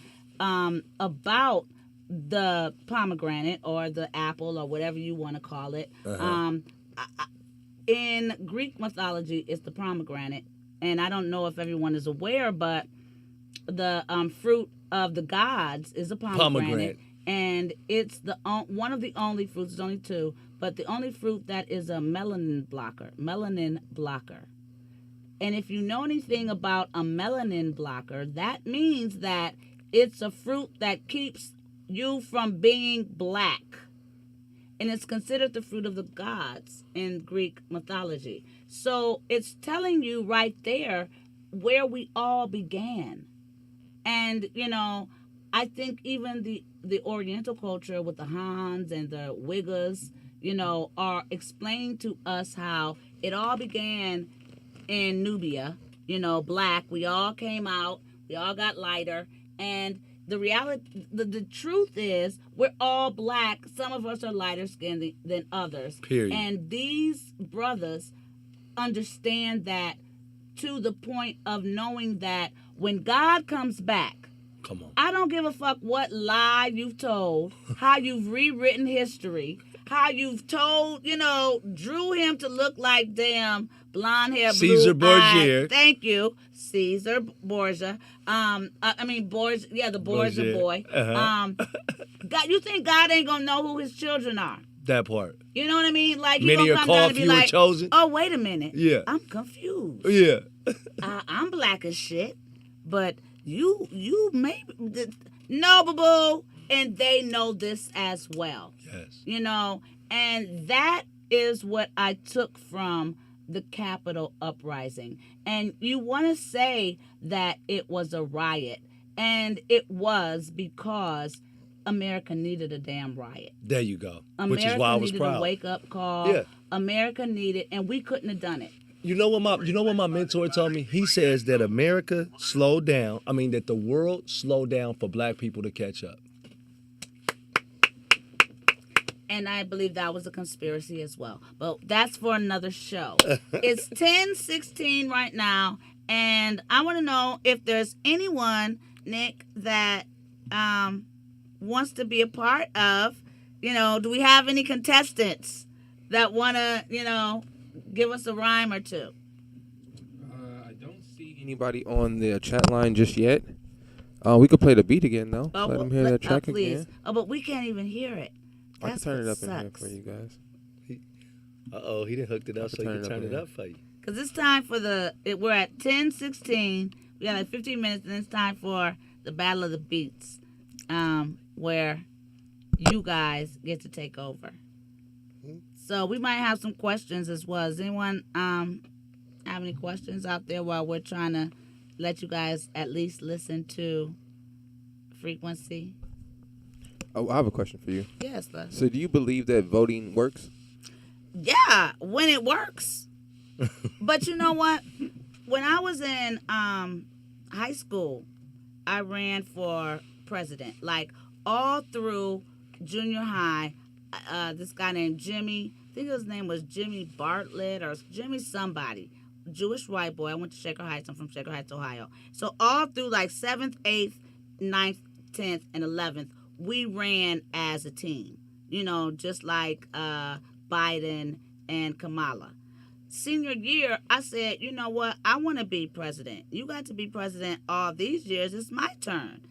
Speaker 4: about the pomegranate or the apple or whatever you want to call it. In Greek mythology, it's the pomegranate, and I don't know if everyone is aware, but the fruit of the gods is a pomegranate. And it's one of the only fruits, there's only two, but the only fruit that is a melanin blocker. And if you know anything about a melanin blocker, that means that it's a fruit that keeps you from being black. And it's considered the fruit of the gods in Greek mythology. So it's telling you right there where we all began. And, I think even the Oriental culture with the Hans and the Uyghurs, are explaining to us how it all began in Nubia, black. We all came out. We all got lighter. And the reality, the truth is, we're all black. Some of us are lighter skinned than others.
Speaker 7: Period.
Speaker 4: And these brothers understand that to the point of knowing that when God comes back,
Speaker 7: Come on.
Speaker 4: I don't give a fuck what lie you've told, how you've rewritten history, how you've told, drew him to look like damn blonde hair,
Speaker 7: Caesar Borgia.
Speaker 4: Thank you, Caesar Borgia. Borgia. Yeah, the Borgia boy.
Speaker 7: Uh-huh.
Speaker 4: God, you think God ain't gonna know who his children are?
Speaker 7: That part.
Speaker 4: You know what I mean? Like he
Speaker 7: Many
Speaker 4: gonna
Speaker 7: are
Speaker 4: come down
Speaker 7: called,
Speaker 4: and be
Speaker 7: few are
Speaker 4: like,
Speaker 7: chosen.
Speaker 4: "Oh, wait a minute.
Speaker 7: Yeah.
Speaker 4: I'm confused.
Speaker 7: Yeah.
Speaker 4: I'm black as shit, but you may no, boo-boo." And they know this as well.
Speaker 7: Yes.
Speaker 4: And that is what I took from the Capitol uprising. And you want to say that it was a riot, and it was because America needed a damn riot.
Speaker 7: There you go.
Speaker 4: America
Speaker 7: Which is why I was
Speaker 4: needed
Speaker 7: proud.
Speaker 4: a wake-up call.
Speaker 7: Yeah.
Speaker 4: America needed, and we couldn't have done it.
Speaker 7: You know what my mentor told me? He says that America slowed down. I mean that the world slowed down for black people to catch up.
Speaker 4: And I believe that was a conspiracy as well. But that's for another show. It's 10:16 right now, and I want to know if there's anyone, Nick, that wants to be a part of, do we have any contestants that want to, give us a rhyme or two?
Speaker 8: I don't see anybody on the chat line just yet. We could play the beat again, though. Let them hear that track
Speaker 4: please.
Speaker 8: again.
Speaker 4: Oh, but we can't even hear it.
Speaker 8: I can
Speaker 4: That's
Speaker 8: turn it
Speaker 4: what
Speaker 8: up in here
Speaker 4: sucks.
Speaker 8: for you guys.
Speaker 7: Uh-oh, he done hooked it up so he can turn it up for you.
Speaker 4: Because it's time for we're at 10:16. We got like 15 minutes, and it's time for the Battle of the Beats, where you guys get to take over. So we might have some questions as well. Does anyone have any questions out there while we're trying to let you guys at least listen to Frequency?
Speaker 8: Oh, I have a question for you.
Speaker 4: Yes, Les.
Speaker 8: So do you believe that voting works?
Speaker 4: Yeah, when it works. But you know what? When I was in high school, I ran for president. Like all through junior high, this guy named Jimmy, I think his name was Jimmy Bartlett or Jimmy somebody, Jewish white boy. I went to Shaker Heights. I'm from Shaker Heights, Ohio. So all through like 7th, 8th, 9th, 10th, and 11th, we ran as a team, just like Biden and Kamala. Senior year, I said, you know what? I want to be president. You got to be president all these years. It's my turn.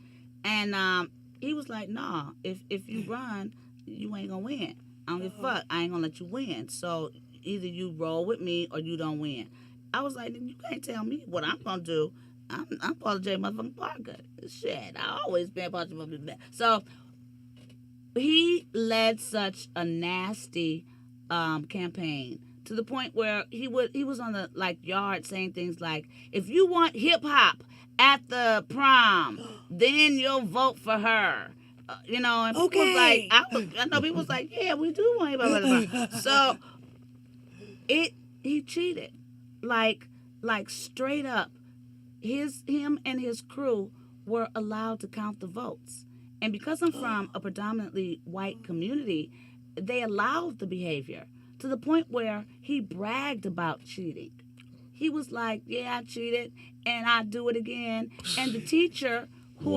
Speaker 4: And he was like, nah, if you run, you ain't going to win. I don't give a fuck. I ain't going to let you win. So either you roll with me or you don't win. I was like, you can't tell me what I'm going to do. I'm Paula J. motherfucking Parker. Shit, I always been Paula J. motherfucking Parker. So he led such a nasty campaign to the point where he was on the yard saying things like, if you want hip hop at the prom, then you'll vote for her. And people was like, I know people was like, yeah, we do want hip hop at the prom. So he cheated, like straight up. Him and his crew were allowed to count the votes. And because I'm from a predominantly white community, they allowed the behavior to the point where he bragged about cheating. He was like, yeah, I cheated and I do it again. And the teacher who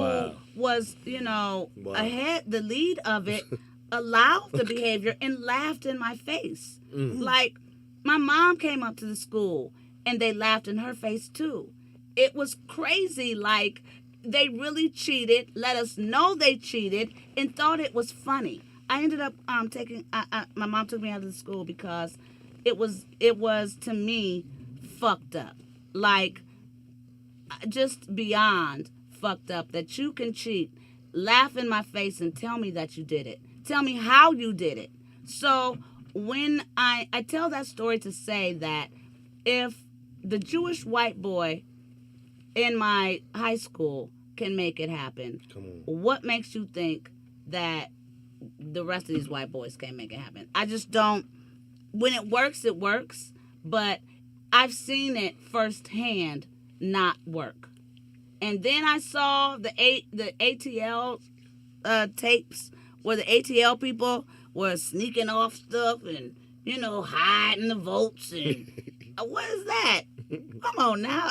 Speaker 4: was, ahead, the lead of it, allowed the behavior and laughed in my face. Mm-hmm. Like, my mom came up to the school and they laughed in her face too. It was crazy. Like, they really cheated, let us know they cheated, and thought it was funny. I ended up my mom took me out of the school because it was to me fucked up. Like, just beyond fucked up that you can cheat, laugh in my face and tell me that you did it. Tell me how you did it. So when I tell that story to say that if the Jewish white boy in my high school can make it happen, what makes you think that the rest of these white boys can't make it happen? I just don't. When it works, but I've seen it firsthand not work. And then I saw the ATL tapes where the ATL people were sneaking off stuff and, hiding the votes. And what is that? Come on now.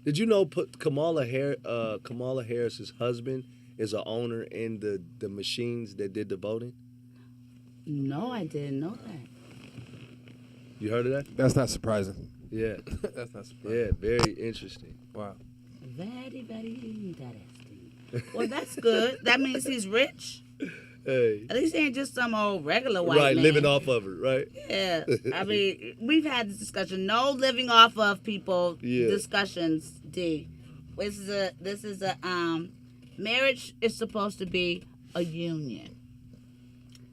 Speaker 7: Did you know Kamala Harris's husband is an owner in the machines that did the voting?
Speaker 4: No, I didn't know that.
Speaker 7: You heard of that?
Speaker 9: That's not surprising.
Speaker 7: Yeah.
Speaker 9: That's not surprising.
Speaker 7: Yeah, very interesting.
Speaker 9: Wow.
Speaker 4: Very, very interesting. Well, that's good. That means he's rich.
Speaker 7: Hey.
Speaker 4: At least he ain't just some old regular white
Speaker 7: Right,
Speaker 4: man.
Speaker 7: living off of it, right?
Speaker 4: Yeah. I mean, we've had this discussion. No living off of people discussions, D. This is a marriage is supposed to be a union.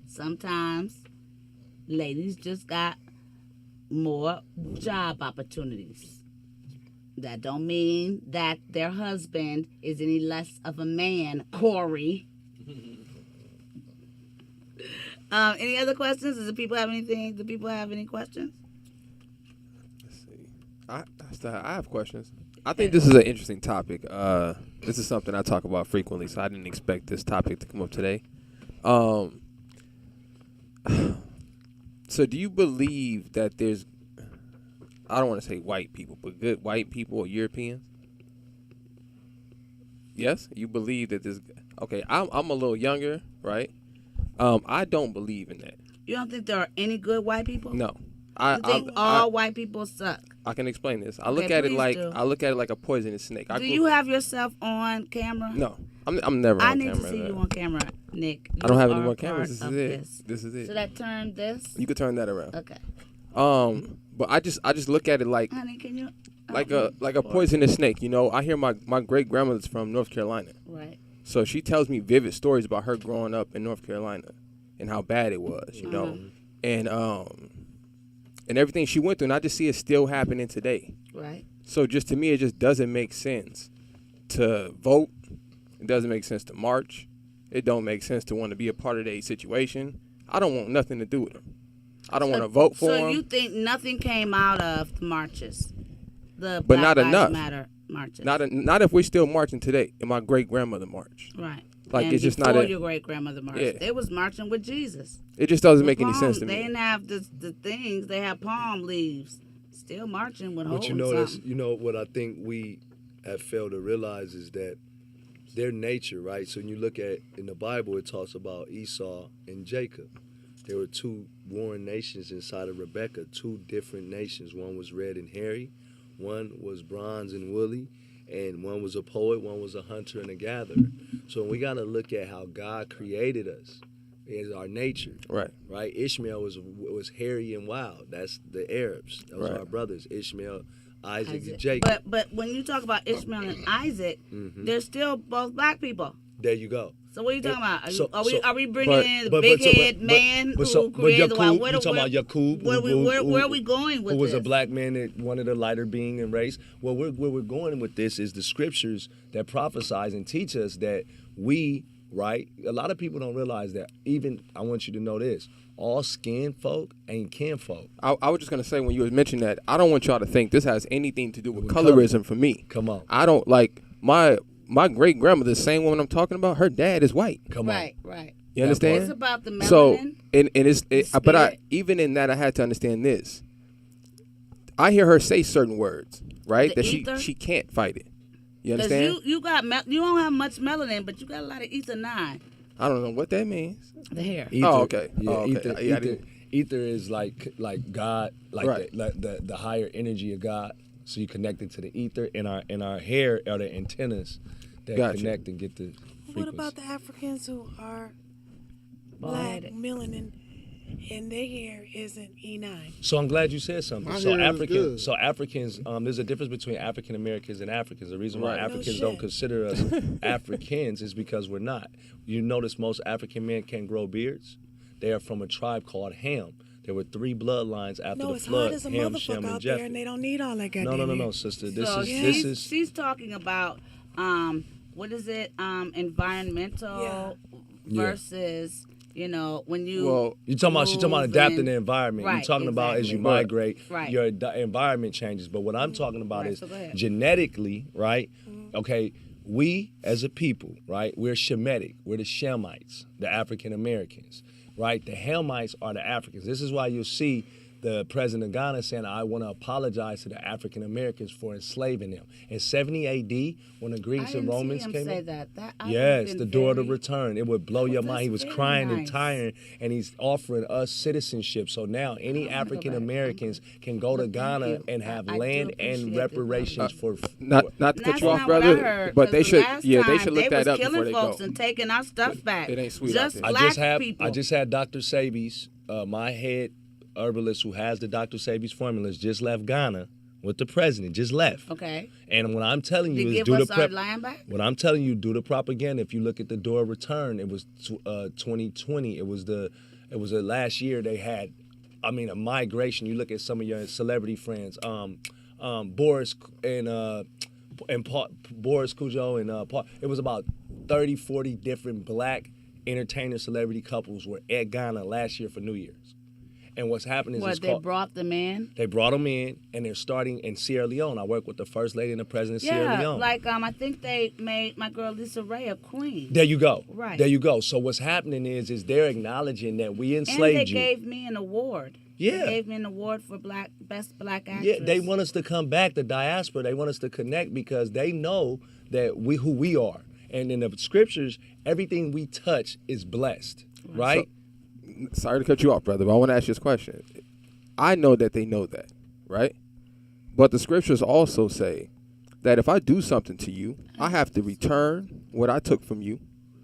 Speaker 4: Sometimes ladies just got more job opportunities. That don't mean that their husband is any less of a man, Corey. Any other questions? Does the people have anything? Do people have any questions?
Speaker 9: Let's see. I have questions. I think this is an interesting topic. This is something I talk about frequently, so I didn't expect this topic to come up today. So do you believe that there's, I don't want to say white people, but good white people or Europeans? Yes? You believe that there's, okay, I'm a little younger, right? I don't believe in that.
Speaker 4: You don't think there are any good white people?
Speaker 9: No.
Speaker 4: You think all white people suck?
Speaker 9: I can explain this. I look at it like a poisonous snake.
Speaker 4: Do you have yourself on camera?
Speaker 9: No. I'm never on camera.
Speaker 4: I need to see you on camera, Nick.
Speaker 9: I don't have any more cameras. This is it. This is it.
Speaker 4: Should I turn this?
Speaker 9: You could turn that around.
Speaker 4: Okay.
Speaker 9: But I just look at it like,
Speaker 4: honey, can you
Speaker 9: like a poisonous snake. You know, I hear my great grandmother's from North Carolina.
Speaker 4: Right.
Speaker 9: So she tells me vivid stories about her growing up in North Carolina and how bad it was, you know, and everything she went through. And I just see it still happening today.
Speaker 4: Right.
Speaker 9: So just to me, it just doesn't make sense to vote. It doesn't make sense to march. It don't make sense to want to be a part of their situation. I don't want nothing to do with them. I don't want to vote for them.
Speaker 4: So you think nothing came out of the marches? The
Speaker 9: but
Speaker 4: Black
Speaker 9: not
Speaker 4: Lives
Speaker 9: enough.
Speaker 4: Matter marches.
Speaker 9: Not if we're still marching today. And my great grandmother marched.
Speaker 4: Right.
Speaker 9: Like
Speaker 4: and
Speaker 9: it's just
Speaker 4: before
Speaker 9: not.
Speaker 4: Your great grandmother marched.
Speaker 9: Yeah.
Speaker 4: They was marching with Jesus.
Speaker 9: It just doesn't make any sense to
Speaker 4: They
Speaker 9: me.
Speaker 4: didn't have the things. They had palm leaves. Still marching with
Speaker 7: But you know what I think we have failed to realize is that their nature, right? So when you look at in the Bible, it talks about Esau and Jacob. There were two warring nations inside of Rebekah, two different nations. One was red and hairy, one was bronze and woolly, and one was a poet, one was a hunter and a gatherer. So we got to look at how God created us. Is our nature, right? Ishmael was hairy and wild. That's the Arabs. Those are our brothers. Ishmael, Isaac, and Jacob.
Speaker 4: But when you talk about Ishmael and Isaac, they're still both black people.
Speaker 7: There you go.
Speaker 4: So what are you talking about?
Speaker 7: So,
Speaker 4: are we bringing in the big head man who created the wild?
Speaker 7: You talking about Yakub?
Speaker 4: Where are we going with this?
Speaker 7: Who was a black man that wanted a lighter being in race? Well, where we're going with this is the scriptures that prophesize and teach us that we, right? A lot of people don't realize that. Even, I want you to know this, all skin folk ain't kin folk.
Speaker 9: I was just going to say, when you was mentioning that, I don't want y'all to think this has anything to do with colorism for me.
Speaker 7: Come on.
Speaker 9: I don't, like, my great grandmother, the same woman I'm talking about, her dad is white.
Speaker 7: Come on.
Speaker 4: Right.
Speaker 9: You understand?
Speaker 4: It's about the melanin.
Speaker 9: So, but even in that, I had to understand this. I hear her say certain words, right? That she can't fight it. You understand?
Speaker 4: You don't have much melanin, but you got a lot of ether 9.
Speaker 9: I don't know what that means.
Speaker 4: The hair.
Speaker 7: Ether,
Speaker 9: okay.
Speaker 7: Yeah,
Speaker 9: Okay.
Speaker 7: Ether is like God, like the higher energy of God. So you connected to the ether, and our hair are the antennas that connect and get the frequency.
Speaker 5: What about the Africans who are black, melanin, and their hair isn't E9?
Speaker 7: So I'm glad you said something.
Speaker 6: My
Speaker 7: So
Speaker 6: hair is good.
Speaker 7: Africans, there's a difference between African Americans and Africans. The reason why Africans don't consider us Africans is because we're not. You notice most African men can't grow beards. They are from a tribe called Ham. There were 3 bloodlines after the flood.
Speaker 5: It's hard as a
Speaker 7: Ham,
Speaker 5: motherfucker
Speaker 7: Shem, and
Speaker 5: out there,
Speaker 7: Japheth.
Speaker 5: and they don't need all that goddamn
Speaker 7: No, sister. This
Speaker 4: So
Speaker 7: is
Speaker 4: she's talking about what is it? Environmental versus when you.
Speaker 7: Well, she's talking about adapting the environment.
Speaker 4: Right,
Speaker 7: You're talking about as you migrate, your environment changes. But what I'm talking about is genetically, right? Okay, we as a people, right? We're Shemitic. We're the Shemites, the African Americans, right? The Hamites are the Africans. This is why you'll see the president of Ghana saying, I want to apologize to the African Americans for enslaving them. In 70 AD, when the Greeks and Romans came
Speaker 4: say
Speaker 7: in,
Speaker 4: that.
Speaker 7: yes, the door to return. It would blow your mind. He was
Speaker 4: very
Speaker 7: crying and
Speaker 4: nice.
Speaker 7: tiring, and he's offering us citizenship. So now any African Americans can go to Ghana and have land and reparations for.
Speaker 9: Not to cut
Speaker 4: That's
Speaker 9: you off,
Speaker 4: not what I
Speaker 9: brother,
Speaker 4: heard,
Speaker 9: but
Speaker 4: 'cause
Speaker 9: they
Speaker 4: the
Speaker 9: should
Speaker 4: last
Speaker 9: they
Speaker 4: time
Speaker 9: should look that
Speaker 4: was
Speaker 9: up before
Speaker 4: killing
Speaker 9: they
Speaker 4: folks
Speaker 9: go.
Speaker 4: and taking our stuff back.
Speaker 9: It ain't sweet
Speaker 4: Just
Speaker 9: out there.
Speaker 4: black people.
Speaker 7: I just had Dr. Sabies, my head herbalist who has the Dr. Sabies formulas, just left Ghana with the president. Just left.
Speaker 4: Okay.
Speaker 7: And what I'm telling you
Speaker 4: To
Speaker 7: is
Speaker 4: give
Speaker 7: do
Speaker 4: us
Speaker 7: the
Speaker 4: our land back?
Speaker 7: What I'm telling you, do the propaganda. If you look at the door return, it was 2020. It was the last year they had. I mean, a migration. You look at some of your celebrity friends, Boris and Boris Cujo and Paul. It was about 30, 40 different black entertainer celebrity couples were at Ghana last year for New Year's. And what's happening is
Speaker 4: They brought them in?
Speaker 7: They brought them in, and they're starting in Sierra Leone. I work with the First Lady and the President of Sierra Leone.
Speaker 4: Like I think they made my girl Lisa Ray a queen.
Speaker 7: There you go.
Speaker 4: Right.
Speaker 7: There you go. So what's happening is they're acknowledging that we enslaved
Speaker 4: and they
Speaker 7: you.
Speaker 4: gave me an award.
Speaker 7: Yeah.
Speaker 4: They gave me an award for best black actress.
Speaker 7: Yeah, they want us to come back, the diaspora. They want us to connect because they know that who we are. And in the scriptures, everything we touch is blessed, right?
Speaker 9: So, sorry to cut you off, brother, but I want to ask you this question. I know that they know that, right? But the scriptures also say that if I do something to you, I have to return what I took from you,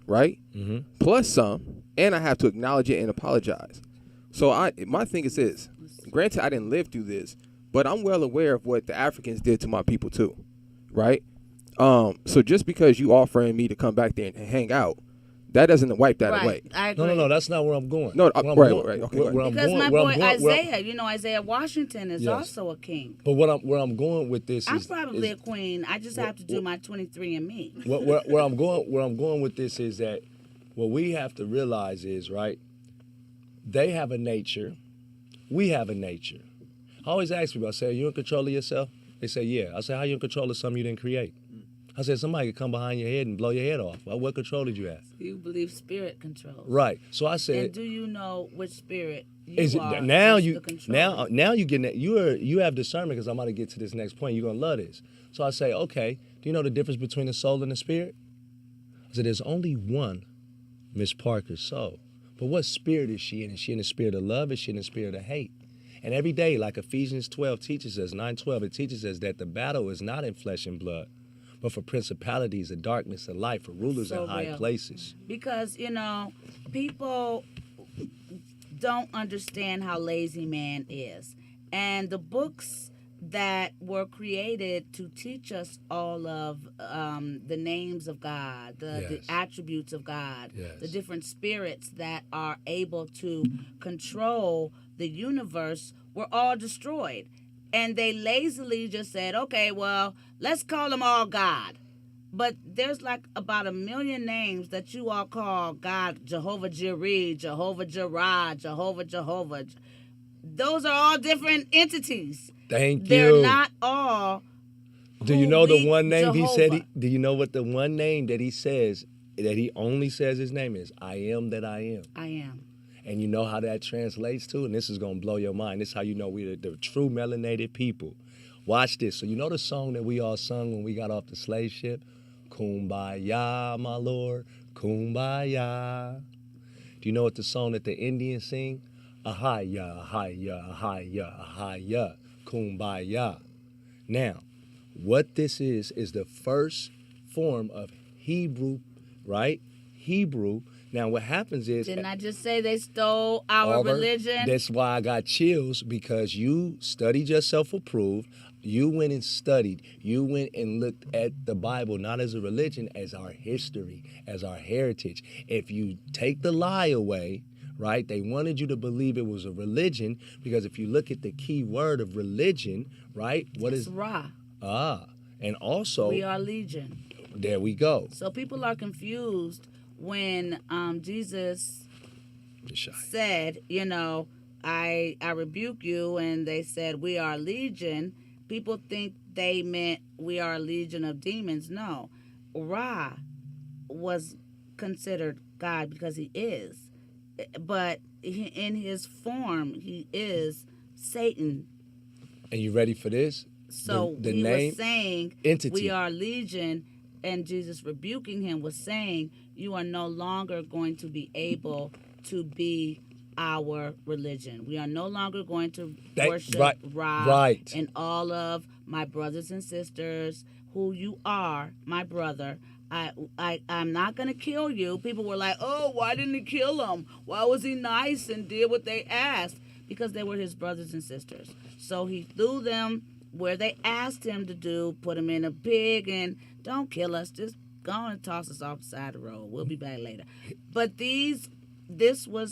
Speaker 9: right? Mm-hmm. Plus some, and I have to acknowledge it and apologize. So my thing is this. Granted, I didn't live through this, but I'm well aware of what the Africans did to my people too, right? So just because you offering me to come back there and hang out, that doesn't wipe that away.
Speaker 4: I agree.
Speaker 7: No, that's not where I'm going.
Speaker 9: No, right. Okay,
Speaker 4: because my boy Isaiah, Isaiah Washington is also a king.
Speaker 7: But where I'm going with this
Speaker 4: I'm
Speaker 7: is
Speaker 4: probably a queen. I just have to do my 23andMe.
Speaker 7: Where I'm going with this is that what we have to realize is, right, they have a nature, we have a nature. I always ask people, I say, are you in control of yourself? They say, yeah. I say, how you in control of something you didn't create? I said, somebody could come behind your head and blow your head off. Well, what control did you have?
Speaker 4: You believe spirit controls.
Speaker 7: Right. So I said,
Speaker 4: and do you know which spirit you are?
Speaker 7: Now you getting that you have discernment because I'm about to get to this next point. You're gonna love this. So I say, okay, do you know the difference between the soul and the spirit? I said, there's only one Miss Parker's soul. But what spirit is she in? Is she in the spirit of love? Is she in the spirit of hate? And every day, like Ephesians 12 teaches us, 9:12, it teaches us that the battle is not in flesh and blood, but for principalities of darkness and light, for rulers in high places.
Speaker 4: Because, people don't understand how lazy man is. And the books that were created to teach us all of the names of God, the attributes of God, the different spirits that are able to control the universe were all destroyed. And they lazily just said, okay, well, let's call them all God. But there's like about 1 million names that you all call God, Jehovah Jireh, Jehovah Jireh, Jehovah. Those are all different entities.
Speaker 7: Thank you.
Speaker 4: They're not all.
Speaker 7: Do you know the one name
Speaker 4: Jehovah.
Speaker 7: he said? Do you know what the one name that he says, that he only says his name is? I am that I am.
Speaker 4: I am.
Speaker 7: And you know how that translates to? And this is going to blow your mind. This is how you know we're the true melanated people. Watch this. So you know the song that we all sung when we got off the slave ship? Kumbaya, my Lord, Kumbaya. Do you know what the song that the Indians sing? Ahaya, ahaya, ahaya, ahaya, Kumbaya. Now, what this is the first form of Hebrew, right? Hebrew. Now, what happens is...
Speaker 4: Didn't I just say they stole our religion?
Speaker 7: That's why I got chills, because you studied yourself approved. You went and studied. You went and looked at the Bible, not as a religion, as our history, as our heritage. If you take the lie away, right, they wanted you to believe it was a religion, because if you look at the key word of religion, right, what is...
Speaker 4: Ra.
Speaker 7: And also...
Speaker 4: We are legion.
Speaker 7: There we go.
Speaker 4: So people are confused when Jesus said, I rebuke you, and they said, we are legion. People think they meant we are a legion of demons. No. Ra was considered God because he is. But in his form, he is Satan.
Speaker 7: And you ready for this?
Speaker 4: So
Speaker 7: the
Speaker 4: he
Speaker 7: name,
Speaker 4: was saying,
Speaker 7: entity.
Speaker 4: we are legion, and Jesus rebuking him was saying, you are no longer going to be able to be our religion. We are no longer going to worship Ra
Speaker 7: right.
Speaker 4: and all of my brothers and sisters, who you are, my brother. I'm not going to kill you. People were like, oh, why didn't he kill him? Why was he nice and did what they asked? Because they were his brothers and sisters. So he threw them where they asked him to do, put them in a pig, and don't kill us. Just go on and toss us off the side of the road. We'll be back later. But these were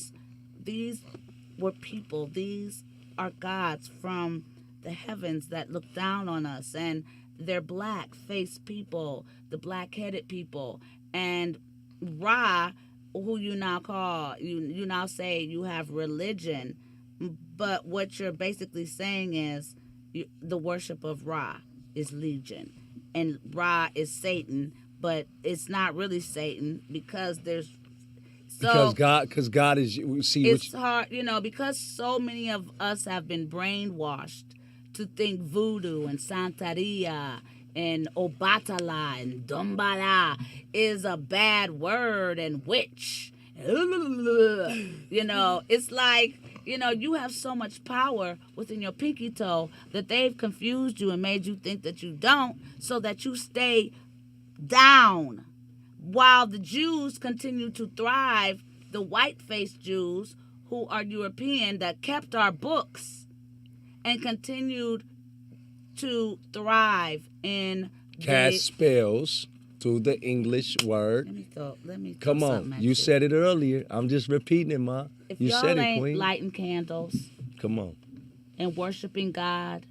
Speaker 4: people. These are gods from the heavens that look down on us, and they're black-faced people, the black-headed people, and Ra, who you now call, you now say you have religion, but what you're basically saying is the worship of Ra is legion, and Ra is Satan, but it's not really Satan because there's
Speaker 7: because God is
Speaker 4: it's hard, because so many of us have been brainwashed to think voodoo and Santeria and Obatala and Dumbala is a bad word and witch. It's like, you have so much power within your pinky toe that they've confused you and made you think that you don't, so that you stay down. While the Jews continue to thrive, the white-faced Jews who are European that kept our books and continued to thrive in
Speaker 7: cast spells through the English word.
Speaker 4: Let me
Speaker 7: come on. You said it earlier. I'm just repeating it, Ma.
Speaker 4: If
Speaker 7: you
Speaker 4: y'all
Speaker 7: said it,
Speaker 4: ain't
Speaker 7: Queen.
Speaker 4: lighting candles,
Speaker 7: come on,
Speaker 4: and worshiping God,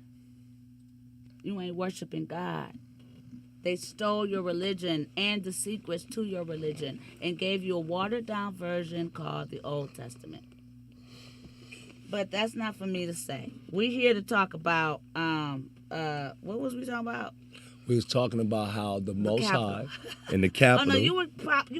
Speaker 4: you ain't worshiping God. They stole your religion and the secrets to your religion and gave you a watered-down version called the Old Testament. But that's not for me to say. We're here to talk about, what was we talking about?
Speaker 7: We was talking about how the Most
Speaker 4: capital.
Speaker 7: High and the capital.
Speaker 4: Oh, no, you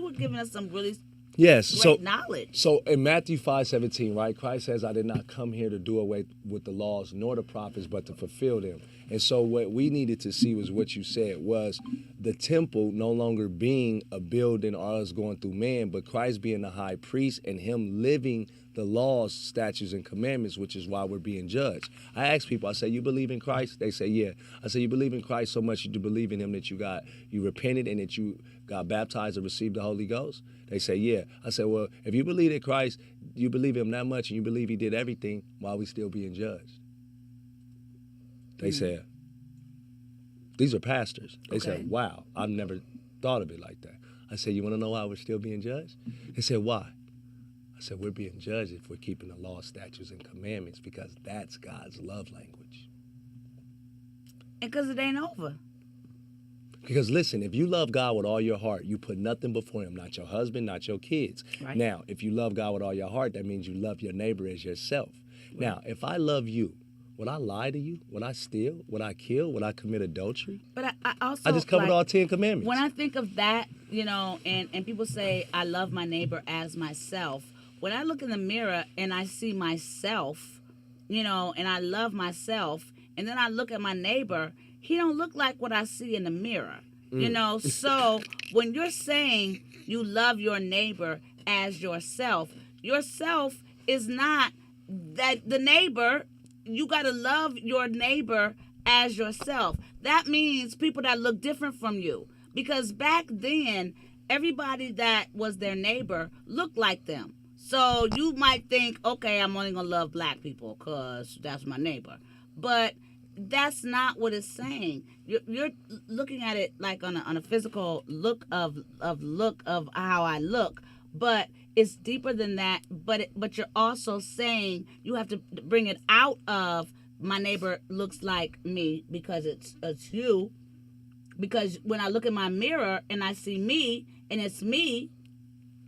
Speaker 4: were giving us some really
Speaker 7: yes,
Speaker 4: great knowledge.
Speaker 7: So in Matthew 5:17, right, Christ says, I did not come here to do away with the laws nor the prophets, but to fulfill them. And so what we needed to see was what you said was the temple no longer being a building or us going through man, but Christ being the high priest and him living the laws, statutes, and commandments, which is why we're being judged. I ask people, I say, you believe in Christ? They say, yeah. I say, you believe in Christ so much you believe in him that you repented and that you got baptized and received the Holy Ghost? They say, yeah. I said, well, if you believe in Christ, you believe him that much and you believe he did everything, why are we still being judged? They said, these are pastors. They said, wow, I've never thought of it like that. I said, you want to know why we're still being judged? They said, why? I said, we're being judged if we're keeping the law, statutes, and commandments because that's God's love language.
Speaker 4: And because it ain't over.
Speaker 7: Because listen, if you love God with all your heart, you put nothing before him, not your husband, not your kids.
Speaker 4: Right.
Speaker 7: Now, if you love God with all your heart, that means you love your neighbor as yourself. Right. Now, if I love you, would I lie to you? Would I steal? Would I kill? Would I commit adultery?
Speaker 4: But I also...
Speaker 7: I just covered all 10 commandments.
Speaker 4: When I think of that, and people say, I love my neighbor as myself. When I look in the mirror and I see myself, and I love myself, and then I look at my neighbor, he don't look like what I see in the mirror. So when you're saying you love your neighbor as yourself is not that the neighbor. You got to love your neighbor as yourself. That means people that look different from you. Because back then, everybody that was their neighbor looked like them. So you might think, okay, I'm only going to love black people because that's my neighbor. But that's not what it's saying. You're looking at it like on a physical look of how I look. But it's deeper than that, but you're also saying you have to bring it out of my neighbor looks like me because it's you. Because when I look in my mirror and I see me and it's me,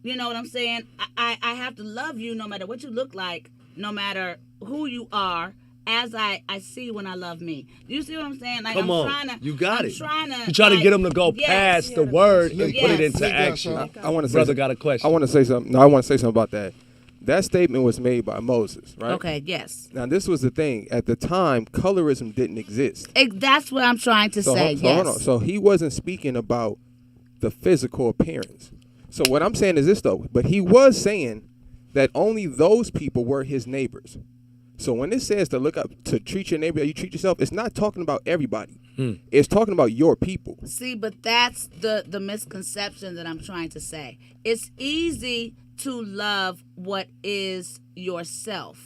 Speaker 4: you know what I'm saying? I have to love you no matter what you look like, no matter who you are, as I see when I love me. Do you see what I'm saying? Like,
Speaker 7: Come on, you got it. You're trying to get them to go past the word and put it into action.
Speaker 9: I want to say
Speaker 7: Brother got a question.
Speaker 9: I want to say something. No, I want to say something about that. that statement was made by Moses, right?
Speaker 4: Okay, yes.
Speaker 9: Now, this was the thing. At the time, colorism didn't exist.
Speaker 4: That's what I'm trying to say,
Speaker 9: So,
Speaker 4: yes.
Speaker 9: hold on. So he wasn't speaking about the physical appearance. So what I'm saying is this, though. But he was saying that only those people were his neighbors. So when it says to look up, to treat your neighbor how you treat yourself, it's not talking about everybody. It's talking about your people.
Speaker 4: See, but that's the misconception that I'm trying to say. It's easy to love what is yourself.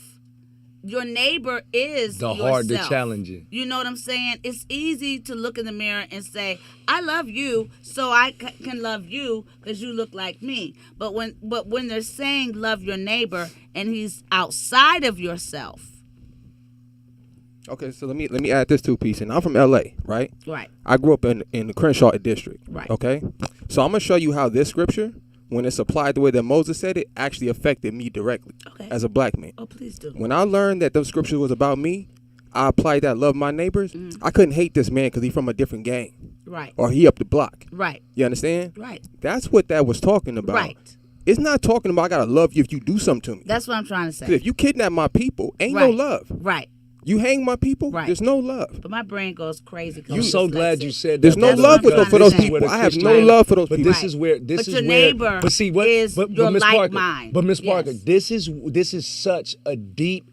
Speaker 4: Your neighbor is
Speaker 7: The
Speaker 4: yourself.
Speaker 7: hard to challenge it.
Speaker 4: You know what I'm saying? It's easy to look in the mirror and say, I love you, so I can love you because you look like me. But when they're saying love your neighbor and he's outside of yourself.
Speaker 9: Okay, so let me add this two piece. And I'm from LA, right?
Speaker 4: Right.
Speaker 9: I grew up in the Crenshaw district.
Speaker 4: Right.
Speaker 9: Okay? So I'm going to show you how this scripture, when it's applied the way that Moses said it, actually affected me directly as a black man.
Speaker 4: Oh, please do.
Speaker 9: When I learned that those scriptures was about me, I applied that love my neighbors. I couldn't hate this man because he's from a different gang.
Speaker 4: Right.
Speaker 9: Or he up the block.
Speaker 4: Right.
Speaker 9: You understand?
Speaker 4: Right.
Speaker 9: That's what that was talking about.
Speaker 4: Right.
Speaker 9: It's not talking about I got to love you if you do something to me.
Speaker 4: That's what I'm trying to say.
Speaker 9: 'Cause if you kidnap my people, ain't no
Speaker 4: Right.
Speaker 9: love.
Speaker 4: Right.
Speaker 9: You hang my people,
Speaker 4: Right.
Speaker 9: there's no love.
Speaker 4: But my brain goes crazy.
Speaker 7: I'm so glad you said that.
Speaker 9: There's no
Speaker 7: brother,
Speaker 9: love
Speaker 7: because
Speaker 9: for those
Speaker 7: this is
Speaker 9: people.
Speaker 7: where the
Speaker 9: I have no
Speaker 7: Christian-
Speaker 9: love for those
Speaker 7: But
Speaker 9: people.
Speaker 7: this is where
Speaker 4: But your neighbor
Speaker 7: but see what
Speaker 4: is
Speaker 7: but
Speaker 4: your
Speaker 7: Miss
Speaker 4: like
Speaker 7: Parker,
Speaker 4: mind.
Speaker 7: But Miss
Speaker 4: Yes.
Speaker 7: Parker, this is such a deep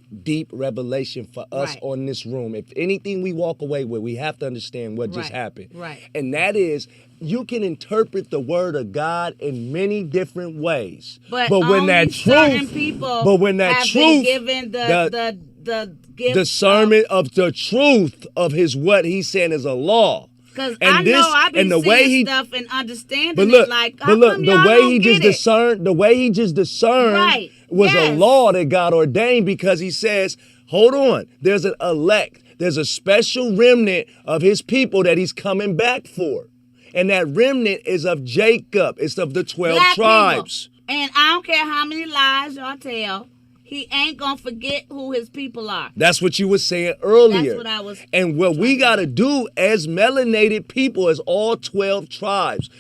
Speaker 7: revelation for us
Speaker 4: Right.
Speaker 7: on this room. If anything we walk away with, we have to understand what just
Speaker 4: Right.
Speaker 7: happened.
Speaker 4: Right.
Speaker 7: And that is, you can interpret the word of God in many different ways.
Speaker 4: But
Speaker 7: when
Speaker 4: only
Speaker 7: that
Speaker 4: certain
Speaker 7: truth,
Speaker 4: people
Speaker 7: but when that
Speaker 4: have
Speaker 7: truth,
Speaker 4: been given the gift
Speaker 7: discernment of the truth of his what he's saying is a law.
Speaker 4: Because
Speaker 7: And
Speaker 4: I
Speaker 7: this-
Speaker 4: know I be
Speaker 7: and the
Speaker 4: seeing
Speaker 7: way he-
Speaker 4: stuff and understanding
Speaker 7: But look,
Speaker 4: it like, how
Speaker 7: but look,
Speaker 4: come
Speaker 7: the
Speaker 4: y'all
Speaker 7: way
Speaker 4: don't
Speaker 7: he
Speaker 4: get
Speaker 7: just
Speaker 4: it?
Speaker 7: discerned, the way he just discerned
Speaker 4: Right.
Speaker 7: was a
Speaker 4: Yes.
Speaker 7: law that God ordained, because he says, hold on, there's an elect, there's a special remnant of his people that he's coming back for. And that remnant is of Jacob. It's of the 12
Speaker 4: Black
Speaker 7: tribes.
Speaker 4: people. And I don't care how many lies y'all tell, he ain't gonna forget who his people are.
Speaker 7: That's what you were saying earlier.
Speaker 4: That's what I was
Speaker 7: And what we got to do as melanated people, as all 12 tribes,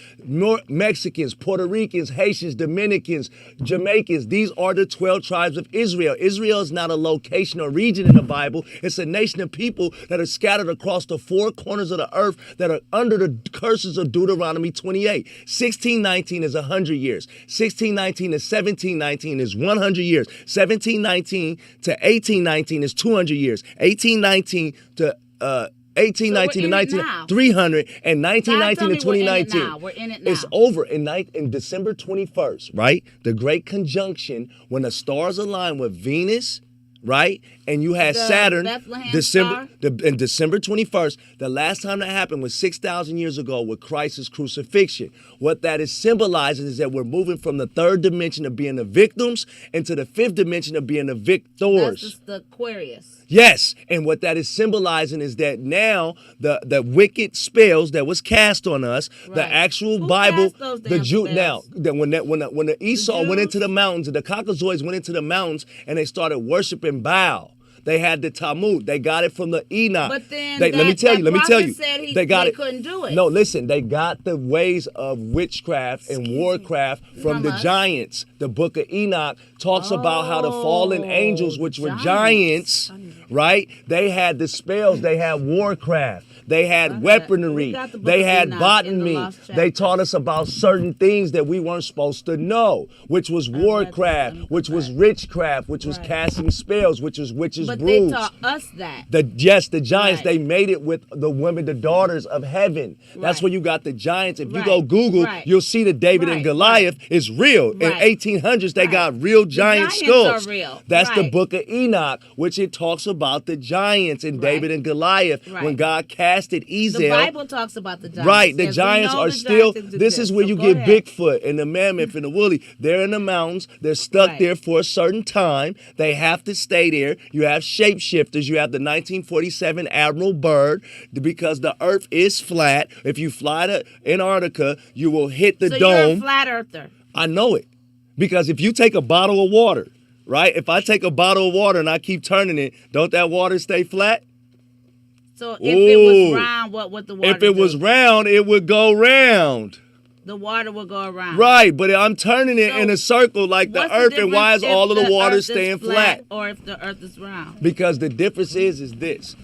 Speaker 7: Mexicans, Puerto Ricans, Haitians, Dominicans, Jamaicans, these are the 12 tribes of Israel. Israel is not a location or region in the Bible. It's a nation of people that are scattered across the four corners of the earth that are under the curses of Deuteronomy 28. 1619 is 100 years. 1619 to 1719 is 100 years. 1719 to 1819 is 200 years. 1819 to 1819 to
Speaker 4: So we're in it
Speaker 7: 19,
Speaker 4: now.
Speaker 7: 300, and 1919 to
Speaker 4: God, tell me we're in it
Speaker 7: 2019.
Speaker 4: now. We're in it now.
Speaker 7: It's over in December 21st, right? The great conjunction, when the stars align with Venus, right? And you had
Speaker 4: The
Speaker 7: Saturn,
Speaker 4: Bethlehem
Speaker 7: December 21st. The last time that happened was 6,000 years ago with Christ's crucifixion. What that is symbolizing is that we're moving from the third dimension of being the victims into the fifth dimension of being the victors.
Speaker 4: That's just the Aquarius.
Speaker 7: Yes, and what that is symbolizing is that now the wicked spells that was cast on us, the
Speaker 4: Right.
Speaker 7: actual
Speaker 4: Who
Speaker 7: Bible,
Speaker 4: cast those
Speaker 7: the
Speaker 4: damn
Speaker 7: Jew.
Speaker 4: spells?
Speaker 7: Now, when the Esau went
Speaker 4: Jews?
Speaker 7: into the mountains, the Caucasoids went into the mountains, and they started worshiping Baal. They had the Talmud. They got it from the Enoch.
Speaker 4: But then
Speaker 7: let me tell you.
Speaker 4: prophet said
Speaker 7: They got
Speaker 4: they
Speaker 7: it.
Speaker 4: couldn't do it.
Speaker 7: No, listen. They got the ways of witchcraft and warcraft from the
Speaker 4: us.
Speaker 7: giants. The Book of Enoch talks about how the fallen angels, which were
Speaker 4: giants.
Speaker 7: giants, right? They had the spells. They had warcraft. They had
Speaker 4: We
Speaker 7: weaponry.
Speaker 4: got the Book
Speaker 7: They
Speaker 4: of
Speaker 7: had
Speaker 4: Enoch in the
Speaker 7: botany.
Speaker 4: lost
Speaker 7: They
Speaker 4: chapters.
Speaker 7: taught us about certain things that we weren't supposed to know, which was warcraft, which was witchcraft, which was
Speaker 4: Right.
Speaker 7: casting spells, which was witches'
Speaker 4: But
Speaker 7: brews.
Speaker 4: they taught us that.
Speaker 7: The giants,
Speaker 4: Right.
Speaker 7: they made it with the women, the daughters of heaven. That's
Speaker 4: Right.
Speaker 7: where you got the giants. If you
Speaker 4: Right.
Speaker 7: go Google,
Speaker 4: Right.
Speaker 7: you'll see that David and
Speaker 4: Right.
Speaker 7: Goliath is real. In
Speaker 4: Right.
Speaker 7: 1800s, they
Speaker 4: Right.
Speaker 7: got real giant
Speaker 4: giants
Speaker 7: skulls.
Speaker 4: are real.
Speaker 7: That's the
Speaker 4: Right.
Speaker 7: Book of Enoch, which it talks about the giants and
Speaker 4: Right.
Speaker 7: David and Goliath when
Speaker 4: Right.
Speaker 7: God casted
Speaker 4: The
Speaker 7: Ezel.
Speaker 4: Bible talks about the giants.
Speaker 7: Right, the
Speaker 4: Yes, we
Speaker 7: giants
Speaker 4: know
Speaker 7: are
Speaker 4: the
Speaker 7: still.
Speaker 4: giants
Speaker 7: This
Speaker 4: exist,
Speaker 7: is where
Speaker 4: so
Speaker 7: you
Speaker 4: go
Speaker 7: get
Speaker 4: ahead.
Speaker 7: Bigfoot and the mammoth and the woolly. They're in the mountains. They're stuck
Speaker 4: Right.
Speaker 7: there for a certain time. They have to stay there. You have shapeshifters. You have the 1947 Admiral Byrd, because the Earth is flat. If you fly to Antarctica, you will hit the
Speaker 4: So you're a
Speaker 7: dome.
Speaker 4: flat earther.
Speaker 7: I know it, because if you take a bottle of water, right? If I take a bottle of water and I keep turning it, don't that water stay flat?
Speaker 4: So if it was
Speaker 7: Ooh.
Speaker 4: round, what would the water
Speaker 7: If it was
Speaker 4: do?
Speaker 7: round, it would go round.
Speaker 4: the water will go around.
Speaker 10: Right, but I'm turning it
Speaker 4: So,
Speaker 10: in a circle like the
Speaker 4: What's
Speaker 10: earth, and why is
Speaker 4: difference
Speaker 10: all of
Speaker 4: if
Speaker 10: the water
Speaker 4: earth is
Speaker 10: staying flat?
Speaker 4: or if the earth is round?
Speaker 10: Because the difference is this.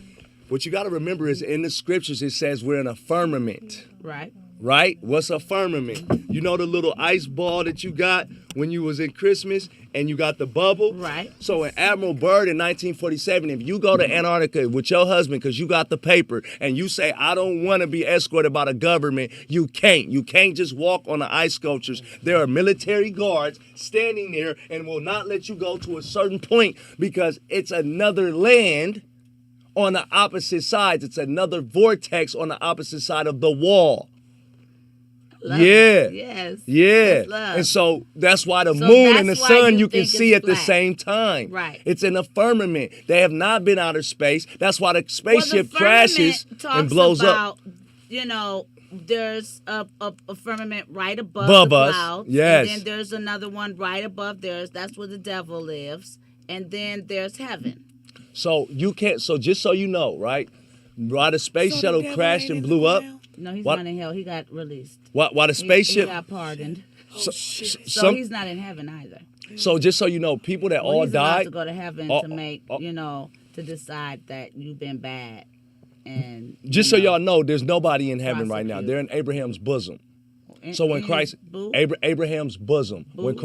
Speaker 10: What you got to remember is in the scriptures it says we're in a firmament.
Speaker 4: Right.
Speaker 10: Right? What's a firmament? You know the little ice ball that you got when you was in Christmas and you got the bubble?
Speaker 4: Right.
Speaker 10: So in Admiral Byrd in 1947, if you go to Antarctica with your husband because you got the paper and you say, I don't want to be escorted by the government, you can't. You can't just walk on the ice sculptures. There are military guards standing there and will not let you go to a certain point because it's another land on the opposite sides. It's another vortex on the opposite side of the wall.
Speaker 4: Love.
Speaker 10: Yeah.
Speaker 4: Yes.
Speaker 10: Yeah.
Speaker 4: That's love.
Speaker 10: And so that's why the
Speaker 4: So
Speaker 10: moon and the
Speaker 4: that's why
Speaker 10: sun
Speaker 4: you
Speaker 10: you can
Speaker 4: think
Speaker 10: see
Speaker 4: it's
Speaker 10: at the
Speaker 4: flat.
Speaker 10: same time.
Speaker 4: Right.
Speaker 10: It's in the firmament. They have not been outer space. That's why the spaceship
Speaker 4: the
Speaker 10: crashes
Speaker 4: firmament talks
Speaker 10: and blows
Speaker 4: about,
Speaker 10: up.
Speaker 4: You know, there's a firmament right above
Speaker 10: Above
Speaker 4: the
Speaker 10: us,
Speaker 4: clouds.
Speaker 10: yes.
Speaker 4: And then there's another one right above theirs. That's where the devil lives. And then there's heaven.
Speaker 10: So you can't. So just so you know, right? Why the space
Speaker 5: So the
Speaker 10: shuttle
Speaker 5: devil
Speaker 10: crashed
Speaker 5: ain't
Speaker 10: and
Speaker 5: in the
Speaker 10: blew up?
Speaker 5: ground?
Speaker 4: No, he's
Speaker 10: What?
Speaker 4: not in hell. He got released.
Speaker 10: Why the
Speaker 4: He
Speaker 10: spaceship?
Speaker 4: got pardoned.
Speaker 10: So,
Speaker 4: So he's not in heaven either.
Speaker 10: so just so you know, people that
Speaker 4: Well,
Speaker 10: all
Speaker 4: he's allowed
Speaker 10: died.
Speaker 4: to go to heaven
Speaker 10: Oh,
Speaker 4: to make,
Speaker 10: oh.
Speaker 4: you know, to decide that you've been bad. And
Speaker 10: Just so y'all know, there's nobody in heaven right now.
Speaker 4: prosecute.
Speaker 10: They're in Abraham's bosom.
Speaker 4: in-
Speaker 10: So when
Speaker 4: in
Speaker 10: Christ,
Speaker 4: his boob?
Speaker 10: Abraham's bosom, when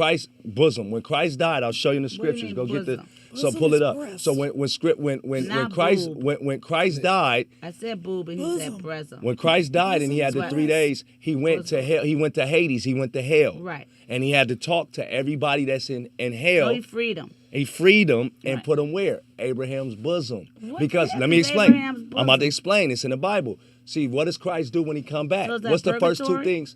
Speaker 10: Christ died, I'll show you in the
Speaker 4: What do you
Speaker 10: scriptures.
Speaker 4: mean
Speaker 10: Go get the,
Speaker 4: bosom?
Speaker 10: so
Speaker 5: Bosom
Speaker 10: pull
Speaker 5: is
Speaker 10: it up.
Speaker 5: breast.
Speaker 10: So when
Speaker 4: Not
Speaker 10: Christ
Speaker 4: boob.
Speaker 10: when Christ died,
Speaker 4: I said boob and he said
Speaker 5: Bosom.
Speaker 4: bosom.
Speaker 10: when Christ died and he had the
Speaker 4: Bosom.
Speaker 10: 3 days, he went to hell. He went to Hades. He went to hell.
Speaker 4: Right.
Speaker 10: And he had to talk to everybody that's in hell.
Speaker 4: So he freed him.
Speaker 10: He freed them and
Speaker 4: Right.
Speaker 10: put them where? Abraham's bosom.
Speaker 4: What
Speaker 10: Because
Speaker 4: the
Speaker 10: let me
Speaker 4: heck is
Speaker 10: explain.
Speaker 4: Abraham's
Speaker 10: I'm about to
Speaker 4: bosom?
Speaker 10: explain. It's in the Bible. See, what does Christ do when he come back?
Speaker 4: So is that
Speaker 10: What's the first two
Speaker 4: purgatory?
Speaker 10: things?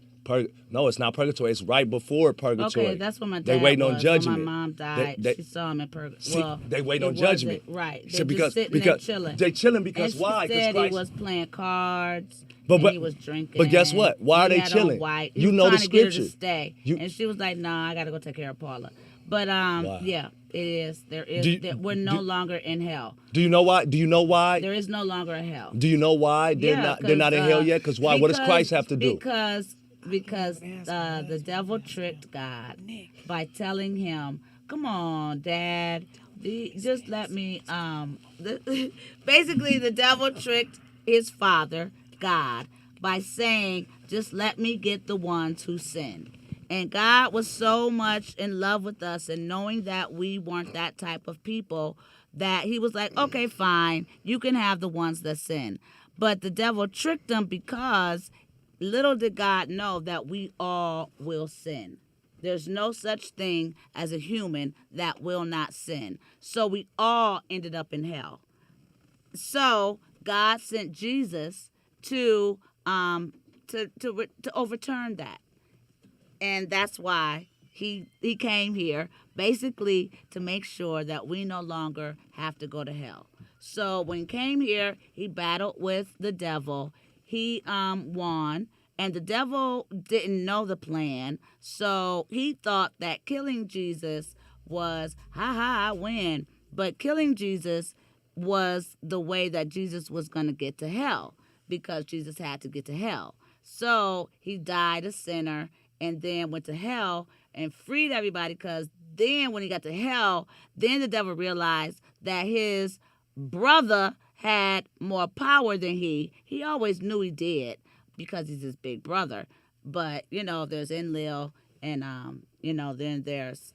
Speaker 10: No, it's not purgatory. It's right before purgatory.
Speaker 4: Okay, that's what my dad
Speaker 10: They waiting
Speaker 4: was.
Speaker 10: on judgment.
Speaker 4: When my mom died,
Speaker 10: They-
Speaker 4: she saw him in purgatory.
Speaker 10: See,
Speaker 4: Well,
Speaker 10: they wait
Speaker 4: it
Speaker 10: on judgment.
Speaker 4: wasn't- Right. They
Speaker 10: So
Speaker 4: just sitting there chilling.
Speaker 10: they chilling because
Speaker 4: and
Speaker 10: why?
Speaker 4: She
Speaker 10: 'Cause
Speaker 4: said
Speaker 10: Christ.
Speaker 4: he was playing cards.
Speaker 10: But-
Speaker 4: and
Speaker 10: but-
Speaker 4: he was drinking.
Speaker 10: but guess what? Why are
Speaker 4: He
Speaker 10: they
Speaker 4: had
Speaker 10: chilling?
Speaker 4: On white. He
Speaker 10: You
Speaker 4: was
Speaker 10: know the
Speaker 4: trying to get her
Speaker 10: scripture.
Speaker 4: to stay,
Speaker 10: You-
Speaker 4: and she was like, "Nah, I gotta go take care of Paula." But
Speaker 10: Wow.
Speaker 4: yeah, it is. There is.
Speaker 10: Do you-
Speaker 4: we're no longer in hell.
Speaker 10: Do you know why? Do you know why?
Speaker 4: There is no longer a hell.
Speaker 10: Do you know why they're
Speaker 4: Yeah,
Speaker 10: not? They're not in hell yet. Because why? What does
Speaker 4: because-
Speaker 10: Christ have to do?
Speaker 4: Because the devil tricked God by telling him, "Come on, Dad, just let me." Basically, the devil tricked his father, God, by saying, "Just let me get the ones who sinned." And God was so much in love with us and knowing that we weren't that type of people that he was like, "Okay, fine, you can have the ones that sin." But the devil tricked them because little did God know that we all will sin. There's no such thing as a human that will not sin. So we all ended up in hell. So God sent Jesus to overturn that. And that's why he came here, basically to make sure that we no longer have to go to hell. So when he came here, he battled with the devil. He won, and the devil didn't know the plan, so he thought that killing Jesus was, I win. But killing Jesus was the way that Jesus was going to get to hell, because Jesus had to get to hell. So he died a sinner and then went to hell and freed everybody, because then when he got to hell, then the devil realized that his brother had more power than he. He always knew he did because he's his big brother. But, there's Enlil and, then there's,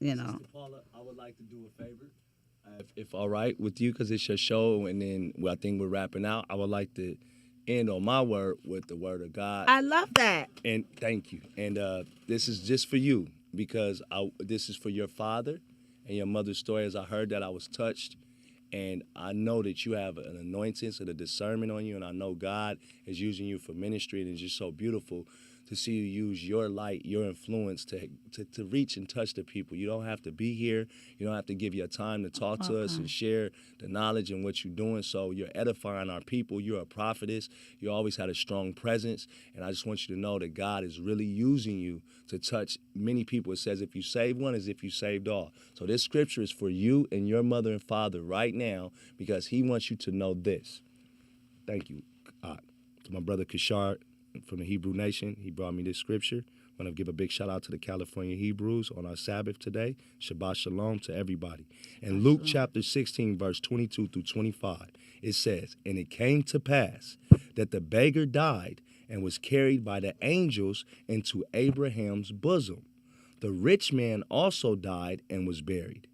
Speaker 10: Sister Paula, I would like to do a favor. If all right with you, because it's your show, and then I think we're wrapping out. I would like to end on my word with the word of God.
Speaker 4: I love that.
Speaker 10: And thank you. And this is just for you, because this is for your father and your mother's story. As I heard that, I was touched. And I know that you have an anointing, so the discernment on you. And I know God is using you for ministry. And it's just so beautiful to see you use your light, your influence to reach and touch the people. You don't have to be here. You don't have to give your time to talk to us and share the knowledge and what you're doing. So you're edifying our people. You're a prophetess. You always had a strong presence. And I just want you to know that God is really using you to touch many people. It says if you save one, as if you saved all. So this scripture is for you and your mother and father right now, because he wants you to know this. Thank you. To my brother Kishar, from the Hebrew Nation. He brought me this scripture. I want to give a big shout out to the California Hebrews on our Sabbath today. Shabbat Shalom to everybody. In Luke chapter 16, verse 22 through 25, it says, "And it came to pass that the beggar died and was carried by the angels into Abraham's bosom. The rich man also died and was buried.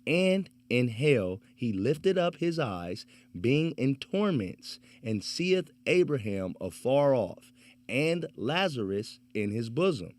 Speaker 10: And in hell he lifted up his eyes, being in torments, and seeth Abraham afar off, and Lazarus in his bosom.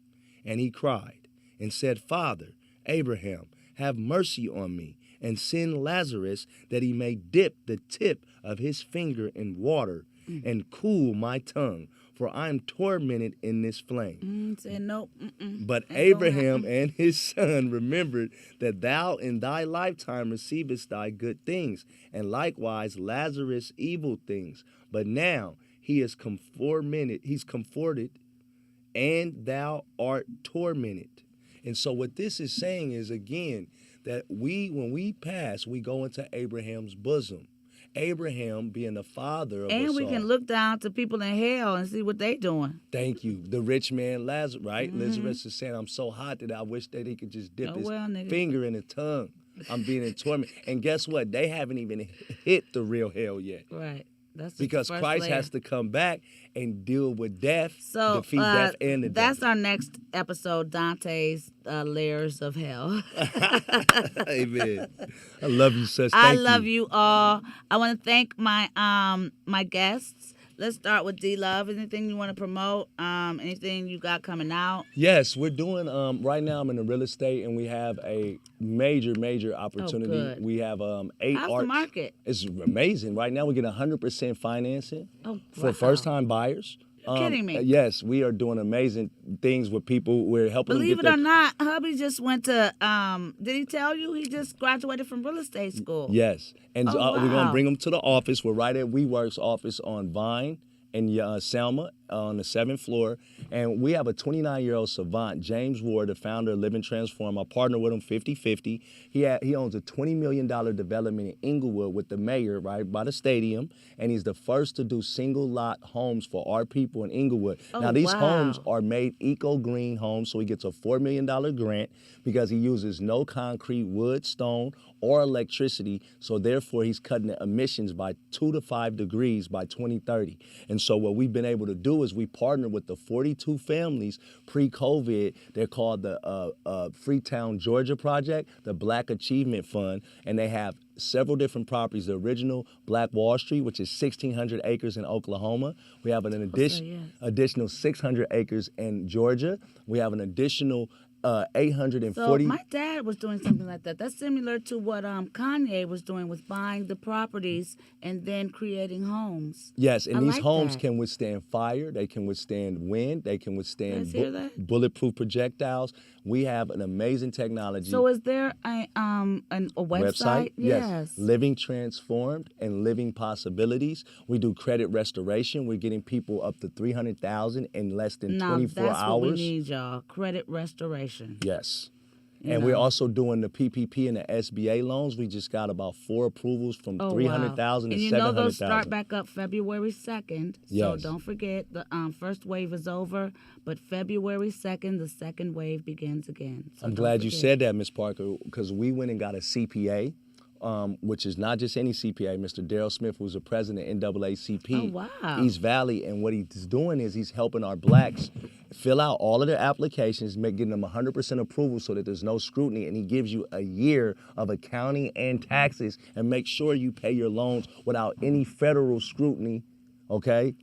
Speaker 10: And he cried, and said, Father, Abraham, have mercy on me, and send Lazarus, that he may dip the tip of his finger in water, and cool my tongue, for I am tormented in this flame.
Speaker 4: Said nope.
Speaker 10: But Abraham and his son remembered that thou in thy lifetime receivest thy good things, and likewise Lazarus evil things. But now he's comforted, and thou art tormented. And so what this is saying is, again, that when we pass, we go into Abraham's bosom. Abraham being the father of us all.
Speaker 4: And we can look down to people in hell and see what they doing.
Speaker 10: Thank you. The rich man Lazarus, right? Lazarus is saying, I'm so hot that I wish that he could just dip his finger in the tongue. I'm being in torment. And guess what? They haven't even hit the real hell yet.
Speaker 4: Right. That's
Speaker 10: because Christ has to come back and deal with death, defeat death and the devil.
Speaker 4: That's our next episode, Dante's Layers of Hell.
Speaker 10: Amen. I love you, sis.
Speaker 4: I love you all. I want to thank my my guests. Let's start with D-Love. Anything you want to promote? Anything you got coming out?
Speaker 10: Yes, we're doing, right now I'm in the real estate, and we have a major opportunity.
Speaker 4: Oh, good.
Speaker 10: We have 8
Speaker 4: How's
Speaker 10: arts.
Speaker 4: the market?
Speaker 10: It's amazing. Right now we get 100% financing for
Speaker 4: wow.
Speaker 10: first-time buyers.
Speaker 4: You're kidding me.
Speaker 10: Yes, we are doing amazing things with people. We're helping
Speaker 4: Believe
Speaker 10: them
Speaker 4: it
Speaker 10: get
Speaker 4: or not, hubby just went to, did he tell you he just graduated from real estate school?
Speaker 10: Yes, and
Speaker 4: wow.
Speaker 10: we're going to bring them to the office. We're right at WeWork's office on Vine and Selma on the 7th floor. And we have a 29-year-old savant, James Ward, the founder of Living Transform. I partner with him 50-50. He owns a $20 million development in Inglewood with the mayor right by the stadium. And he's the first to do single-lot homes for our people in Inglewood. Now, these homes are made eco-green homes, so he gets a $4 million grant because he uses no concrete, wood, stone, or electricity. So therefore, he's cutting the emissions by 2 to 5 degrees by 2030. And so what we've been able to do is we partner with the 42 families pre-COVID. They're called the Freetown, Georgia Project, the Black Achievement Fund, and they have several different properties. The original Black Wall Street, which is 1,600 acres in Oklahoma. We have an additional 600 acres in Georgia. We have an additional 840.
Speaker 4: So my dad was doing something like that. That's similar to what Kanye was doing with buying the properties and then creating homes.
Speaker 10: Yes, and these
Speaker 4: like
Speaker 10: homes
Speaker 4: that.
Speaker 10: can withstand fire. They can withstand wind. They can withstand
Speaker 4: Let's hear that.
Speaker 10: bulletproof projectiles. We have an amazing technology.
Speaker 4: So is there a website?
Speaker 10: Yes. Living Transformed and Living Possibilities. We do credit restoration. We're getting people up to $300,000 in less than 24
Speaker 4: that's
Speaker 10: hours.
Speaker 4: What we need, y'all. Credit restoration.
Speaker 10: Yes. And we're also doing the PPP and the SBA loans. We just got about 4 approvals from $300,000 to $700,000.
Speaker 4: And you know those start back up February 2nd.
Speaker 10: Yes.
Speaker 4: So don't forget, the first wave is over, but February 2nd, the second wave begins again. So
Speaker 10: I'm glad you said that, Ms. Parker, because we went and got a CPA. Which is not just any CPA. Mr. Daryl Smith, who's the president of NAACP, East Valley, and what he's doing is he's helping our blacks fill out all of their applications, getting them 100% approval so that there's no scrutiny, and he gives you a year of accounting and taxes and make sure you pay your loans without any federal scrutiny, okay?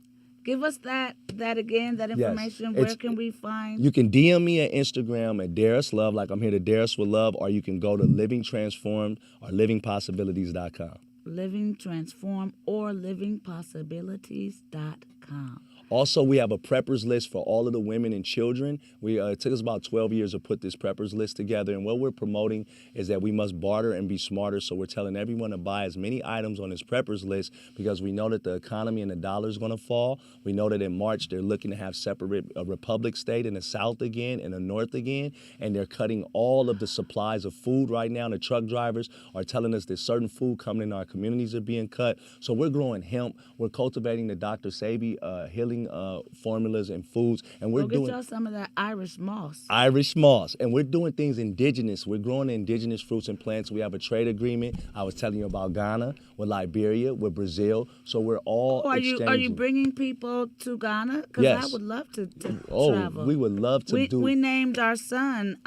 Speaker 4: Give us that again, that information.
Speaker 10: Yes.
Speaker 4: Where can we find?
Speaker 10: You can DM me at Instagram at Darius Love, like I'm here to Darius with Love, or you can go to Living Transformed or livingpossibilities.com.
Speaker 4: Living Transform or livingpossibilities.com.
Speaker 10: Also, we have a preppers list for all of the women and children. It took us about 12 years to put this preppers list together, and what we're promoting is that we must barter and be smarter, so we're telling everyone to buy as many items on this preppers list because we know that the economy and the dollar is going to fall. We know that in March they're looking to have separate a republic state in the South again and the North again, and they're cutting all of the supplies of food right now. The truck drivers are telling us that certain food coming in our communities are being cut. So we're growing hemp. We're cultivating the Dr. Sebi healing selling formulas and foods, and we're
Speaker 4: Go
Speaker 10: doing
Speaker 4: get y'all some of that Irish moss.
Speaker 10: Irish moss, and we're doing things indigenous. We're growing indigenous fruits and plants. We have a trade agreement. I was telling you about Ghana, with Liberia, with Brazil. So we're all
Speaker 4: Are
Speaker 10: exchanging.
Speaker 4: you bringing people to Ghana? Because
Speaker 10: Yes.
Speaker 4: I would love to
Speaker 10: Oh,
Speaker 4: travel.
Speaker 10: we would love to do.
Speaker 4: We named our son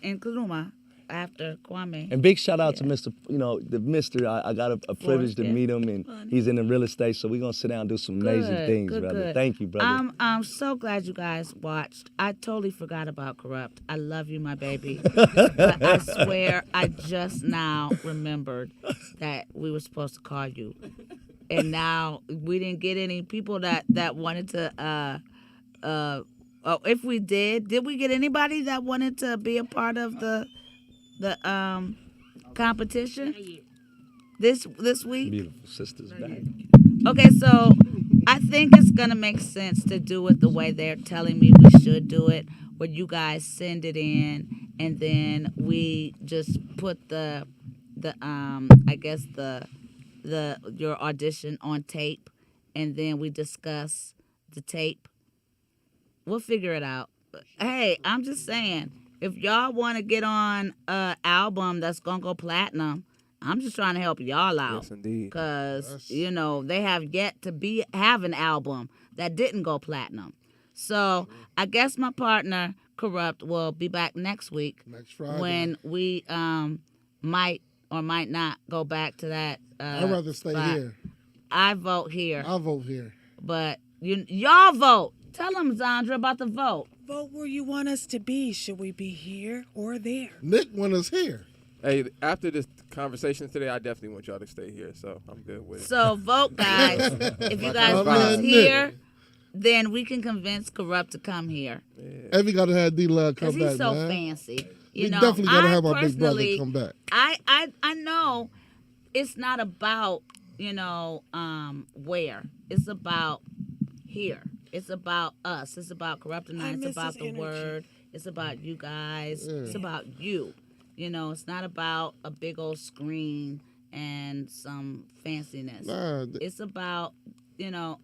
Speaker 4: in Kuruma after Kwame.
Speaker 10: And big shout out to Mr. The Mr. I got a privilege to meet him, and he's in the real estate. So we're gonna sit down and do some amazing things, brother.
Speaker 4: Good.
Speaker 10: Thank you, brother.
Speaker 4: I'm so glad you guys watched. I totally forgot about Kurupt. I love you, my baby. But I swear, I just now remembered that we were supposed to call you, and now we didn't get any people that wanted to. If we did we get anybody that wanted to be a part of the competition this week?
Speaker 10: Beautiful sisters back.
Speaker 4: Okay, so I think it's gonna make sense to do it the way they're telling me we should do it, where you guys send it in and then we just put the your audition on tape, and then we discuss the tape. We'll figure it out. Hey, I'm just saying, if y'all want to get on an album that's going to go platinum, I'm just trying to help y'all out.
Speaker 9: Yes, indeed.
Speaker 4: Because, they have yet to have an album that didn't go platinum. So I guess my partner, Kurupt, will be back next week.
Speaker 6: Next Friday.
Speaker 4: When we might or might not go back to that
Speaker 6: I'd rather stay
Speaker 4: spot.
Speaker 6: here.
Speaker 4: I vote here.
Speaker 6: I'll vote here.
Speaker 4: But y'all vote. Tell them, Zandra, about the vote.
Speaker 5: Vote where you want us to be. Should we be here or there?
Speaker 6: Nick want us here.
Speaker 9: Hey, after this conversation today, I definitely want y'all to stay here, so I'm good with it.
Speaker 4: So vote, guys. If you guys
Speaker 6: My
Speaker 4: want us
Speaker 6: man,
Speaker 4: here,
Speaker 6: Nick.
Speaker 4: then we can convince Kurupt to come here.
Speaker 6: And we gotta have D-Love come
Speaker 4: Because
Speaker 6: back,
Speaker 4: he's so
Speaker 6: man.
Speaker 4: fancy.
Speaker 6: We definitely gotta have our big brother
Speaker 4: personally,
Speaker 6: come back.
Speaker 4: I know it's not about, where. It's about here. It's about us. It's about Kurupt and I. It's
Speaker 5: miss
Speaker 4: about
Speaker 5: his
Speaker 4: the
Speaker 5: energy.
Speaker 4: word. It's about you guys.
Speaker 6: Yeah.
Speaker 4: It's about you. It's not about a big old screen and some fanciness.
Speaker 6: Nah,
Speaker 4: It's about,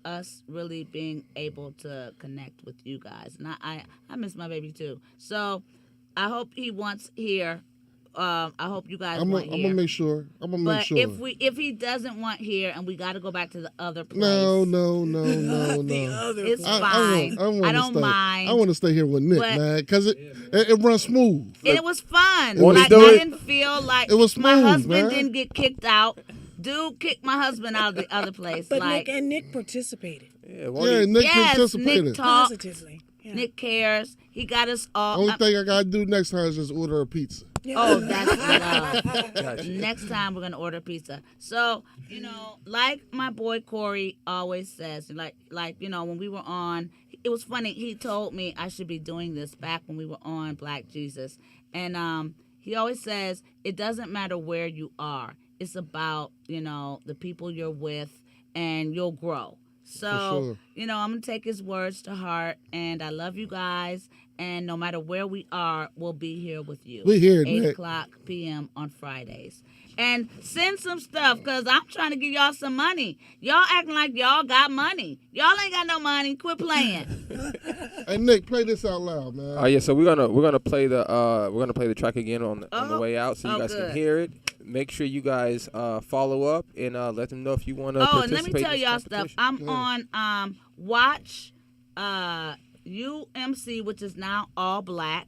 Speaker 4: us really being able to connect with you guys. And I miss my baby too. So I hope he wants here. I hope you guys want
Speaker 6: I'm
Speaker 4: here.
Speaker 6: gonna make sure. I'm gonna make
Speaker 4: But
Speaker 6: sure.
Speaker 4: if he doesn't want here and we got to go back to the other place.
Speaker 6: No.
Speaker 5: The other
Speaker 4: It's
Speaker 5: place.
Speaker 4: fine. I don't
Speaker 6: stay,
Speaker 4: mind.
Speaker 6: I want to stay here with Nick,
Speaker 4: But-
Speaker 6: man, because it runs smooth.
Speaker 4: And it was fun.
Speaker 6: Won't he
Speaker 4: Like,
Speaker 6: do
Speaker 4: I
Speaker 6: it?
Speaker 4: didn't feel like
Speaker 6: It was
Speaker 4: my
Speaker 6: smooth,
Speaker 4: husband
Speaker 6: man.
Speaker 4: didn't get kicked out. Dude kicked my husband out of the other place.
Speaker 5: But
Speaker 4: like,
Speaker 5: Nick participated
Speaker 9: Yeah, won't
Speaker 6: Yeah,
Speaker 9: he-
Speaker 6: Nick
Speaker 4: yes,
Speaker 6: participated.
Speaker 4: Nick talked.
Speaker 5: positively. Yeah.
Speaker 4: Nick cares. He got us all.
Speaker 6: Only thing I gotta do next time is just order a pizza.
Speaker 4: Oh, that's love. Next time we're gonna order pizza. So, like my boy Corey always says, like when we were on, it was funny. He told me I should be doing this back when we were on Black Jesus, and he always says it doesn't matter where you are. It's about the people you're with, and you'll grow. So,
Speaker 6: sure.
Speaker 4: I'm going to take his words to heart, and I love you guys, and no matter where we are, we'll be here with you.
Speaker 6: We here,
Speaker 4: 8
Speaker 6: Nick.
Speaker 4: o'clock p.m. on Fridays. And send some stuff, because I'm trying to give y'all some money. Y'all acting like y'all got money. Y'all ain't got no money. Quit playing.
Speaker 6: Hey, Nick, play this out loud, man.
Speaker 9: Oh yeah, so we're gonna play the track again on the way out, so you guys
Speaker 4: good.
Speaker 9: can hear it. Make sure you guys follow up and let them know if you want to.
Speaker 4: Oh, and let me tell y'all stuff. I'm on Watch UMC, which is now all black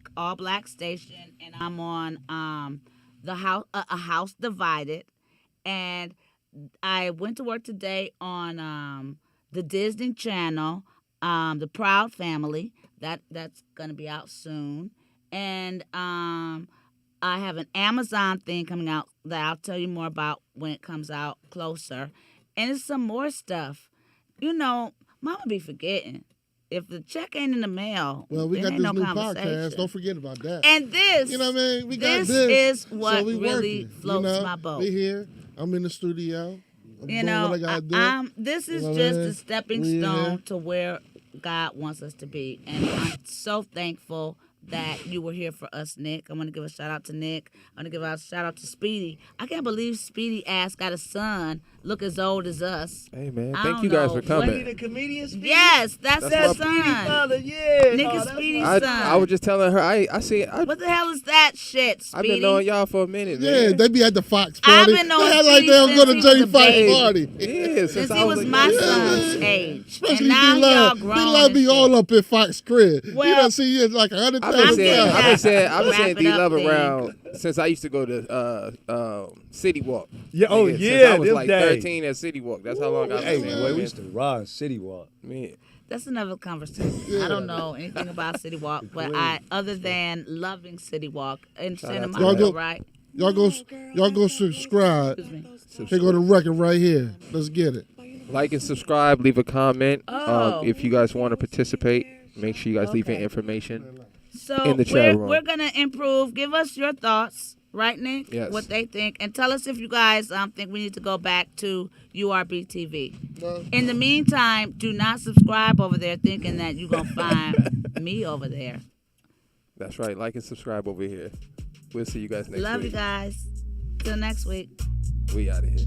Speaker 4: station, and I'm on the house a House Divided, and I went to work today on the Disney Channel, the Proud Family. That's gonna be out soon, and I have an Amazon thing coming out that I'll tell you more about when it comes out closer. And it's some more stuff. Mama be forgetting. If the check ain't in the mail,
Speaker 6: Well, we
Speaker 4: it
Speaker 6: got
Speaker 4: ain't
Speaker 6: this
Speaker 4: no
Speaker 6: new
Speaker 4: conversation.
Speaker 6: podcast. Don't forget about that.
Speaker 4: And this,
Speaker 6: You know what I mean? We got
Speaker 4: this
Speaker 6: this.
Speaker 4: is what
Speaker 6: so we
Speaker 4: really
Speaker 6: working,
Speaker 4: floats my boat.
Speaker 6: We here. I'm in the studio. I'm doing what I gotta do.
Speaker 4: This is
Speaker 6: You know what
Speaker 4: just
Speaker 6: I mean?
Speaker 4: a stepping
Speaker 6: We
Speaker 4: stone
Speaker 6: here.
Speaker 4: to where God wants us to be. And I'm so thankful that you were here for us, Nick. I want to give a shout out to Nick. I want to give a shout out to Speedy. I can't believe Speedy ass got a son look as old as us.
Speaker 9: Hey man,
Speaker 4: I
Speaker 9: thank
Speaker 4: don't
Speaker 9: you guys
Speaker 4: know.
Speaker 9: for coming.
Speaker 7: Speedy the comedian, Speedy?
Speaker 4: Yes, that's
Speaker 9: That's
Speaker 4: her
Speaker 9: my
Speaker 4: son.
Speaker 7: Father, yeah.
Speaker 4: Nick
Speaker 7: Oh,
Speaker 4: is
Speaker 7: that's
Speaker 4: Speedy's
Speaker 7: my-
Speaker 4: son.
Speaker 9: I was just telling her.
Speaker 4: What the hell is that shit,
Speaker 9: I've
Speaker 4: Speedy?
Speaker 9: been knowing y'all for a minute.
Speaker 6: Yeah,
Speaker 9: man.
Speaker 6: they be at the Fox
Speaker 4: I've
Speaker 6: party.
Speaker 4: been knowing
Speaker 6: They act like
Speaker 4: Speedy
Speaker 6: they don't go
Speaker 4: since
Speaker 6: to
Speaker 4: he
Speaker 6: J
Speaker 4: was a
Speaker 6: Fox
Speaker 4: baby.
Speaker 6: party.
Speaker 9: Yeah,
Speaker 4: Since
Speaker 9: I
Speaker 4: he was
Speaker 9: a
Speaker 4: my
Speaker 9: kid.
Speaker 4: son's age.
Speaker 6: Especially
Speaker 4: And now y'all
Speaker 6: D-Love.
Speaker 4: grown
Speaker 6: D-Love
Speaker 4: and
Speaker 6: be
Speaker 4: shit.
Speaker 6: all up in Fox crib. You
Speaker 4: Well,
Speaker 6: done see it like 100,000
Speaker 9: I've been
Speaker 4: I'm
Speaker 9: saying,
Speaker 4: getting
Speaker 9: I've been saying, I've been
Speaker 4: Wrap
Speaker 9: saying
Speaker 4: it
Speaker 9: D
Speaker 4: up
Speaker 9: Love
Speaker 4: then.
Speaker 9: around since I used to go to City Walk.
Speaker 10: Yeah, oh,
Speaker 9: Since
Speaker 10: yeah,
Speaker 9: I was
Speaker 10: them
Speaker 9: like
Speaker 10: days.
Speaker 9: 13 at City Walk. That's how long I've
Speaker 10: Hey,
Speaker 9: been saying.
Speaker 10: boy, we
Speaker 9: man.
Speaker 10: used to ride City Walk.
Speaker 9: Man.
Speaker 4: That's another conversation. I don't know anything about City Walk, but other than loving City Walk and
Speaker 9: Shout
Speaker 4: Santa
Speaker 9: out to
Speaker 4: Monica,
Speaker 6: y'all.
Speaker 4: right?
Speaker 6: Y'all go subscribe.
Speaker 4: Excuse me.
Speaker 6: Here go the record right here. Let's get it.
Speaker 9: Like and subscribe. Leave a comment.
Speaker 4: Oh.
Speaker 9: If you guys want to participate, make sure you guys leave your information.
Speaker 4: So
Speaker 9: In the chat room.
Speaker 4: we're gonna improve. Give us your thoughts, right, Nick?
Speaker 9: Yes.
Speaker 4: What they think, and tell us if you guys think we need to go back to URB TV.
Speaker 6: No.
Speaker 4: In the meantime, do not subscribe over there thinking that you're gonna find me over there.
Speaker 9: That's right. Like and subscribe over here. We'll see you guys next
Speaker 4: Love
Speaker 9: week.
Speaker 4: you guys. Till next week.
Speaker 9: We out of here.